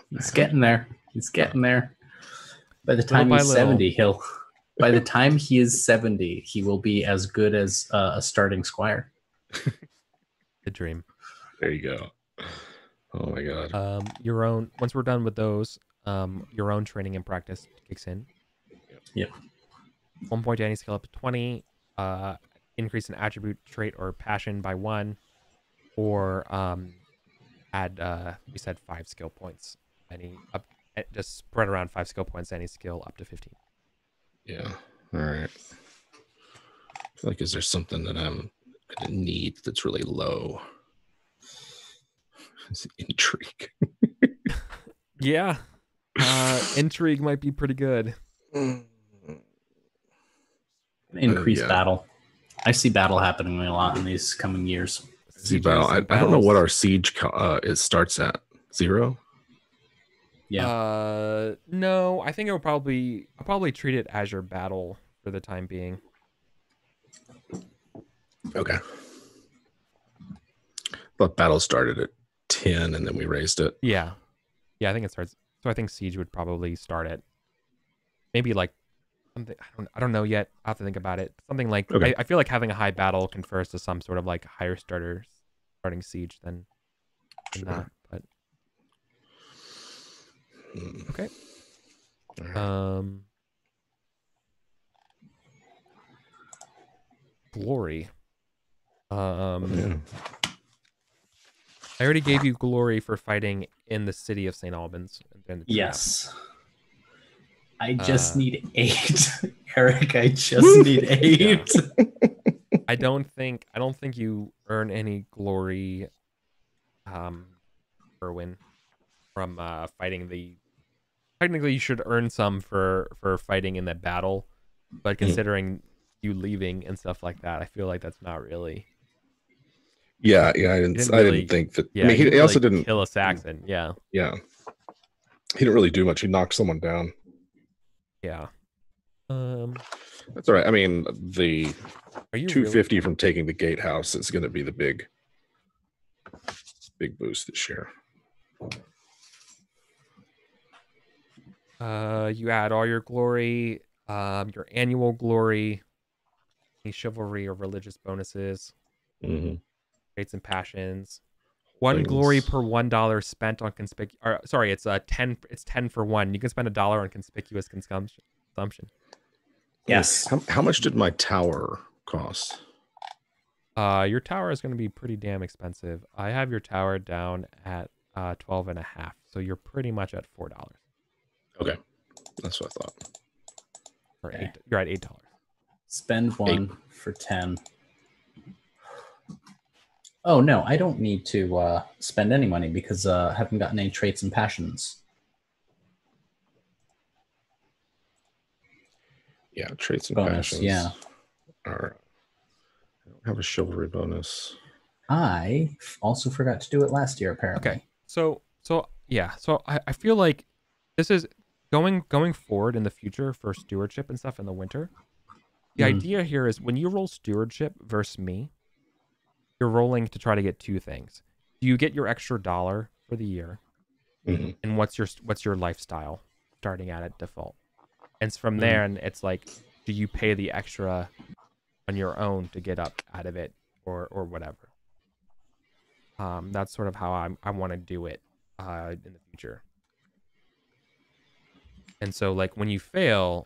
He's getting there. He's getting there. By the time he's 70, he'll. By the time he is 70, he will be as good as a starting squire. The dream. There you go. Oh my god. Your own. Once we're done with those, your own training and practice kicks in. Yep. 1 point to any skill up to 20. Increase an attribute, trait, or passion by 1, or add. We said 5 skill points. Just spread around 5 skill points. Any skill up to 15. Yeah. All right. I feel like is there something that I'm gonna need that's really low? It's intrigue. Yeah. Intrigue might be pretty good. Increase battle. I see battle happening a lot in these coming years. See battle. I don't know what our siege starts at. 0? Yeah. No, I think I'll probably treat it as your battle for the time being. Okay. But battle started at 10 and then we raised it. Yeah. I think it starts. So I think siege would probably start at maybe like something. I don't know yet. I have to think about it. Something like okay. I feel like having a high battle confers to some sort of like higher starting siege than that. But okay. Right. Glory. Yeah. I already gave you glory for fighting in the city of St. Albans. Yes. I just need 8. Eric, I just need 8. Yeah. I don't think you earn any glory, Erwin, from fighting the. Technically, you should earn some for fighting in that battle, but considering you leaving and stuff like that, I feel like that's not really. Yeah. I didn't think that. Yeah, I mean, he also didn't kill a Saxon. Yeah. He didn't really do much. He knocked someone down. Yeah. That's all right. I mean, the 250 really... from taking the gatehouse is going to be the big boost this year. You add all your glory, your annual glory, any chivalry or religious bonuses, traits and passions. 1 glory per $1 spent on conspicuous. Sorry, it's 10. It's 10 for 1. You can spend $1 on conspicuous consumption. Yes. How much did my tower cost? Your tower is going to be pretty damn expensive. I have your tower down at 12.5, so you're pretty much at $4 Okay, that's what I thought. or Okay. You're at $8. Spend 1 for 10. Oh no, I don't need to spend any money because I haven't gotten any traits and passions. Yeah, traits and Bonus, passions. yeah. I don't have a chivalry bonus. I also forgot to do it last year, apparently. Okay, so yeah, so I feel like this is going forward in the future for stewardship and stuff in the winter. The idea here is when you roll stewardship versus me, you're rolling to try to get two things. Do you get your extra dollar for the year? Mm-hmm. And what's your lifestyle starting at default? And from there, and it's like, do you pay the extra on your own to get up out of it or whatever? That's sort of how I want to do it in the future. And so, like, when you fail,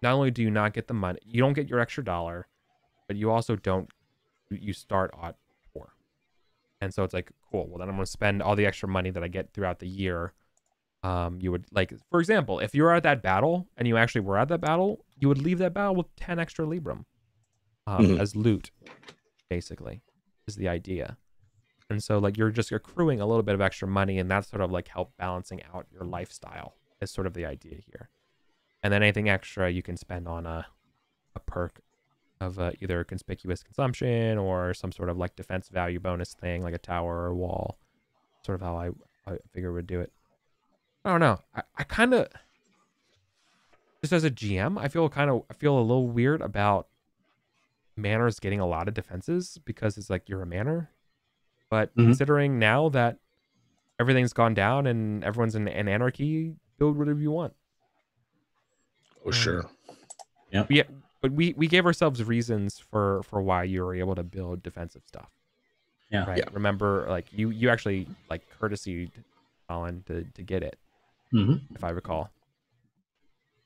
not only do you not get the money, you don't get your extra dollar, but you also don't. You start at 4. And so it's like, cool. Well, then I'm going to spend all the extra money that I get throughout the year. You would, like, for example, if you were at that battle and you actually were at that battle, you would leave that battle with 10 extra Libram as loot, basically, is the idea. And so, like, you're just accruing a little bit of extra money, and that's sort of like help balancing out your lifestyle is sort of the idea here. And then anything extra you can spend on a perk of either conspicuous consumption or some sort of like defense value bonus thing, like a tower or wall. Sort of how I figure would do it. I don't know. I kind of, just as a GM, I feel a little weird about Manor's getting a lot of defenses because it's like you're a Manor. But considering now that everything's gone down and everyone's in anarchy, build whatever you want. Oh, sure. Yeah. But we gave ourselves reasons for why you were able to build defensive stuff. Yeah. Right. Yeah. Remember, like you actually like courtesied Colin to get it, if I recall.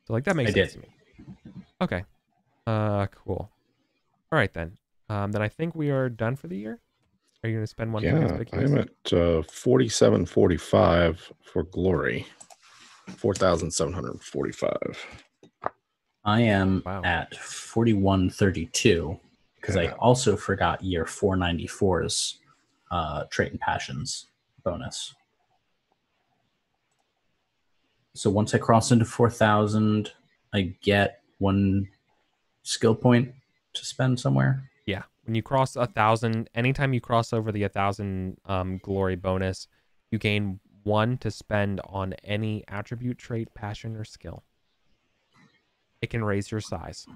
So like that makes sense to me. Okay. Cool. All right then. Then I think we are done for the year. Are you going to spend one? Yeah, I'm at 4745 for glory. 4,745. I am at 4132 because I also forgot year 494's trait and passions bonus. So once I cross into 4,000, I get 1 skill point to spend somewhere. Yeah, when you cross 1,000, anytime you cross over the 1,000 glory bonus, you gain 1 to spend on any attribute, trait, passion, or skill. It can raise your size.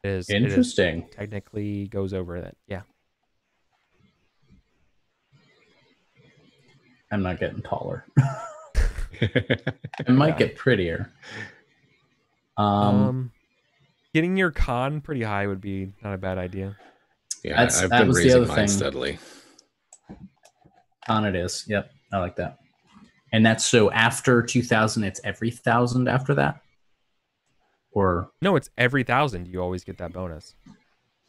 Interesting. It technically goes over that. Yeah. I'm not getting taller. I might get prettier. Getting your con pretty high would be not a bad idea. Yeah, I've been raising mine steadily. Con it is. Yep, I like that. And that's so after 2,000, it's every 1,000 after that? Or no, it's every 1,000 you always get that bonus.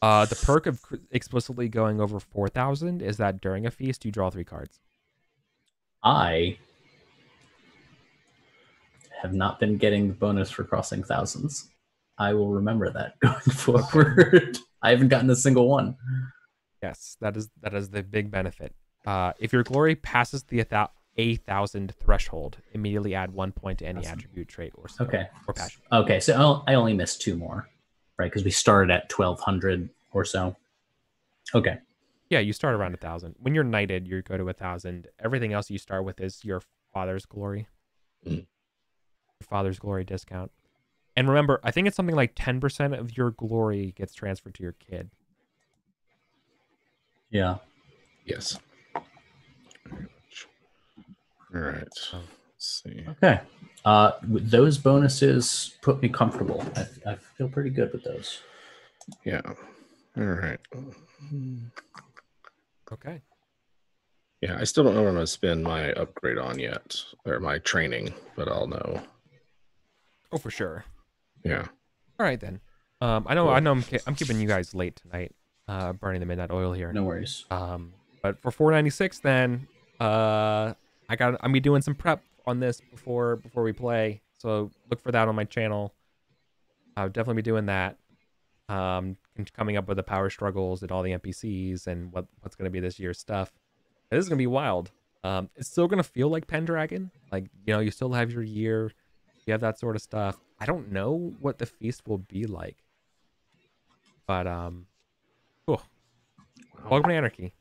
The perk of explicitly going over 4,000 is that during a feast you draw 3 cards. I have not been getting the bonus for crossing thousands. I will remember that going forward. I haven't gotten a single one. Yes, that is the big benefit. If your glory passes the 1,000 threshold, immediately add 1 point to any attribute, trait, or skill, or passion. Okay, so I only missed 2 more, right? Because we started at 1,200 or so. Okay. Yeah, you start around 1,000. When you're knighted, you go to 1,000. Everything else you start with is your father's glory. Your father's glory discount. And remember, I think it's something like 10% of your glory gets transferred to your kid. Yeah. Yes. All right. Let's see. Okay. Those bonuses put me comfortable. I feel pretty good with those. Yeah. All right. Okay. Yeah, I still don't know what I'm going to spend my upgrade on yet, or my training, but I'll know. Oh, for sure. Yeah. All right then. I'm keeping you guys late tonight, burning the midnight oil here. No worries. But for 496, then, I'm be doing some prep on this before we play. So look for that on my channel. I'll definitely be doing that. And coming up with the power struggles and all the NPCs and what's going to be this year's stuff. This is going to be wild. It's still going to feel like Pendragon. Like, you still have your year. You have that sort of stuff. I don't know what the feast will be like. But, cool. Welcome to Anarchy.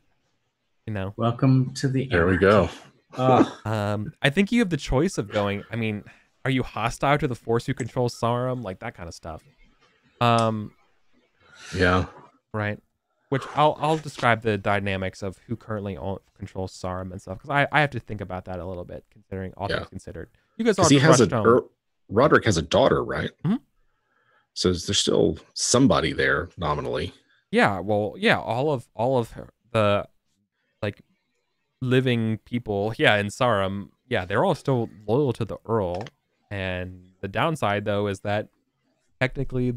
Welcome to the There we go. I think you have the choice of going. I mean, are you hostile to the force who controls Sarum? Like that kind of stuff. Yeah. Right. Which I'll describe the dynamics of who currently controls Sarum and stuff, because I have to think about that a little bit, considering all things considered. You guys all just rushed home. Roderick has a daughter, right? Mm-hmm. So there's still somebody there nominally. Yeah. Well, yeah. All of the like living people, in Sarum, they're all still loyal to the Earl. And the downside, though, is that technically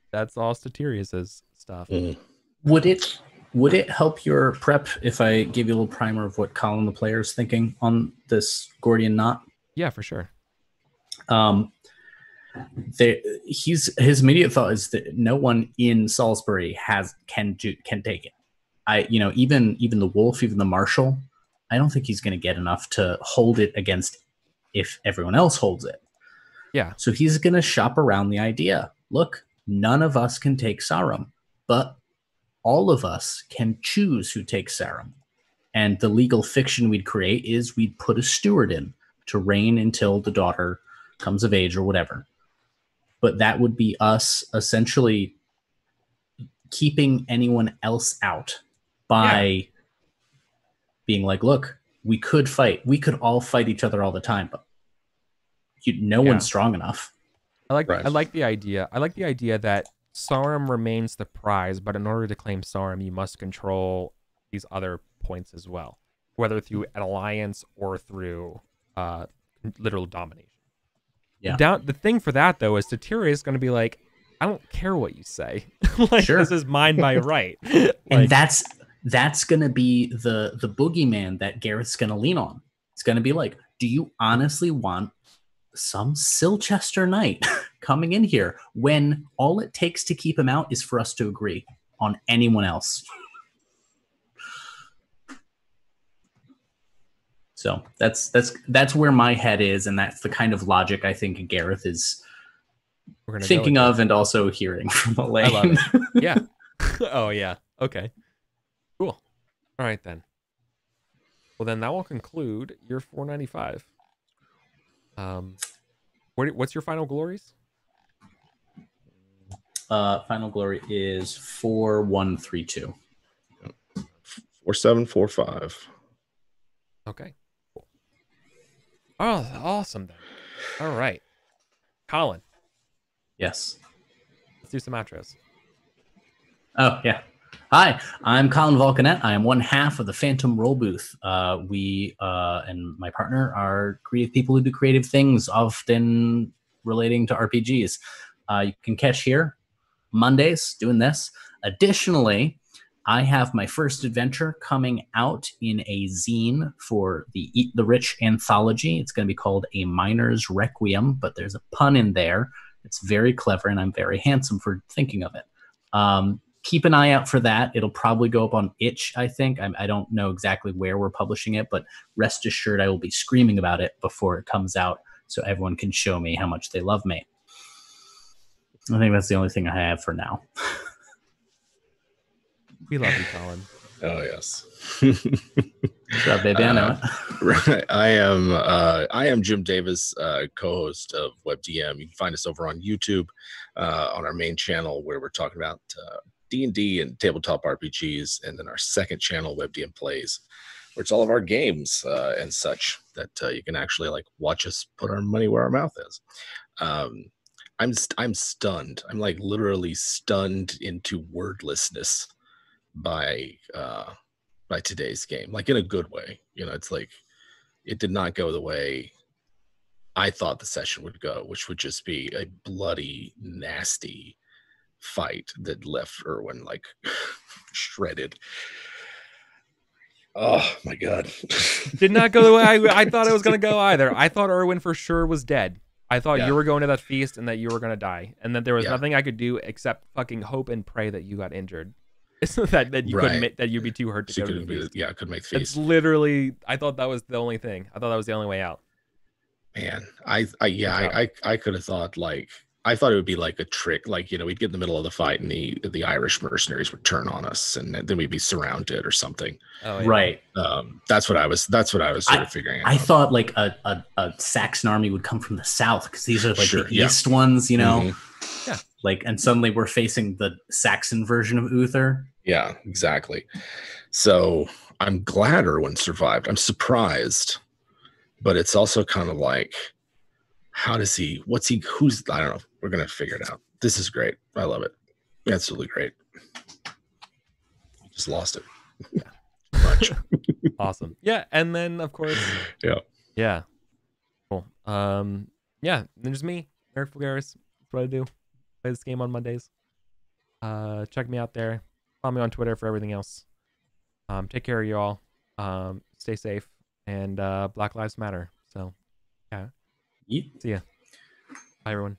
that's all Statirius's stuff. Mm. Would it help your prep if I give you a little primer of what Colin the player is thinking on this Gordian knot? Yeah, for sure. His immediate thought is that no one in Salisbury can take it. Even the wolf, even the marshal, I don't think he's going to get enough to hold it against if everyone else holds it. Yeah. So he's going to shop around the idea. Look, none of us can take Sarum, but all of us can choose who takes Sarum. And the legal fiction we'd create is we'd put a steward in to reign until the daughter comes of age or whatever. But that would be us essentially keeping anyone else out by being like, look, we could fight. We could all fight each other all the time, but no one's strong enough. I like the idea. I like the idea that Sarum remains the prize, but in order to claim Sarum, you must control these other points as well, whether through an alliance or through literal domination. Yeah. The thing for that, though, is Statirius is going to be like, I don't care what you say. This is mine by right. And that's going to be the boogeyman that Gareth's going to lean on. It's going to be like, do you honestly want some Silchester knight coming in here when all it takes to keep him out is for us to agree on anyone else? So that's where my head is, and that's the kind of logic I think Gareth is thinking of and also hearing from Elaine. I love it. Yeah. Oh, yeah. Okay. Cool. All right, then. Well, then that will conclude your 495. What's your final glories? Final glory is 4132. 4745. Okay. Cool. Oh, awesome then. All right. Colin. Yes. Let's do some outros. Oh, yeah. Hi, I'm Colin Vulcanet. I am one half of the Phantom Roll Booth. We and my partner are creative people who do creative things, often relating to RPGs. You can catch here Mondays doing this. Additionally, I have my first adventure coming out in a zine for the Eat the Rich anthology. It's going to be called A Miner's Requiem, but there's a pun in there. It's very clever, and I'm very handsome for thinking of it. Keep an eye out for that. It'll probably go up on Itch, I think. I don't know exactly where we're publishing it, but rest assured I will be screaming about it before it comes out so everyone can show me how much they love me. I think that's the only thing I have for now. We love you, Colin. Oh, yes. What's up, baby? I know it. Right. I am Jim Davis, co-host of WebDM. You can find us over on YouTube on our main channel where we're talking about D&D and tabletop RPGs, and then our second channel, WebDM Plays, where it's all of our games and such that you can actually like watch us put our money where our mouth is. I'm stunned. I'm like literally stunned into wordlessness by today's game, like in a good way. It's like it did not go the way I thought the session would go, which would just be a bloody, nasty fight that left Erwin like shredded. Oh my god. Did not go the way I thought it was going to go either. I thought Erwin for sure was dead. I thought Yeah. you were going to that feast and that you were going to die, and that there was Yeah. nothing I could do except fucking hope and pray that you got injured. that you couldn't Right. that you'd be too hurt to She go to couldn't the be, feast. yeah, couldn't make the It's feast. literally, I thought that was the only thing. I thought that was the only way out. Man, I could have thought like I thought it would be like a trick, like we'd get in the middle of the fight and the Irish mercenaries would turn on us, and then we'd be surrounded or something. Oh, yeah. Right. That's what I was sort of figuring out. I thought like a Saxon army would come from the south because these are like Sure, the yeah. east ones, you know. Mhm. Yeah. Like, and suddenly we're facing the Saxon version of Uther. Yeah, exactly. So I'm glad Erwin survived. I'm surprised, but it's also kind of like, who's I don't know. We're gonna figure it out. This is great. I love it. Absolutely great. Just lost it. Much. Awesome. Yeah, and then of course, yeah, cool. Yeah, then just me, Eric Fulgaris. That's what I do. Play this game on Mondays. Check me out there. Follow me on Twitter for everything else. Take care of you all. Stay safe, and Black Lives Matter. So, yeah. Yeet. See ya. Bye, everyone.